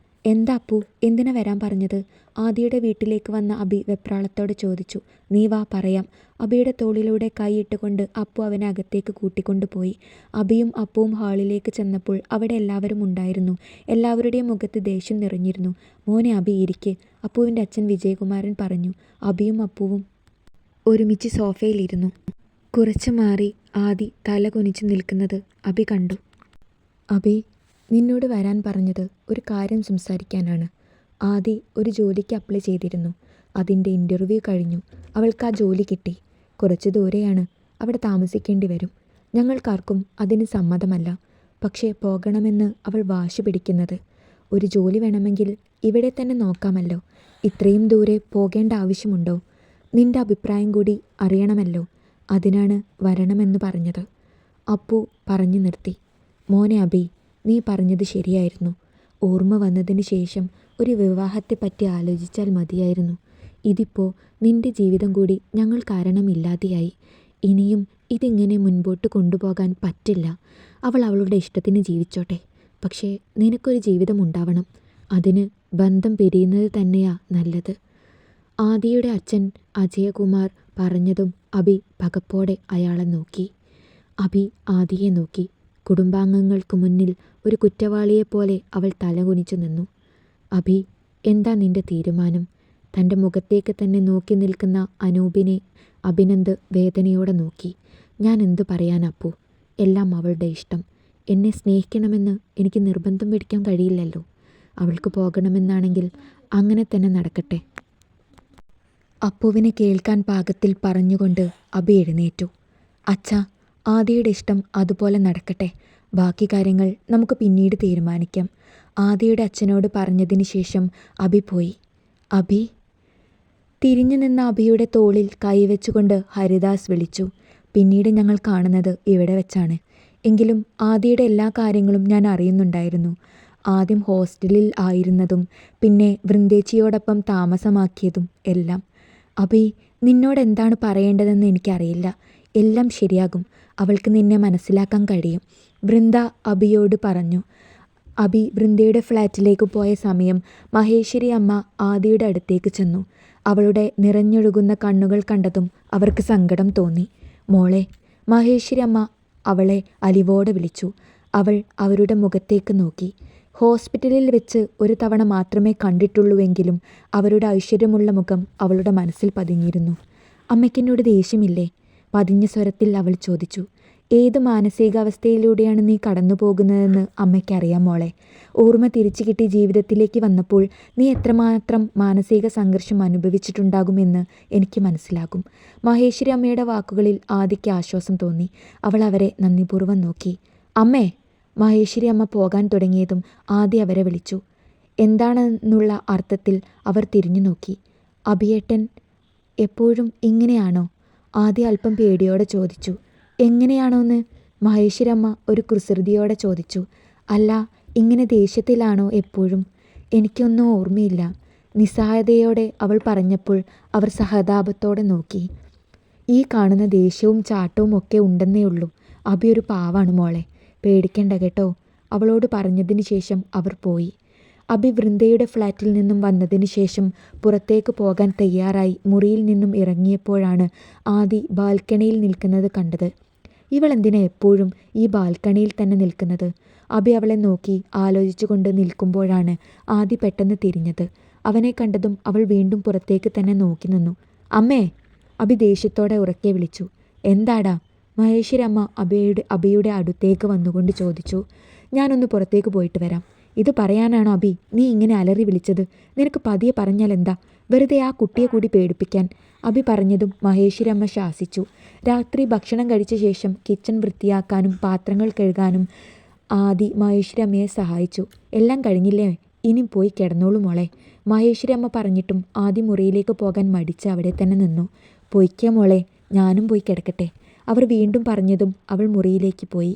എന്താ അപ്പു, എന്തിനാ വരാൻ പറഞ്ഞത്? ആദിയുടെ വീട്ടിലേക്ക് വന്ന അബി വെപ്രാളത്തോടെ ചോദിച്ചു. നീ വാ പറയാം. അബിയുടെ തോളിലൂടെ കൈയിട്ടുകൊണ്ട് അപ്പു അവനെ അകത്തേക്ക് കൂട്ടിക്കൊണ്ടുപോയി. അബിയും അപ്പുവും ഹാളിലേക്ക് ചെന്നപ്പോൾ അവിടെ എല്ലാവരും ഉണ്ടായിരുന്നു. എല്ലാവരുടെയും മുഖത്ത് ദേഷ്യം നിറഞ്ഞിരുന്നു. മോനെ അബി, ഇരിക്ക്, അപ്പുവിൻ്റെ അച്ഛൻ വിജയകുമാരൻ പറഞ്ഞു. അബിയും അപ്പുവും ഒരുമിച്ച് സോഫയിലിരുന്നു. കുറച്ച് മാറി ആദി തല കുനിച്ച് നിൽക്കുന്നത് അബി കണ്ടു. അബി, നിന്നോട് വരാൻ പറഞ്ഞത് ഒരു കാര്യം സംസാരിക്കാനാണ്. ആദി ഒരു ജോലിക്ക് അപ്ലൈ ചെയ്തിരുന്നു. അതിൻ്റെ ഇൻ്റർവ്യൂ കഴിഞ്ഞു. അവൾക്ക് ആ ജോലി കിട്ടി. കുറച്ച് ദൂരെയാണ്, അവിടെ താമസിക്കേണ്ടി വരും. ഞങ്ങൾക്കാർക്കും അതിന് സമ്മതമല്ല. പക്ഷേ പോകണമെന്ന് അവൾ വാശി പിടിക്കുന്നത്. ഒരു ജോലി വേണമെങ്കിൽ ഇവിടെ തന്നെ നോക്കാമല്ലോ. ഇത്രയും ദൂരെ പോകേണ്ട ആവശ്യമുണ്ടോ? നിൻ്റെ അഭിപ്രായം കൂടി അറിയണമല്ലോ. അതിനാണ് വരണമെന്ന് പറഞ്ഞത്. അപ്പു പറഞ്ഞു നിർത്തി. മോനെ അബി, നീ പറഞ്ഞത് ശരിയായിരുന്നു. ഓർമ്മ വന്നതിന് ശേഷം ഒരു വിവാഹത്തെപ്പറ്റി ആലോചിച്ചാൽ മതിയായിരുന്നു. ഇതിപ്പോൾ നിൻ്റെ ജീവിതം കൂടി ഞങ്ങൾ കാരണമില്ലാതെയായി. ഇനിയും ഇതിങ്ങനെ മുൻപോട്ട് കൊണ്ടുപോകാൻ പറ്റില്ല. അവൾ അവളുടെ ഇഷ്ടത്തിന് ജീവിച്ചോട്ടെ. പക്ഷേ നിനക്കൊരു ജീവിതം ഉണ്ടാവണം. അതിന് ബന്ധം പിരിയുന്നത് തന്നെയാ നല്ലത്. ആദിയുടെ അച്ഛൻ അജയകുമാർ പറഞ്ഞതും അബി പകപ്പോടെ അയാളെ നോക്കി. അബി ആദിയെ നോക്കി. കുടുംബാംഗങ്ങൾക്ക് മുന്നിൽ ഒരു കുറ്റവാളിയെപ്പോലെ അവൾ തലകുനിച്ചു നിന്നു. അബി, എന്താ നിന്റെ തീരുമാനം? തൻ്റെ മുഖത്തേക്ക് തന്നെ നോക്കി നിൽക്കുന്ന അനൂപിനെ അഭിനന്ദ് വേദനയോടെ നോക്കി. ഞാൻ എന്തു പറയാൻ അപ്പു? എല്ലാം അവളുടെ ഇഷ്ടം. എന്നെ സ്നേഹിക്കണമെന്ന് എനിക്ക് നിർബന്ധം പിടിക്കാൻ കഴിയില്ലല്ലോ. അവൾക്ക് പോകണമെന്നാണെങ്കിൽ അങ്ങനെ തന്നെ നടക്കട്ടെ. അപ്പുവിനെ കേൾക്കാൻ പാകത്തിൽ പറഞ്ഞുകൊണ്ട് അബി എഴുന്നേറ്റു. അച്ഛാ, ആദിയുടെ ഇഷ്ടം അതുപോലെ നടക്കട്ടെ. ബാക്കി കാര്യങ്ങൾ നമുക്ക് പിന്നീട് തീരുമാനിക്കാം. ആദിയുടെ അച്ഛനോട് പറഞ്ഞതിന് ശേഷം അബി പോയി. അബി, തിരിഞ്ഞു നിന്ന അബിയുടെ തോളിൽ കൈവച്ചുകൊണ്ട് ഹരിദാസ് വിളിച്ചു. പിന്നീട് ഞങ്ങൾ കാണുന്നത് ഇവിടെ വെച്ചാണ്. എങ്കിലും ആദിയുടെ എല്ലാ കാര്യങ്ങളും ഞാൻ അറിയുന്നുണ്ടായിരുന്നു. ആദ്യം ഹോസ്റ്റലിൽ ആയിരുന്നതും പിന്നെ വൃന്ദേച്ചിയോടൊപ്പം താമസമാക്കിയതും എല്ലാം. അബി, നിന്നോട് എന്താണ് പറയേണ്ടതെന്ന് എനിക്കറിയില്ല. എല്ലാം ശരിയാകും. അവൾക്ക് നിന്നെ മനസ്സിലാക്കാൻ കഴിയും, വൃന്ദ അബിയോട് പറഞ്ഞു. അബി വൃന്ദയുടെ ഫ്ലാറ്റിലേക്ക് പോയ സമയം മഹേശ്വരി അമ്മ ആദിയുടെ അടുത്തേക്ക് ചെന്നു. അവളുടെ നിറഞ്ഞൊഴുകുന്ന കണ്ണുകൾ കണ്ടതും അവർക്ക് സങ്കടം തോന്നി. മോളെ, മഹേശ്വരി അമ്മ അവളെ അലിവോടെ വിളിച്ചു. അവൾ അവരുടെ മുഖത്തേക്ക് നോക്കി. ഹോസ്പിറ്റലിൽ വെച്ച് ഒരു തവണ മാത്രമേ കണ്ടിട്ടുള്ളൂവെങ്കിലും അവരുടെ ഐശ്വര്യമുള്ള മുഖം അവളുടെ മനസ്സിൽ പതിഞ്ഞിരുന്നു. അമ്മയ്ക്കെന്നോട് ദേഷ്യമില്ലേ? പതിഞ്ഞ സ്വരത്തിൽ അവൾ ചോദിച്ചു. ഏത് മാനസികാവസ്ഥയിലൂടെയാണ് നീ കടന്നു പോകുന്നതെന്ന് അമ്മയ്ക്കറിയാം മോളെ. ഓർമ്മ തിരിച്ചു കിട്ടി ജീവിതത്തിലേക്ക് വന്നപ്പോൾ നീ എത്രമാത്രം മാനസിക സംഘർഷം അനുഭവിച്ചിട്ടുണ്ടാകുമെന്ന് എനിക്ക് മനസ്സിലാകും. മഹേശ്വരി അമ്മയുടെ വാക്കുകളിൽ ആദിക്ക് ആശ്വാസം തോന്നി. അവൾ അവരെ നന്ദിപൂർവ്വം നോക്കി. അമ്മേ! മഹേശ്വരി അമ്മ പോകാൻ തുടങ്ങിയതും ആദി അവരെ വിളിച്ചു. എന്താണെന്നുള്ള അർത്ഥത്തിൽ അവർ തിരിഞ്ഞു നോക്കി. അഭിയേട്ടൻ എപ്പോഴും ഇങ്ങനെയാണോ? ആദി അല്പം പേടിയോടെ ചോദിച്ചു. എങ്ങനെയാണോന്ന് മഹേശ്വരി അമ്മ ഒരു കുസൃതിയോടെ ചോദിച്ചു. അല്ല, ഇങ്ങനെ ദേഷ്യത്തിലാണോ എപ്പോഴും? എനിക്കൊന്നും ഓർമ്മയില്ല. നിസ്സഹായതയോടെ അവൾ പറഞ്ഞപ്പോൾ അവർ സഹതാപത്തോടെ നോക്കി. ഈ കാണുന്ന ദേഷ്യവും ചാട്ടവും ഒക്കെ ഉണ്ടെന്നേ ഉള്ളൂ. അബി ഒരു പാവാണ് മോളെ, പേടിക്കണ്ട കേട്ടോ. അവളോട് പറഞ്ഞതിന് ശേഷം അവർ പോയി. അബി വൃന്ദയുടെ ഫ്ലാറ്റിൽ നിന്നും വന്നതിന് ശേഷം പുറത്തേക്ക് പോകാൻ തയ്യാറായി മുറിയിൽ നിന്നും ഇറങ്ങിയപ്പോഴാണ് ആദി ബാൽക്കണിയിൽ നിൽക്കുന്നത് കണ്ടത്. ഇവളെന്തിനാ എപ്പോഴും ഈ ബാൽക്കണിയിൽ തന്നെ നിൽക്കുന്നത്? അബി അവളെ നോക്കി ആലോചിച്ചുകൊണ്ട് നിൽക്കുമ്പോഴാണ് ആദി പെട്ടെന്ന് തിരിഞ്ഞത്. അവനെ കണ്ടതും അവൾ വീണ്ടും പുറത്തേക്ക് തന്നെ നോക്കി നിന്നു. അമ്മേ! അബി ദേഷ്യത്തോടെ ഉറക്കെ വിളിച്ചു. എന്താടാ? മഹേശ്വരി അമ്മ അബിയുടെ അടുത്തേക്ക് വന്നുകൊണ്ട് ചോദിച്ചു. ഞാനൊന്ന് പുറത്തേക്ക് പോയിട്ട് വരാം. ഇത് പറയാനാണോ അബി നീ ഇങ്ങനെ അലറി വിളിച്ചത്? നിനക്ക് പതിയെ പറഞ്ഞാൽ എന്താ? വെറുതെ ആ കുട്ടിയെ കൂടി പേടിപ്പിക്കാൻ. അബി പറഞ്ഞതും മഹേശ്വരി അമ്മ ശാസിച്ചു. രാത്രി ഭക്ഷണം കഴിച്ച ശേഷം കിച്ചൺ വൃത്തിയാക്കാനും പാത്രങ്ങൾ കഴുകാനും ആദി മഹേശ്വരി അമ്മയെ സഹായിച്ചു. എല്ലാം കഴിഞ്ഞില്ലേ? ഇനി പോയി കിടന്നോളൂ മോളെ. മഹേശ്വരി അമ്മ പറഞ്ഞിട്ടും ആദി മുറിയിലേക്ക് പോകാൻ മടിച്ച് അവിടെ തന്നെ നിന്നു. പൊയ്ക്കോ മോളെ, ഞാനും പോയി കിടക്കട്ടെ. അവർ വീണ്ടും പറഞ്ഞതും അവൾ മുറിയിലേക്ക് പോയി.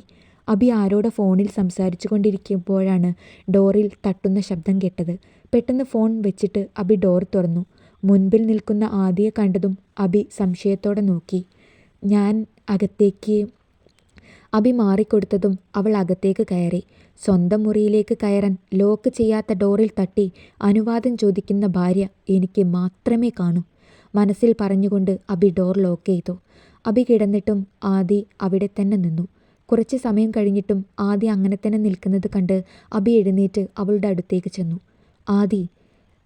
അബി ആരോടെ ഫോണിൽ സംസാരിച്ചു കൊണ്ടിരിക്കുമ്പോഴാണ് ഡോറിൽ തട്ടുന്ന ശബ്ദം കേട്ടത്. പെട്ടെന്ന് ഫോൺ വെച്ചിട്ട് അബി ഡോർ തുറന്നു. മുൻപിൽ നിൽക്കുന്ന ആദിയെ കണ്ടതും അബി സംശയത്തോടെ നോക്കി. ഞാൻ അകത്തേക്ക്. അബി മാറിക്കൊടുത്തതും അവൾ അകത്തേക്ക് കയറി. സ്വന്തം മുറിയിലേക്ക് കയറാൻ ലോക്ക് ചെയ്യാത്ത ഡോറിൽ തട്ടി അനുവാദം ചോദിക്കുന്ന ഭാര്യ എനിക്ക് മാത്രമേ കാണൂ. മനസ്സിൽ പറഞ്ഞുകൊണ്ട് അബി ഡോർ ലോക്ക് ചെയ്തു. അബി കിടന്നിട്ടും ആദി അവിടെ തന്നെ നിന്നു. കുറച്ച് സമയം കഴിഞ്ഞിട്ടും ആദി അങ്ങനെ തന്നെ നിൽക്കുന്നത് കണ്ട് അബി എഴുന്നേറ്റ് അവളുടെ അടുത്തേക്ക് ചെന്നു. ആദി,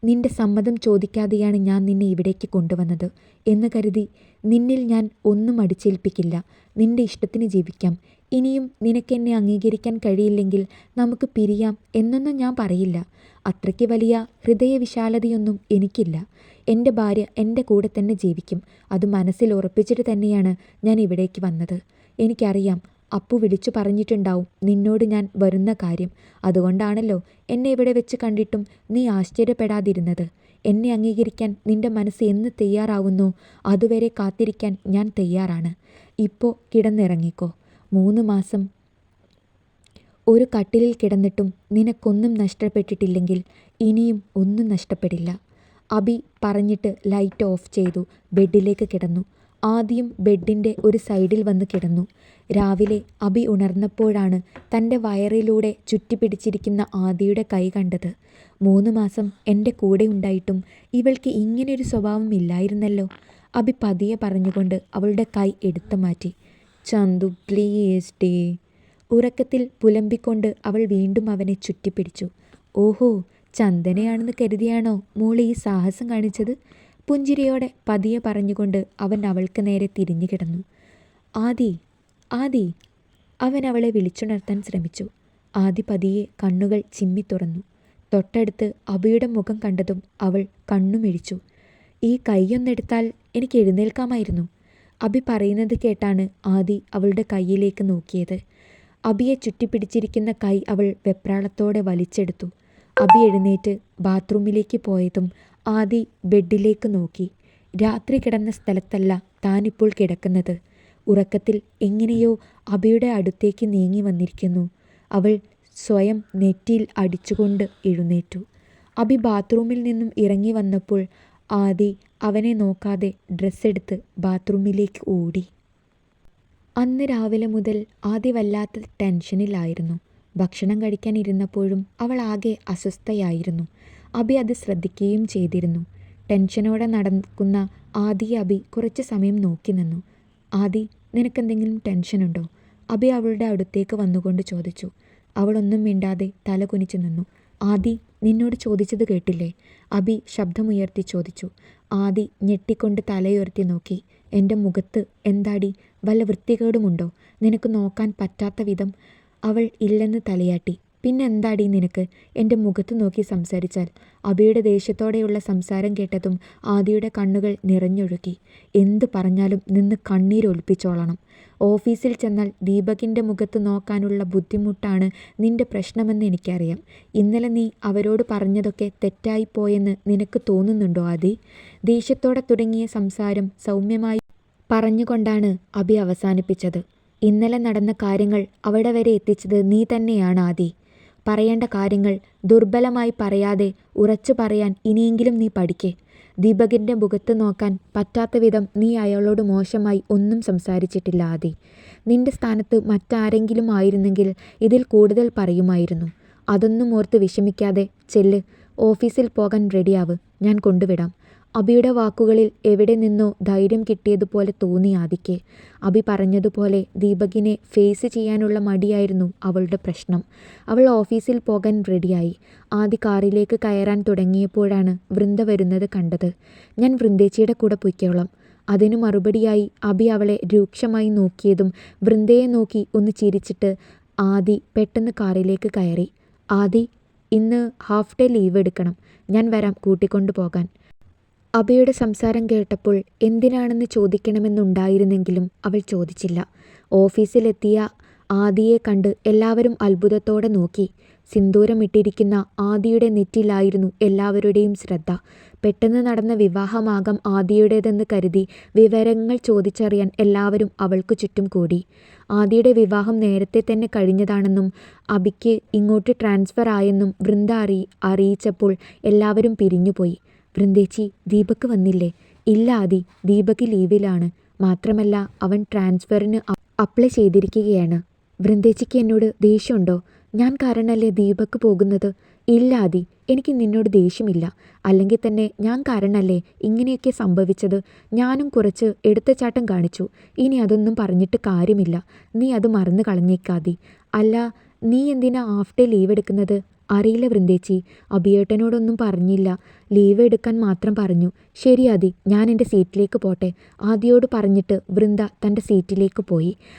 നിന്റെ സമ്മതം ചോദിക്കാതെയാണ് ഞാൻ നിന്നെ ഇവിടേക്ക് കൊണ്ടുവന്നത് എന്ന് കരുതി നിന്നിൽ ഞാൻ ഒന്നും അടിച്ചേൽപ്പിക്കില്ല. നിന്റെ ഇഷ്ടത്തിന് ജീവിക്കാം. ഇനിയും നിനക്കെന്നെ അംഗീകരിക്കാൻ കഴിയില്ലെങ്കിൽ നമുക്ക് പിരിയാം എന്നൊന്നും ഞാൻ പറയില്ല. അത്രയ്ക്ക് വലിയ ഹൃദയവിശാലതയൊന്നും എനിക്കില്ല. എൻ്റെ ഭാര്യ എൻ്റെ കൂടെ തന്നെ ജീവിക്കും. അത് മനസ്സിൽ ഉറപ്പിച്ചിട്ട് തന്നെയാണ് ഞാൻ ഇവിടേക്ക് വന്നത്. എനിക്കറിയാം അപ്പു വിളിച്ചു പറഞ്ഞിട്ടുണ്ടാവും നിന്നോട് ഞാൻ വരുന്ന കാര്യം. അതുകൊണ്ടാണല്ലോ എന്നെ ഇവിടെ വെച്ച് കണ്ടിട്ടും നീ ആശ്ചര്യപ്പെടാതിരുന്നത്. എന്നെ അംഗീകരിക്കാൻ നിന്റെ മനസ്സ് എന്ന് തയ്യാറാവുന്നോ അതുവരെ കാത്തിരിക്കാൻ ഞാൻ തയ്യാറാണ്. ഇപ്പോൾ കിടന്നിറങ്ങിക്കോ. 3 മാസം ഒരു കട്ടിലിൽ കിടന്നിട്ടും നിനക്കൊന്നും നഷ്ടപ്പെട്ടിട്ടില്ലെങ്കിൽ ഇനിയും ഒന്നും നഷ്ടപ്പെടില്ല. അബി പറഞ്ഞിട്ട് ലൈറ്റ് ഓഫ് ചെയ്തു ബെഡിലേക്ക് കിടന്നു. ആദ്യം ബെഡിൻ്റെ ഒരു സൈഡിൽ വന്ന് കിടന്നു. രാവിലെ അബി ഉണർന്നപ്പോഴാണ് തൻ്റെ വയറിലൂടെ ചുറ്റിപ്പിടിച്ചിരിക്കുന്ന ആദിയുടെ കൈ കണ്ടത്. 3 മാസം എൻ്റെ കൂടെ ഉണ്ടായിട്ടും ഇവൾക്ക് ഇങ്ങനെയൊരു സ്വഭാവം ഇല്ലായിരുന്നല്ലോ. അബി പതിയെ പറഞ്ഞുകൊണ്ട് അവളുടെ കൈ എടുത്തു മാറ്റി. ചന്തു പ്ലീസ് ഡേ. ഉറക്കത്തിൽ പുലമ്പിക്കൊണ്ട് അവൾ വീണ്ടും അവനെ ചുറ്റിപ്പിടിച്ചു. ഓഹോ, ചന്ദനയാണെന്ന് കരുതിയാണോ മോള് ഈ സാഹസം കാണിച്ചത്? പുഞ്ചിരിയോടെ പതിയെ പറഞ്ഞുകൊണ്ട് അവൻ അവൾക്ക് നേരെ തിരിഞ്ഞു കിടന്നു. ആദി, ആദി. അവൻ അവളെ വിളിച്ചുണർത്താൻ ശ്രമിച്ചു. ആദി പതിയെ കണ്ണുകൾ ചിമ്മി തുറന്നു. തൊട്ടടുത്ത് അബിയുടെ മുഖം കണ്ടതും അവൾ കണ്ണുമിഴിച്ചു. ഈ കൈയൊന്നെടുത്താൽ എനിക്ക് എഴുന്നേൽക്കാമായിരുന്നു. അബി പറയുന്നത് കേട്ടാണ് ആദി അവളുടെ കൈയിലേക്ക് നോക്കിയത്. അബിയെ ചുറ്റിപ്പിടിച്ചിരിക്കുന്ന കൈ അവൾ വെപ്രാളത്തോടെ വലിച്ചെടുത്തു. അബി എഴുന്നേറ്റ് ബാത്റൂമിലേക്ക് പോയതും ആദി ബെഡിലേക്ക് നോക്കി. രാത്രി കിടന്ന സ്ഥലത്തല്ല താനിപ്പോൾ കിടക്കുന്നത്. ഉറക്കത്തിൽ എങ്ങനെയോ അബിയുടെ അടുത്തേക്ക് നീങ്ങി വന്നിരിക്കുന്നു. അവൾ സ്വയം നെറ്റിയിൽ അടിച്ചുകൊണ്ട് എഴുന്നേറ്റു. അബി ബാത്റൂമിൽ നിന്നും ഇറങ്ങി വന്നപ്പോൾ ആദി അവനെ നോക്കാതെ ഡ്രസ്സെടുത്ത് ബാത്റൂമിലേക്ക് ഓടി. അന്ന് രാവിലെ മുതൽ ആദി വല്ലാത്ത ടെൻഷനിലായിരുന്നു. ഭക്ഷണം കഴിക്കാൻ ഇരുന്നപ്പോഴും അവൾ ആകെ അസ്വസ്ഥയായിരുന്നു. അബി അത് ശ്രദ്ധിക്കുകയും ചെയ്തിരുന്നു. ടെൻഷനോടെ നടക്കുന്ന ആദിയെ അബി കുറച്ച് സമയം നോക്കി നിന്നു. ആദി, നിനക്കെന്തെങ്കിലും ടെൻഷനുണ്ടോ? അബി അവളുടെ അടുത്തേക്ക് വന്നുകൊണ്ട് ചോദിച്ചു. അവളൊന്നും മിണ്ടാതെ തല കുനിച്ചു നിന്നു. ആദി, നിന്നോട് ചോദിച്ചത് കേട്ടില്ലേ? അബി ശബ്ദമുയർത്തി ചോദിച്ചു. ആദി ഞെട്ടിക്കൊണ്ട് തലയുയർത്തി നോക്കി. എൻ്റെ മുഖത്ത് എന്താടി വല്ല വൃത്തികേടുമുണ്ടോ? നിനക്ക് നോക്കാൻ പറ്റാത്ത വിധം? അവൾ ഇല്ലെന്ന് തലയാട്ടി. പിന്നെ എന്താടി നിനക്ക് എൻ്റെ മുഖത്ത് നോക്കി സംസാരിച്ചാൽ? അബിയുടെ ദേഷ്യത്തോടെയുള്ള സംസാരം കേട്ടതും ആദിയുടെ കണ്ണുകൾ നിറഞ്ഞൊഴുകി. എന്ത് പറഞ്ഞാലും നിന്ന് കണ്ണീരൊലിപ്പിച്ചോളണം. ഓഫീസിൽ ചെന്നാൽ ദീപകിൻ്റെ മുഖത്ത് നോക്കാനുള്ള ബുദ്ധിമുട്ടാണ് നിന്റെ പ്രശ്നമെന്ന് എനിക്കറിയാം. ഇന്നലെ നീ അവരോട് പറഞ്ഞതൊക്കെ തെറ്റായിപ്പോയെന്ന് നിനക്ക് തോന്നുന്നുണ്ടോ ആദി? ദേഷ്യത്തോടെ തുടങ്ങിയ സംസാരം സൗമ്യമായി പറഞ്ഞുകൊണ്ടാണ് അബി അവസാനിപ്പിച്ചത്. ഇന്നലെ നടന്ന കാര്യങ്ങൾ അവിടെ വരെ എത്തിച്ചത് നീ തന്നെയാണ് ആദി. പറയേണ്ട കാര്യങ്ങൾ ദുർബലമായി പറയാതെ ഉറച്ചു പറയാൻ ഇനിയെങ്കിലും നീ പഠിക്കേ. ദീപകിൻ്റെ മുഖത്ത് നോക്കാൻ പറ്റാത്ത വിധം നീ അയാളോട് മോശമായി ഒന്നും സംസാരിച്ചിട്ടില്ല ആദി. നിന്റെ സ്ഥാനത്ത് മറ്റാരെങ്കിലും ആയിരുന്നെങ്കിൽ ഇതിൽ കൂടുതൽ പറയുമായിരുന്നു. അതൊന്നും ഓർത്ത് വിഷമിക്കാതെ ചെല്ല്, ഓഫീസിൽ പോകാൻ റെഡിയാവ്, ഞാൻ കൊണ്ടുവിടാം. അബിയുടെ വാക്കുകളിൽ എവിടെ നിന്നോ ധൈര്യം കിട്ടിയതുപോലെ തോന്നി ആദിക്ക്. അബി പറഞ്ഞതുപോലെ ദീപകിനെ ഫേസ് ചെയ്യാനുള്ള മടിയായിരുന്നു അവളുടെ പ്രശ്നം. അവൾ ഓഫീസിൽ പോകാൻ റെഡിയായി. ആദി കാറിലേക്ക് കയറാൻ തുടങ്ങിയപ്പോഴാണ് വൃന്ദ വരുന്നത് കണ്ടത്. ഞാൻ വൃന്ദേച്ചിയുടെ കൂടെ പൊയ്ക്കോളാം. അതിനു മറുപടിയായി അബി അവളെ രൂക്ഷമായി നോക്കിയതും വൃന്ദയെ നോക്കി ഒന്ന് ചിരിച്ചിട്ട് ആദി പെട്ടെന്ന് കാറിലേക്ക് കയറി. ആദി, ഇന്ന് ഹാഫ് ഡേ ലീവ് എടുക്കണം, ഞാൻ വരാം കൂട്ടിക്കൊണ്ടു പോകാൻ. അബിയുടെ സംസാരം കേട്ടപ്പോൾ എന്തിനാണെന്ന് ചോദിക്കണമെന്നുണ്ടായിരുന്നെങ്കിലും അവൾ ചോദിച്ചില്ല. ഓഫീസിലെത്തിയ ആദിയെ കണ്ട് എല്ലാവരും അത്ഭുതത്തോടെ നോക്കി. സിന്ദൂരമിട്ടിരിക്കുന്ന ആദിയുടെ നെറ്റിലായിരുന്നു എല്ലാവരുടെയും ശ്രദ്ധ. പെട്ടെന്ന് നടന്ന വിവാഹമാകാം ആദിയുടേതെന്ന് കരുതി വിവരങ്ങൾ ചോദിച്ചറിയാൻ എല്ലാവരും അവൾക്ക് ചുറ്റും കൂടി. ആദിയുടെ വിവാഹം നേരത്തെ തന്നെ കഴിഞ്ഞതാണെന്നും അബിക്ക് ഇങ്ങോട്ട് ട്രാൻസ്ഫർ ആയെന്നും വൃന്ദ അറിയിച്ചപ്പോൾ എല്ലാവരും പിരിഞ്ഞുപോയി. വൃന്ദേച്ചി, ദീപക് വന്നില്ലേ? ഇല്ല ആദി, ദീപക് ലീവിലാണ്. മാത്രമല്ല അവൻ ട്രാൻസ്ഫറിന് അപ്ലൈ ചെയ്തിരിക്കുകയാണ്. വൃന്ദേച്ചിക്ക് എന്നോട് ദേഷ്യമുണ്ടോ? ഞാൻ കാരണമല്ലേ ദീപക് പോകുന്നത്? ഇല്ല ആദി, എനിക്ക് നിന്നോട് ദേഷ്യമില്ല. അല്ലെങ്കിൽ തന്നെ ഞാൻ കാരണമല്ലേ ഇങ്ങനെയൊക്കെ സംഭവിച്ചത്. ഞാനും കുറച്ച് എടുത്തച്ചാട്ടം കാണിച്ചു. ഇനി അതൊന്നും പറഞ്ഞിട്ട് കാര്യമില്ല. നീ അത് മറന്നു കളഞ്ഞേക്കാതി. അല്ല, നീ എന്തിനാ ഹാഫ് ഡേ ലീവ് എടുക്കുന്നത്? അറിയില്ല വൃന്ദേച്ചി, അബിയേട്ടനോടൊന്നും പറഞ്ഞില്ല. ലീവ് എടുക്കാൻ മാത്രം പറഞ്ഞു. ശരി ആദി, ഞാൻ എൻ്റെ സീറ്റിലേക്ക് പോട്ടെ. ആദിയോട് പറഞ്ഞിട്ട് വൃന്ദ തൻ്റെ സീറ്റിലേക്ക് പോയി.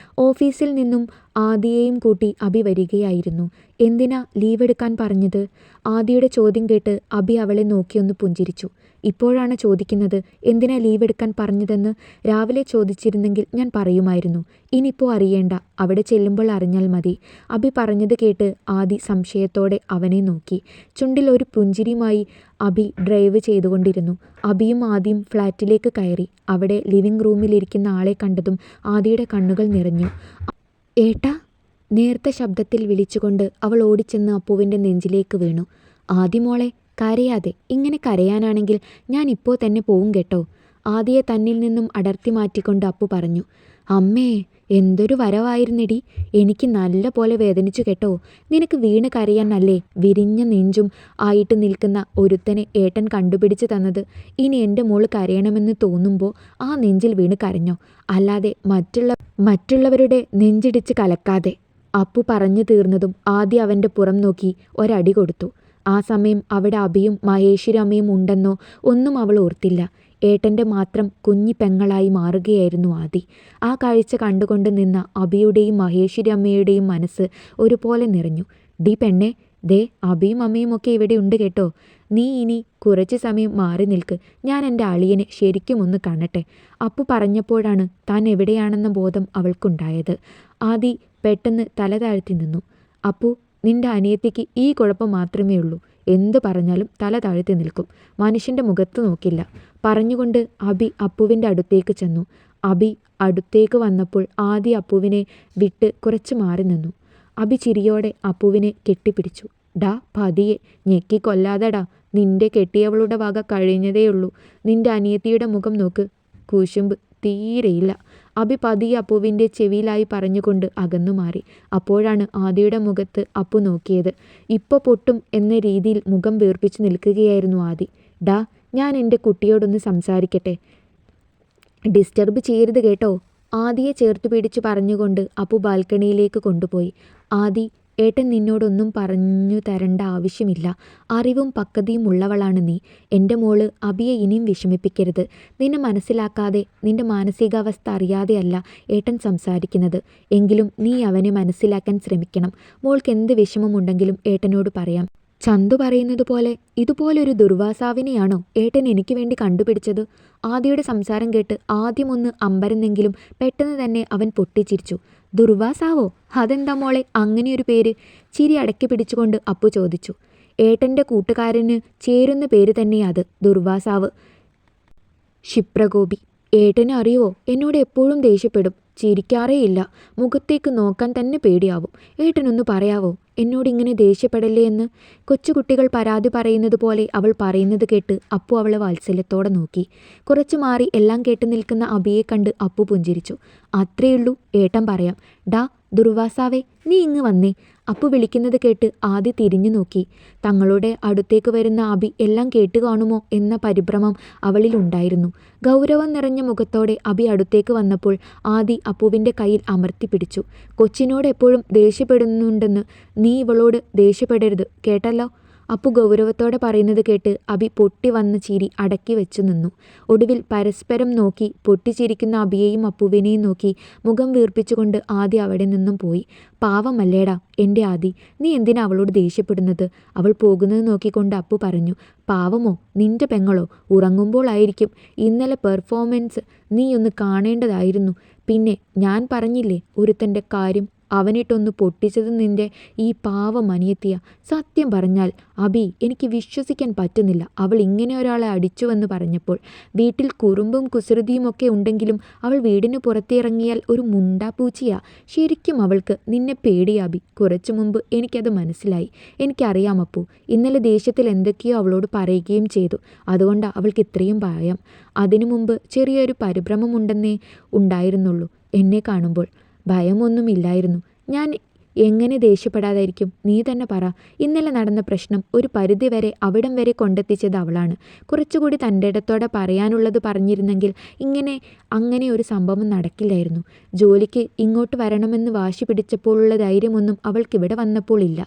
ഓഫീസിൽ നിന്നും ആദിയെയും കൂട്ടി അബി വരികയായിരുന്നു. എന്തിനാ ലീവ് എടുക്കാൻ പറഞ്ഞത്? ആദിയുടെ ചോദ്യം കേട്ട് അബി അവളെ നോക്കിയൊന്ന് പുഞ്ചിരിച്ചു. ഇപ്പോഴാണ് ചോദിക്കുന്നത് എന്തിനാ ലീവ് എടുക്കാൻ പറഞ്ഞതെന്ന്? രാവിലെ ചോദിച്ചിരുന്നെങ്കിൽ ഞാൻ പറയുമായിരുന്നു. ഇനിയിപ്പോൾ അറിയേണ്ട, അവിടെ ചെല്ലുമ്പോൾ അറിഞ്ഞാൽ മതി. അബി പറഞ്ഞത് കേട്ട് ആദി സംശയത്തോടെ അവനെ നോക്കി. ചുണ്ടിൽ ഒരു പുഞ്ചിരിയുമായി അബി ഡ്രൈവ് ചെയ്തുകൊണ്ടിരുന്നു. അബിയും ആദിയും ഫ്ലാറ്റിലേക്ക് കയറി. അവിടെ ലിവിംഗ് റൂമിലിരിക്കുന്ന ആളെ കണ്ടതും ആദിയുടെ കണ്ണുകൾ നിറഞ്ഞു. ഏട്ടാ, നേർത്ത ശബ്ദത്തിൽ വിളിച്ചുകൊണ്ട് അവൾ ഓടിച്ചെന്ന് അപ്പുവിൻ്റെ നെഞ്ചിലേക്ക് വീണു. ആദിമോളെ, കരയാതെ. ഇങ്ങനെ കരയാനാണെങ്കിൽ ഞാൻ ഇപ്പോൾ തന്നെ പോവും കേട്ടോ. ആദിയെ തന്നിൽ നിന്നും അടർത്തി മാറ്റിക്കൊണ്ട് അപ്പു പറഞ്ഞു. അമ്മേ, എന്തൊരു വരവായിരുന്നെടി. എനിക്ക് നല്ല പോലെ വേദനിച്ചു കേട്ടോ. നിനക്ക് വീണ് കരയാനല്ലേ വിരിഞ്ഞ നെഞ്ചും ആയിട്ട് നിൽക്കുന്ന ഒരുത്തനെ ഏട്ടൻ കണ്ടുപിടിച്ച് തന്നത്. ഇനി എൻ്റെ മോള് കരയണമെന്ന് തോന്നുമ്പോൾ ആ നെഞ്ചിൽ വീണ് കരഞ്ഞോ, അല്ലാതെ മറ്റുള്ളവരുടെ നെഞ്ചിടിച്ച് കലക്കാതെ. അപ്പു പറഞ്ഞു തീർന്നതും ആദ്യം അവൻ്റെ പുറം നോക്കി ഒരടി കൊടുത്തു. ആ സമയം അവിടെ അബിയും മഹേശ്വരമ്മയും ഉണ്ടെന്നോ ഒന്നും അവൾ ഓർത്തില്ല. ഏട്ടൻ്റെ മാത്രം കുഞ്ഞി പെങ്ങളായി മാറുകയായിരുന്നു ആദി. ആ കാഴ്ച കണ്ടുകൊണ്ട് നിന്ന അബിയുടെയും മഹേശ്വരമ്മയുടെയും മനസ്സ് ഒരുപോലെ നിറഞ്ഞു. ഡി പെണ്ണെ, ദേ അബിയും അമ്മയും ഒക്കെ ഇവിടെ ഉണ്ട് കേട്ടോ. നീ ഇനി കുറച്ച് സമയം മാറി നിൽക്ക്. ഞാൻ എൻ്റെ അളിയനെ ശരിക്കും ഒന്ന് കാണട്ടെ. അപ്പു പറഞ്ഞപ്പോഴാണ് താൻ എവിടെയാണെന്ന ബോധം അവൾക്കുണ്ടായത്. ആദി പെട്ടെന്ന് തല താഴ്ത്തി നിന്നു. അപ്പു, നിന്റെ അനിയത്തിക്ക് ഈ കുഴപ്പം മാത്രമേ ഉള്ളൂ. എന്തു പറഞ്ഞാലും തല താഴ്ത്തി നിൽക്കും. മനുഷ്യൻ്റെ മുഖത്ത് നോക്കില്ല. പറഞ്ഞുകൊണ്ട് അബി അപ്പുവിൻ്റെ അടുത്തേക്ക് ചെന്നു. അബി അടുത്തേക്ക് വന്നപ്പോൾ ആദി അപ്പുവിനെ വിട്ട് കുറച്ച് മാറി നിന്നു. അബി ചിരിയോടെ അപ്പുവിനെ കെട്ടിപ്പിടിച്ചു. ഡാ പതിയെ, ഞെക്കിക്കൊല്ലാതെടാ. നിന്റെ കെട്ടിയവളുടെ വക കഴിഞ്ഞതേയുള്ളൂ. നിന്റെ അനിയത്തിയുടെ മുഖം നോക്ക്, കുശുമ്പ് തീരെയില്ല. അബി പതിയെ അപ്പുവിൻ്റെ ചെവിയിലായി പറഞ്ഞുകൊണ്ട് അകന്നു മാറി. അപ്പോഴാണ് ആദിയുടെ മുഖത്ത് അപ്പു നോക്കിയത്. ഇപ്പോൾ പൊട്ടും എന്ന രീതിയിൽ മുഖം വീർപ്പിച്ചു നിൽക്കുകയായിരുന്നു ആദി. ഡാ, ഞാൻ എൻ്റെ കുട്ടിയോടൊന്ന് സംസാരിക്കട്ടെ. ഡിസ്റ്റർബ് ചെയ്യരുത് കേട്ടോ. ആദിയെ ചേർത്ത് പിടിച്ചു പറഞ്ഞുകൊണ്ട് അപ്പു ബാൽക്കണിയിലേക്ക് കൊണ്ടുപോയി. ആദി, ഏട്ടൻ നിന്നോടൊന്നും പറഞ്ഞു തരേണ്ട ആവശ്യമില്ല. അറിവും പക്വതയും ഉള്ളവളാണ് നീ. എൻ്റെ മോള് അബിയെ ഇനിയും വിഷമിപ്പിക്കരുത്. നിന്നെ മനസ്സിലാക്കാതെ, നിൻ്റെ മാനസികാവസ്ഥ അറിയാതെയല്ല ഏട്ടൻ സംസാരിക്കുന്നത്. എങ്കിലും നീ അവനെ മനസ്സിലാക്കാൻ ശ്രമിക്കണം. മോൾക്ക് എന്ത് വിഷമമുണ്ടെങ്കിലും ഏട്ടനോട് പറയാം. ചന്തു പറയുന്നത് പോലെ ഇതുപോലൊരു ദുർവാസാവിനെയാണോ ഏട്ടൻ എനിക്ക് വേണ്ടി കണ്ടുപിടിച്ചത്? ആദിയുടെ സംസാരം കേട്ട് ആദ്യമൊന്ന് അമ്പരന്നെങ്കിലും പെട്ടെന്ന് തന്നെ അവൻ പൊട്ടിച്ചിരിച്ചു. ദുർവാസാവോ? അതെന്താ മോളെ അങ്ങനെയൊരു പേര്? ചിരി അടക്കി പിടിച്ചുകൊണ്ട് അപ്പു ചോദിച്ചു. ഏട്ടൻ്റെ കൂട്ടുകാരന് ചേരുന്ന പേര് തന്നെയത്, ദുർവാസാവ്. ക്ഷിപ്രകോപി. ഏട്ടനെ അറിയുമോ? എന്നോട് എപ്പോഴും ദേഷ്യപ്പെടും. ചിരിക്കാറേയില്ല. മുഖത്തേക്ക് നോക്കാൻ തന്നെ പേടിയാവും. ഏട്ടനൊന്ന് പറയാവോ എന്നോടിങ്ങനെ ദേഷ്യപ്പെടല്ലേ എന്ന്? കൊച്ചുകുട്ടികൾ പരാതി പറയുന്നത് പോലെ അവൾ പറയുന്നത് കേട്ട് അപ്പു അവളെ വാത്സല്യത്തോടെ നോക്കി. കുറച്ചു മാറി എല്ലാം കേട്ട് നിൽക്കുന്ന അബിയെ കണ്ട് അപ്പു പുഞ്ചിരിച്ചു. അത്രയുള്ളൂ, ഏട്ടൻ പറയാം. ഡാ ദുർവാസാവേ, നീ ഇങ്ങ് വന്നേ. അപ്പു വിളിക്കുന്നത് കേട്ട് ആദി തിരിഞ്ഞു നോക്കി. തങ്ങളുടെ അടുത്തേക്ക് വരുന്ന അബി എല്ലാം കേട്ട് കാണുമോ എന്ന പരിഭ്രമം അവളിലുണ്ടായിരുന്നു. ഗൗരവം നിറഞ്ഞ മുഖത്തോടെ അബി അടുത്തേക്ക് വന്നപ്പോൾ ആദി അപ്പുവിൻ്റെ കയ്യിൽ അമർത്തി പിടിച്ചു. കൊച്ചിനോട് എപ്പോഴും ദേഷ്യപ്പെടുന്നുണ്ടെന്ന് നീ ഇവളോട് ദേഷ്യപ്പെടരുത് കേട്ടല്ലോ. അപ്പു ഗൗരവത്തോടെ പറയുന്നത് കേട്ട് അബി പൊട്ടി വന്ന ചിരി അടക്കി വെച്ചു നിന്നു. ഒടുവിൽ പരസ്പരം നോക്കി പൊട്ടിച്ചിരിക്കുന്ന അബിയെയും അപ്പുവിനെയും നോക്കി മുഖം വീർപ്പിച്ചുകൊണ്ട് ആദി അവിടെ നിന്നും പോയി. പാവമല്ലേടാ എൻ്റെ ആദി, നീ എന്തിനാ അവളോട് ദേഷ്യപ്പെടുന്നത്? അവൾ പോകുന്നത് നോക്കിക്കൊണ്ട് അപ്പു പറഞ്ഞു. പാവമോ? നിന്റെ പെങ്ങളോ? ഉറങ്ങുമ്പോൾ ആയിരിക്കും. ഇന്നലെ പെർഫോമൻസ് നീ ഒന്ന് കാണേണ്ടതായിരുന്നു. പിന്നെ ഞാൻ പറഞ്ഞില്ലേ ഒരുത്തൻ്റെ കാര്യം, അവനിട്ടൊന്ന് പൊട്ടിച്ചത് നിന്റെ ഈ പാവം അനിയത്തിയ. സത്യം പറഞ്ഞാൽ അബി, എനിക്ക് വിശ്വസിക്കാൻ പറ്റുന്നില്ല അവൾ ഇങ്ങനെ ഒരാളെ അടിച്ചുവെന്ന് പറഞ്ഞപ്പോൾ. വീട്ടിൽ കുറുമ്പും കുസൃതിയുമൊക്കെ ഉണ്ടെങ്കിലും അവൾ വീടിന് പുറത്തിറങ്ങിയാൽ ഒരു മുണ്ടാപ്പൂച്ചിയാ. ശരിക്കും അവൾക്ക് നിന്നെ പേടിയാ അബി. കുറച്ചു മുമ്പ് എനിക്കത് മനസ്സിലായി. എനിക്കറിയാം അപ്പു, ഇന്നലെ ദേഷ്യത്തിൽ എന്തൊക്കെയോ അവളോട് പറയുകയും ചെയ്തു. അതുകൊണ്ടാണ് അവൾക്ക് ഇത്രയും ഭയം. അതിനു മുമ്പ് ചെറിയൊരു പരിഭ്രമമുണ്ടെന്നേ ഉണ്ടായിരുന്നുള്ളൂ. എന്നെ കാണുമ്പോൾ ഭയമൊന്നുമില്ലായിരുന്നു. ഞാൻ എങ്ങനെ ദേഷ്യപ്പെടാതായിരിക്കും? നീ തന്നെ പറ. ഇന്നലെ നടന്ന പ്രശ്നം ഒരു പരിധിവരെ അവിടം വരെ കൊണ്ടെത്തിച്ചത് അവളാണ്. കുറച്ചുകൂടി തൻ്റെ ഇടത്തോടെ പറയാനുള്ളത് പറഞ്ഞിരുന്നെങ്കിൽ അങ്ങനെ ഒരു സംഭവം നടക്കില്ലായിരുന്നു. ജോലിക്ക് ഇങ്ങോട്ട് വരണമെന്ന് വാശി പിടിച്ചപ്പോഴുള്ള ധൈര്യമൊന്നും അവൾക്കിവിടെ വന്നപ്പോൾ ഇല്ല.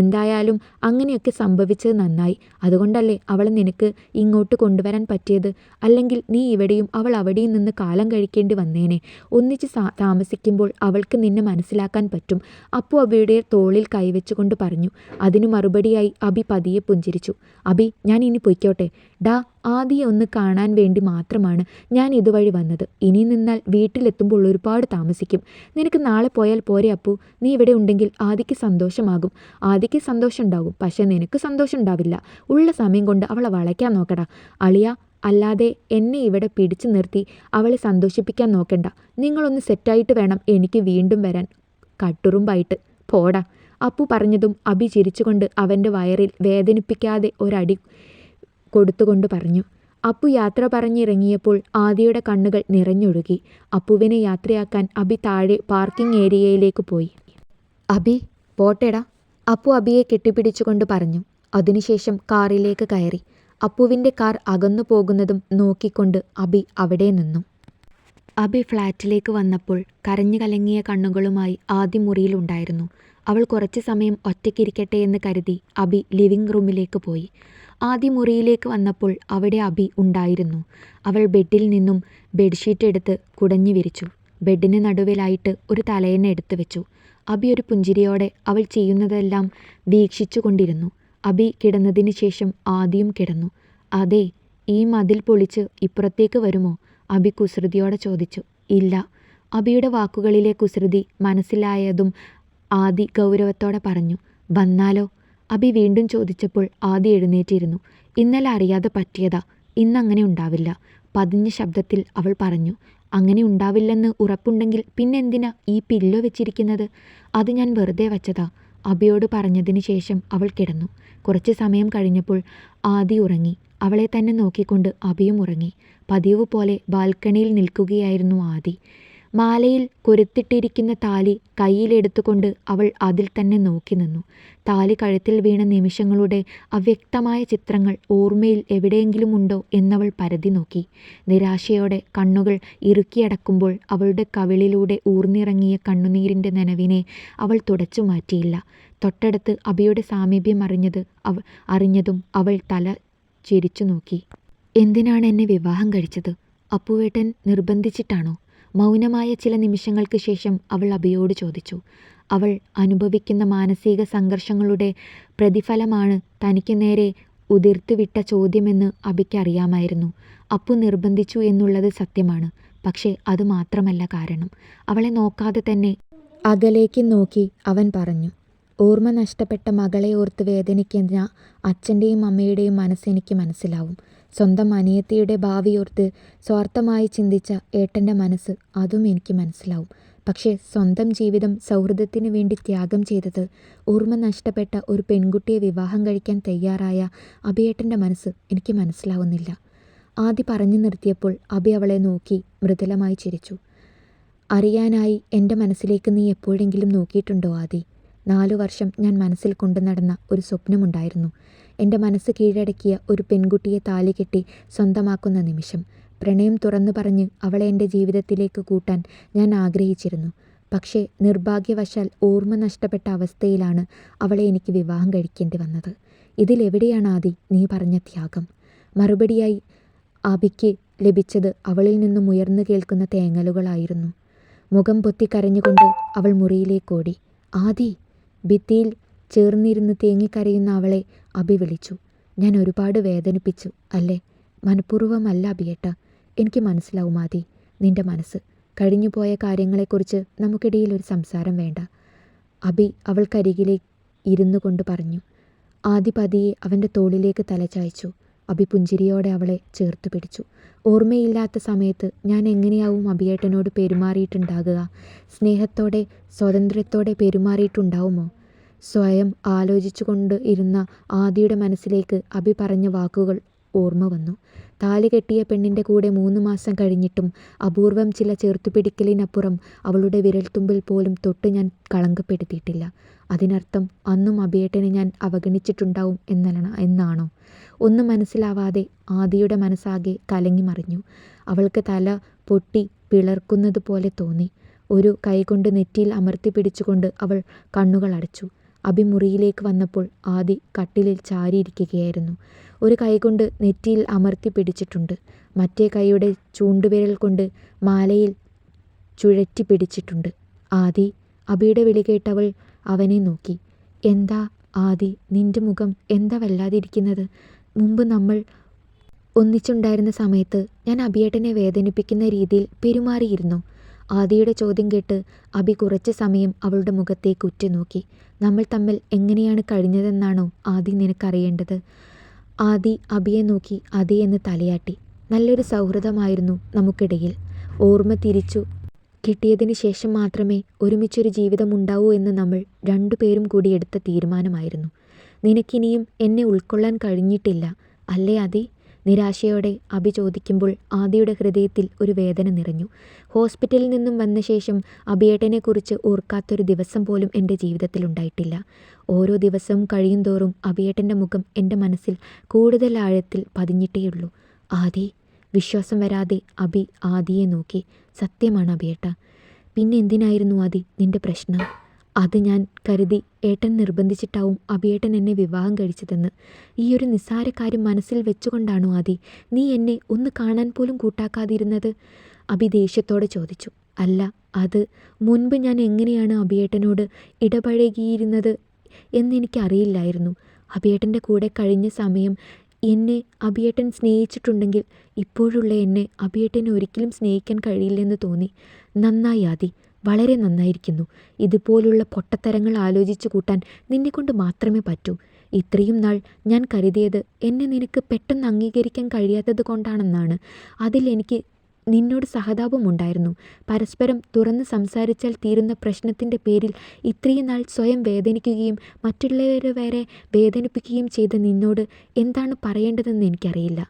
എന്തായാലും അങ്ങനെയൊക്കെ സംഭവിച്ചത് നന്നായി. അതുകൊണ്ടല്ലേ അവളെ നിനക്ക് ഇങ്ങോട്ട് കൊണ്ടുവരാൻ പറ്റിയത്. അല്ലെങ്കിൽ നീ ഇവിടെയും അവൾ അവിടെയും നിന്ന് കാലം കഴിക്കേണ്ടി വന്നേനെ. ഒന്നിച്ച് താമസിക്കുമ്പോൾ അവൾക്ക് നിന്നെ മനസ്സിലാക്കാൻ പറ്റും. അപ്പു അബിയുടെ തോളിൽ കൈവച്ചുകൊണ്ട് പറഞ്ഞു. അതിനു മറുപടിയായി അബി പതിയെ പുഞ്ചിരിച്ചു. അബി, ഞാൻ ഇനി പൊയ്ക്കോട്ടെ? ഡാ, ആദിയെ ഒന്ന് കാണാൻ വേണ്ടി മാത്രമാണ് ഞാൻ ഇതുവഴി വന്നത്. ഇനി നിന്നാൽ വീട്ടിലെത്തുമ്പോൾ ഒരുപാട് താമസിക്കും. നിനക്ക് നാളെ പോയാൽ പോരെ അപ്പു? നീ ഇവിടെ ഉണ്ടെങ്കിൽ ആദിക്ക് സന്തോഷമാകും. ആദിക്ക് സന്തോഷം ഉണ്ടാകും, പക്ഷെ നിനക്ക് സന്തോഷം ഉണ്ടാവില്ല. ഉള്ള സമയം കൊണ്ട് അവളെ വളയ്ക്കാൻ നോക്കടാ അളിയ. അല്ലാതെ എന്നെ ഇവിടെ പിടിച്ചു നിർത്തി അവളെ സന്തോഷിപ്പിക്കാൻ നോക്കണ്ട. നിങ്ങളൊന്ന് സെറ്റായിട്ട് വേണം എനിക്ക് വീണ്ടും വരാൻ. കട്ടുറുമ്പായിട്ട് പോടാ. അപ്പു പറഞ്ഞതും അബി ചിരിച്ചുകൊണ്ട് അവൻ്റെ വയറിൽ വേദനിപ്പിക്കാതെ ഒരടി കൊടുത്തുകൊണ്ട് പറഞ്ഞു. അപ്പു യാത്ര പറഞ്ഞിറങ്ങിയപ്പോൾ ആദിയുടെ കണ്ണുകൾ നിറഞ്ഞൊഴുകി. അപ്പുവിനെ യാത്രയാക്കാൻ അബി താഴെ പാർക്കിംഗ് ഏരിയയിലേക്ക് പോയി. അബി, പോട്ടെടാ, അപ്പു അബിയെ കെട്ടിപ്പിടിച്ചുകൊണ്ട് പറഞ്ഞു. അതിനുശേഷം കാറിലേക്ക് കയറി. അപ്പുവിൻ്റെ കാർ അകന്നു പോകുന്നതും നോക്കിക്കൊണ്ട് അബി അവിടെ നിന്നു. അബി ഫ്ലാറ്റിലേക്ക് വന്നപ്പോൾ കരഞ്ഞു കലങ്ങിയ കണ്ണുകളുമായി ആദി മുറിയിലുണ്ടായിരുന്നു. അവൾ കുറച്ചു സമയം ഒറ്റയ്ക്കിരിക്കട്ടെ എന്ന് കരുതി അബി ലിവിംഗ് റൂമിലേക്ക് പോയി. ആദി മുറിയിലേക്ക് വന്നപ്പോൾ അവിടെ അബി ഉണ്ടായിരുന്നു. അവൾ ബെഡിൽ നിന്നും ബെഡ്ഷീറ്റ് എടുത്ത് കുടഞ്ഞു വിരിച്ചു. ബെഡിന് നടുവിലായിട്ട് ഒരു തലയണ എടുത്തു വെച്ചു. അബി ഒരു പുഞ്ചിരിയോടെ അവൾ ചെയ്യുന്നതെല്ലാം വീക്ഷിച്ചു കൊണ്ടിരുന്നു. അബി കിടന്നതിന് ശേഷം ആദിയും കിടന്നു. അതെ, ഈ മതിൽ പൊളിച്ച് ഇപ്പുറത്തേക്ക് വരുമോ? അബി കുസൃതിയോടെ ചോദിച്ചു. ഇല്ല. അബിയുടെ വാക്കുകളിലെ കുസൃതി മനസ്സിലായതും ആദി ഗൗരവത്തോടെ പറഞ്ഞു. വന്നാലോ? അബി വീണ്ടും ചോദിച്ചപ്പോൾ ആദി എഴുന്നേറ്റിരുന്നു. ഇന്നലെ അറിയാതെ പറ്റിയതാ, ഇന്നങ്ങനെ ഉണ്ടാവില്ല. പതിഞ്ഞ ശബ്ദത്തിൽ അവൾ പറഞ്ഞു. അങ്ങനെ ഉണ്ടാവില്ലെന്ന് ഉറപ്പുണ്ടെങ്കിൽ പിന്നെന്തിനാ ഈ പില്ലോ വെച്ചിരിക്കുന്നത്? അത് ഞാൻ വെറുതെ വച്ചതാ. അബിയോട് പറഞ്ഞതിന് ശേഷം അവൾ കിടന്നു. കുറച്ച് സമയം കഴിഞ്ഞപ്പോൾ ആദി ഉറങ്ങി. അവളെ തന്നെ നോക്കിക്കൊണ്ട് അബിയും ഉറങ്ങി. പതിവ് പോലെ ബാൽക്കണിയിൽ നിൽക്കുകയായിരുന്നു ആദി. മാലയിൽ കൊരുത്തിട്ടിരിക്കുന്ന താലി കയ്യിലെടുത്തുകൊണ്ട് അവൾ അതിൽ തന്നെ നോക്കി നിന്നു. താലി കഴുത്തിൽ വീണ നിമിഷങ്ങളുടെ അവ്യക്തമായ ചിത്രങ്ങൾ ഓർമ്മയിൽ എവിടെയെങ്കിലും ഉണ്ടോ എന്നവൾ പരതി നോക്കി. നിരാശയോടെ കണ്ണുകൾ ഇറുക്കിയടക്കുമ്പോൾ അവളുടെ കവിളിലൂടെ ഊർന്നിറങ്ങിയ കണ്ണുനീരിൻ്റെ നനവിനെ അവൾ തുടച്ചു മാറ്റിയില്ല. തൊട്ടടുത്ത് അബിയുടെ സാമീപ്യം അറിഞ്ഞതും അവൾ തല ചിരിച്ചു നോക്കി. എന്തിനാണ് എന്നെ വിവാഹം കഴിച്ചത്? അപ്പുവേട്ടൻ നിർബന്ധിച്ചിട്ടാണോ? മൗനമായ ചില നിമിഷങ്ങൾക്ക് ശേഷം അവൾ അബിയോട് ചോദിച്ചു. അവൾ അനുഭവിക്കുന്ന മാനസിക സംഘർഷങ്ങളുടെ പ്രതിഫലമാണ് തനിക്ക് നേരെ ഉതിർത്തുവിട്ട ചോദ്യമെന്ന് അബിക്കറിയാമായിരുന്നു. അപ്പു നിർബന്ധിച്ചു എന്നുള്ളത് സത്യമാണ്. പക്ഷേ അത് മാത്രമല്ല കാരണം. അവളെ നോക്കാതെ തന്നെ അകലേക്ക് നോക്കി അവൻ പറഞ്ഞു. ഓർമ്മ നഷ്ടപ്പെട്ട മകളെ ഓർത്ത് വേദനിക്കുന്ന അച്ഛൻ്റെയും അമ്മയുടെയും മനസ്സെനിക്ക് മനസ്സിലാവും. സ്വന്തം അനിയത്തിയുടെ ഭാവിയോർത്ത് സ്വാർത്ഥമായി ചിന്തിച്ച ഏട്ടൻ്റെ മനസ്സ്, അതും എനിക്ക് മനസ്സിലാവും. പക്ഷേ സ്വന്തം ജീവിതം സൗഹൃദത്തിന് വേണ്ടി ത്യാഗം ചെയ്തത്, ഓർമ്മ നഷ്ടപ്പെട്ട ഒരു പെൺകുട്ടിയെ വിവാഹം കഴിക്കാൻ തയ്യാറായ അബിയേട്ടൻ്റെ മനസ്സ് എനിക്ക് മനസ്സിലാവുന്നില്ല. ആദി പറഞ്ഞു നിർത്തിയപ്പോൾ അബി അവളെ നോക്കി മൃദുലമായി ചിരിച്ചു. അറിയാനായി എൻ്റെ മനസ്സിലേക്ക് നീ എപ്പോഴെങ്കിലും നോക്കിയിട്ടുണ്ടോ ആദി? 4 വർഷം ഞാൻ മനസ്സിൽ കൊണ്ടു നടന്ന ഒരു സ്വപ്നമുണ്ടായിരുന്നു. എൻ്റെ മനസ്സ് കീഴടക്കിയ ഒരു പെൺകുട്ടിയെ താലികെട്ടി സ്വന്തമാക്കുന്ന നിമിഷം. പ്രണയം തുറന്നു പറഞ്ഞ് അവളെ എൻ്റെ ജീവിതത്തിലേക്ക് കൂട്ടാൻ ഞാൻ ആഗ്രഹിച്ചിരുന്നു. പക്ഷേ നിർഭാഗ്യവശാൽ ഓർമ്മ നഷ്ടപ്പെട്ട അവസ്ഥയിലാണ് അവളെ എനിക്ക് വിവാഹം കഴിക്കേണ്ടി വന്നത്. ഇതിലെവിടെയാണ് ആദി നീ പറഞ്ഞ ത്യാഗം? മറുപടിയായി ആബിക്ക് ലഭിച്ചത് അവളിൽ നിന്നും ഉയർന്നു കേൾക്കുന്ന തേങ്ങലുകളായിരുന്നു. മുഖം പൊത്തി കരഞ്ഞുകൊണ്ട് അവൾ മുറിയിലേക്കോടി. ആദി! ഭിത്തിയിൽ ചേർന്നിരുന്ന് തേങ്ങിക്കരയുന്ന അവളെ അബി വിളിച്ചു. ഞാൻ ഒരുപാട് വേദനിപ്പിച്ചു അല്ലേ? മനഃപൂർവ്വമല്ല അബിയേട്ട. എനിക്ക് മനസ്സിലാവും ആദി നിന്റെ മനസ്സ്. കഴിഞ്ഞുപോയ കാര്യങ്ങളെക്കുറിച്ച് നമുക്കിടയിൽ ഒരു സംസാരം വേണ്ട. അബി അവൾക്കരികിലെ ഇരുന്നു കൊണ്ട് പറഞ്ഞു. ആദി പതിയെ അവൻ്റെ തോളിലേക്ക് തലചായ്ച്ചു. അബി പുഞ്ചിരിയോടെ അവളെ ചേർത്തു പിടിച്ചു. ഓർമ്മയില്ലാത്ത സമയത്ത് ഞാൻ എങ്ങനെയാവും അബിയേട്ടനോട് പെരുമാറിയിട്ടുണ്ടാകുക? സ്നേഹത്തോടെ സ്വാതന്ത്ര്യത്തോടെ പെരുമാറിയിട്ടുണ്ടാവുമോ? സ്വയം ആലോചിച്ചു കൊണ്ട് ഇരുന്ന ആദിയുടെ മനസ്സിലേക്ക് അബി പറഞ്ഞ വാക്കുകൾ ഓർമ്മ വന്നു. താലി കെട്ടിയ പെണ്ണിൻ്റെ കൂടെ 3 മാസം കഴിഞ്ഞിട്ടും അപൂർവം ചില ചേർത്തുപിടിക്കലിനപ്പുറം അവളുടെ വിരൽത്തുമ്പിൽ പോലും തൊട്ട് ഞാൻ കളങ്കപ്പെടുത്തിയിട്ടില്ല. അതിനർത്ഥം അന്നും അബിയേട്ടനെ ഞാൻ അവഗണിച്ചിട്ടുണ്ടാവും എന്നാണോ? ഒന്നും മനസ്സിലാവാതെ ആദിയുടെ മനസ്സാകെ കലങ്ങി മറിഞ്ഞു. അവൾക്ക് തല പൊട്ടി പിളർക്കുന്നത് പോലെ തോന്നി. ഒരു കൈകൊണ്ട് നെറ്റിയിൽ അമർത്തി പിടിച്ചുകൊണ്ട് അവൾ കണ്ണുകൾ അടച്ചു. അബി മുറിയിലേക്ക് വന്നപ്പോൾ ആദി കട്ടിലിൽ ചാരിയിരിക്കുകയായിരുന്നു. ഒരു കൈകൊണ്ട് നെറ്റിയിൽ അമർത്തി പിടിച്ചിട്ടുണ്ട്. മറ്റേ കൈയുടെ ചൂണ്ടുവിരൽ കൊണ്ട് മാലയിൽ ചുഴറ്റി പിടിച്ചിട്ടുണ്ട്. ആദി! അബിയുടെ വിളി കേട്ടവൾ അവനെ നോക്കി. എന്താ ആദി, നിന്റെ മുഖം എന്താ വല്ലാതിരിക്കുന്നത്? മുമ്പ് നമ്മൾ ഒന്നിച്ചുണ്ടായിരുന്ന സമയത്ത് ഞാൻ അബിയേട്ടനെ വേദനിപ്പിക്കുന്ന രീതിയിൽ പെരുമാറിയിരുന്നു. ആദിയുടെ ചോദ്യം കേട്ട് അബി കുറച്ച് സമയം അവളുടെ മുഖത്തേക്ക് ഉറ്റുനോക്കി. നമ്മൾ തമ്മിൽ എങ്ങനെയാണ് കഴിഞ്ഞതെന്നാണോ ആദി നിനക്കറിയേണ്ടത്? ആദി അബിയെ നോക്കി അതേ എന്ന് തലയാട്ടി. നല്ലൊരു സൗഹൃദമായിരുന്നു നമുക്കിടയിൽ. ഓർമ്മ തിരിച്ചു കിട്ടിയതിന് ശേഷം മാത്രമേ ഒരുമിച്ചൊരു ജീവിതം ഉണ്ടാവൂ എന്ന് നമ്മൾ രണ്ടുപേരും കൂടി എടുത്ത തീരുമാനമായിരുന്നു. നിനക്കിനിയും എന്നെ ഉൾക്കൊള്ളാൻ കഴിഞ്ഞിട്ടില്ല അല്ലേ ആദി? നിരാശയോടെ അബി ചോദിക്കുമ്പോൾ ആദിയുടെ ഹൃദയത്തിൽ ഒരു വേദന നിറഞ്ഞു. ഹോസ്പിറ്റലിൽ നിന്നും വന്ന ശേഷം അബിയേട്ടനെക്കുറിച്ച് ഓർക്കാത്തൊരു ദിവസം പോലും എൻ്റെ ജീവിതത്തിലുണ്ടായിട്ടില്ല. ഓരോ ദിവസവും കഴിയുന്തോറും അബിയേട്ടൻ്റെ മുഖം എൻ്റെ മനസ്സിൽ കൂടുതൽ ആഴത്തിൽ പതിഞ്ഞിട്ടേയുള്ളൂ. ആദി! വിശ്വാസം വരാതെ അബി ആദിയെ നോക്കി. സത്യമാണ് അബിയേട്ട. പിന്നെ എന്തിനായിരുന്നു ആദി നിൻ്റെ പ്രശ്നം? അത് ഞാൻ കരുതി ഏട്ടൻ നിർബന്ധിച്ചിട്ടാവും അബിയേട്ടൻ എന്നെ വിവാഹം കഴിച്ചതെന്ന്. ഈ ഒരു നിസ്സാര കാര്യം മനസ്സിൽ വെച്ചുകൊണ്ടാണോ ആദി നീ എന്നെ ഒന്ന് കാണാൻ പോലും കൂട്ടാക്കാതിരുന്നത്? അബി ദേഷ്യത്തോടെ ചോദിച്ചു. അല്ല, അത് മുൻപ് ഞാൻ എങ്ങനെയാണ് അബിയേട്ടനോട് ഇടപഴകിയിരുന്നത് എന്നെനിക്കറിയില്ലായിരുന്നു. അബിയേട്ടൻ്റെ കൂടെ കഴിഞ്ഞ സമയം എന്നെ അബിയേട്ടൻ സ്നേഹിച്ചിട്ടുണ്ടെങ്കിൽ ഇപ്പോഴുള്ള എന്നെ അബിയേട്ടനെ ഒരിക്കലും സ്നേഹിക്കാൻ കഴിയില്ലെന്ന് തോന്നി. നന്നായി ആദി, വളരെ നന്നായിരിക്കുന്നു. ഇതുപോലുള്ള പൊട്ടത്തരങ്ങൾ ആലോചിച്ചു കൂട്ടാൻ നിന്നെക്കൊണ്ട് മാത്രമേ പറ്റൂ. ഇത്രയും നാൾ ഞാൻ കരുതിയത് എന്നെ നിനക്ക് പെട്ടെന്ന് അംഗീകരിക്കാൻ കഴിയാത്തത് കൊണ്ടാണെന്നാണ്. അതിൽ എനിക്ക് നിന്നോട് സഹതാപമുണ്ടായിരുന്നു. പരസ്പരം തുറന്ന് സംസാരിച്ചാൽ തീരുന്ന പ്രശ്നത്തിൻ്റെ പേരിൽ ഇത്രയും നാൾ സ്വയം വേദനിക്കുകയും മറ്റുള്ളവരെ വരെ വേദനിപ്പിക്കുകയും ചെയ്ത നിന്നോട് എന്താണ് പറയേണ്ടതെന്ന് എനിക്കറിയില്ല.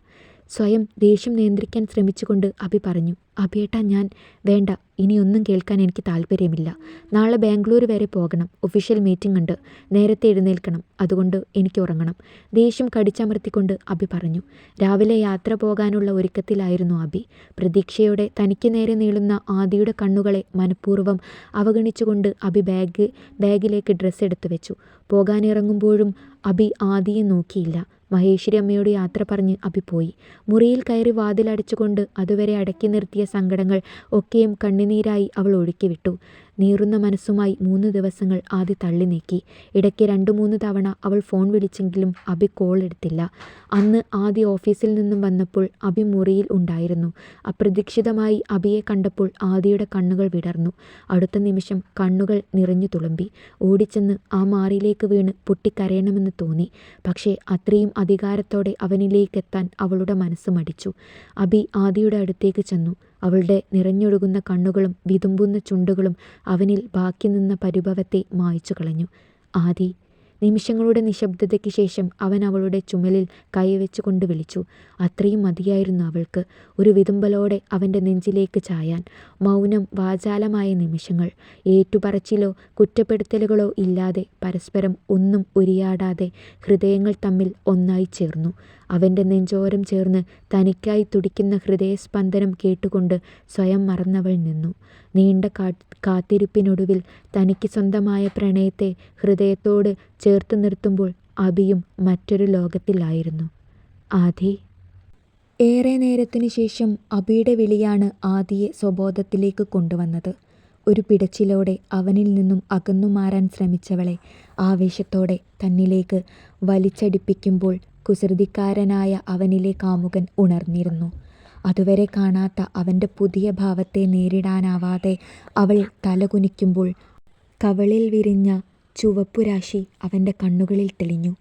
സ്വയം ദേഷ്യം നിയന്ത്രിക്കാൻ ശ്രമിച്ചുകൊണ്ട് അബി പറഞ്ഞു. അബിയേട്ടാ, ഞാൻ വേണ്ട, ഇനിയൊന്നും കേൾക്കാൻ എനിക്ക് താല്പര്യമില്ല. നാളെ ബാംഗ്ലൂർ വരെ പോകണം. ഒഫീഷ്യൽ മീറ്റിംഗ് ഉണ്ട്. നേരത്തെ എഴുന്നേൽക്കണം. അതുകൊണ്ട് എനിക്ക് ഉറങ്ങണം. ദേഷ്യം കടിച്ചമർത്തിക്കൊണ്ട് അബി പറഞ്ഞു. രാവിലെ യാത്ര പോകാനുള്ള ഒരുക്കത്തിലായിരുന്നു അബി. പ്രതീക്ഷയോടെ തനിക്ക് നേരെ നീളുന്ന ആദിയുടെ കണ്ണുകളെ മനഃപൂർവ്വം അവഗണിച്ചുകൊണ്ട് അബി ബാഗിലേക്ക് ഡ്രസ്സ് എടുത്തു വെച്ചു. പോകാനിറങ്ങുമ്പോഴും അബി ആദിയെ നോക്കിയില്ല. മഹേശ്വരി അമ്മയോട് യാത്ര പറഞ്ഞ് അബി പോയി. മുറിയിൽ കയറി വാതിലടച്ചുകൊണ്ട് അതുവരെ അടക്കി നിർത്തിയ സങ്കടങ്ങൾ ഒക്കെയും കണ്ണുനീരായി അവൾ ഒഴുക്കിവിട്ടു. നീറുന്ന മനസ്സുമായി 3 ദിവസങ്ങൾ ആദി തള്ളി നീക്കി. ഇടയ്ക്ക് 2-3 തവണ അവൾ ഫോൺ വിളിച്ചെങ്കിലും അബി കോൾ എടുത്തില്ല. അന്ന് ആദി ഓഫീസിൽ നിന്നും വന്നപ്പോൾ അബി മുറിയിൽ ഉണ്ടായിരുന്നു. അപ്രതീക്ഷിതമായി അബിയെ കണ്ടപ്പോൾ ആദിയുടെ കണ്ണുകൾ വിടർന്നു. അടുത്ത നിമിഷം കണ്ണുകൾ നിറഞ്ഞു തുളുമ്പി. ഓടിച്ചെന്ന് ആ മാറിലേക്ക് വീണ് പൊട്ടിക്കരയണമെന്ന് തോന്നി. പക്ഷേ അത്രയും അധികാരത്തോടെ അവനിലേക്കെത്താൻ അവളുടെ മനസ്സ് മടിച്ചു. അബി ആദിയുടെ അടുത്തേക്ക് ചെന്നു. അവളുടെ നിറഞ്ഞൊഴുകുന്ന കണ്ണുകളും വിതുമ്പുന്ന ചുണ്ടുകളും അവനിൽ ബാക്കി നിന്ന പരിഭവത്തെ മായ്ച്ചു കളഞ്ഞു. ആദി, നിമിഷങ്ങളുടെ നിശബ്ദതയ്ക്ക് ശേഷം അവൻ അവളുടെ ചുമലിൽ കൈവച്ചുകൊണ്ട് വിളിച്ചു. അത്രയും മതിയായിരുന്നു അവൾക്ക്, ഒരു വിതുമ്പലോടെ അവൻ്റെ നെഞ്ചിലേക്ക് ചായാൻ. മൗനം, വാചാലമായ നിമിഷങ്ങൾ. ഏറ്റുപറച്ചിലോ കുറ്റപ്പെടുത്തലുകളോ ഇല്ലാതെ, പരസ്പരം ഒന്നും ഉരിയാടാതെ ഹൃദയങ്ങൾ തമ്മിൽ ഒന്നായി ചേർന്നു. അവൻ്റെ നെഞ്ചോരം ചേർന്ന് തനിക്കായി തുടിക്കുന്ന ഹൃദയസ്പന്ദനം കേട്ടുകൊണ്ട് സ്വയം മറന്നവൾ നിന്നു. നീണ്ട കാത്തിരിപ്പിനൊടുവിൽ തനിക്ക് സ്വന്തമായ പ്രണയത്തെ ഹൃദയത്തോട് ചേർത്ത് നിർത്തുമ്പോൾ അഭിയും മറ്റൊരു ലോകത്തിലായിരുന്നു. ആദി. ഏറെ നേരത്തിനു ശേഷം അഭിയുടെ വിളിയാണ് ആദിയെ സ്വബോധത്തിലേക്ക് കൊണ്ടുവന്നത്. ഒരു പിടച്ചിലോടെ അവനിൽ നിന്നും അകന്നുമാറാൻ ശ്രമിച്ചവളെ ആവേശത്തോടെ തന്നിലേക്ക് വലിച്ചടിപ്പിക്കുമ്പോൾ കുസൃതിക്കാരനായ അവനിലെ കാമുകൻ ഉണർന്നിരുന്നു. അതുവരെ കാണാത്ത അവൻ്റെ പുതിയ ഭാവത്തെ നേരിടാനാവാതെ അവൾ തലകുനിക്കുമ്പോൾ കവളിൽ വിരിഞ്ഞ ചുവപ്പുരാശി അവൻ്റെ കണ്ണുകളിൽ തെളിഞ്ഞു.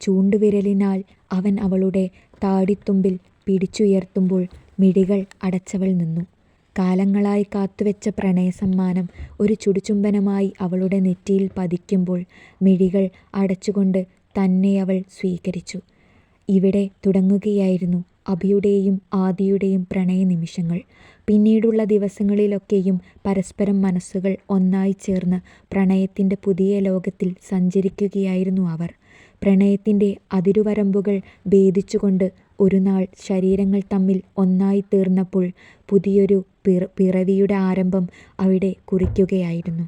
ചൂണ്ടുവിരലിനാൽ അവൻ അവളുടെ താടിത്തുമ്പിൽ പിടിച്ചുയർത്തുമ്പോൾ മിഴികൾ അടച്ചവൾ നിന്നു. കാലങ്ങളായി കാത്തുവെച്ച പ്രണയസമ്മാനം ഒരു ചുടുചുംബനമായി അവളുടെ നെറ്റിയിൽ പതിക്കുമ്പോൾ മിഴികൾ അടച്ചുകൊണ്ട് തന്നെ അവൾ സ്വീകരിച്ചു. ഇവിടെ തുടങ്ങുകയായിരുന്നു അഭിയുടെയും ആദിയുടെയും പ്രണയ നിമിഷങ്ങൾ. പിന്നീടുള്ള ദിവസങ്ങളിലൊക്കെയും പരസ്പരം മനസ്സുകൾ ഒന്നായി ചേർന്ന് പ്രണയത്തിൻ്റെ പുതിയ ലോകത്തിൽ സഞ്ചരിക്കുകയായിരുന്നു അവർ. പ്രണയത്തിൻ്റെ അതിരുവരമ്പുകൾ ഭേദിച്ചുകൊണ്ട് ഒരു നാൾ ശരീരങ്ങൾ തമ്മിൽ ഒന്നായി തീർന്നപ്പോൾ പുതിയൊരു പിറവിയുടെ ആരംഭം അവിടെ കുറിക്കുകയായിരുന്നു.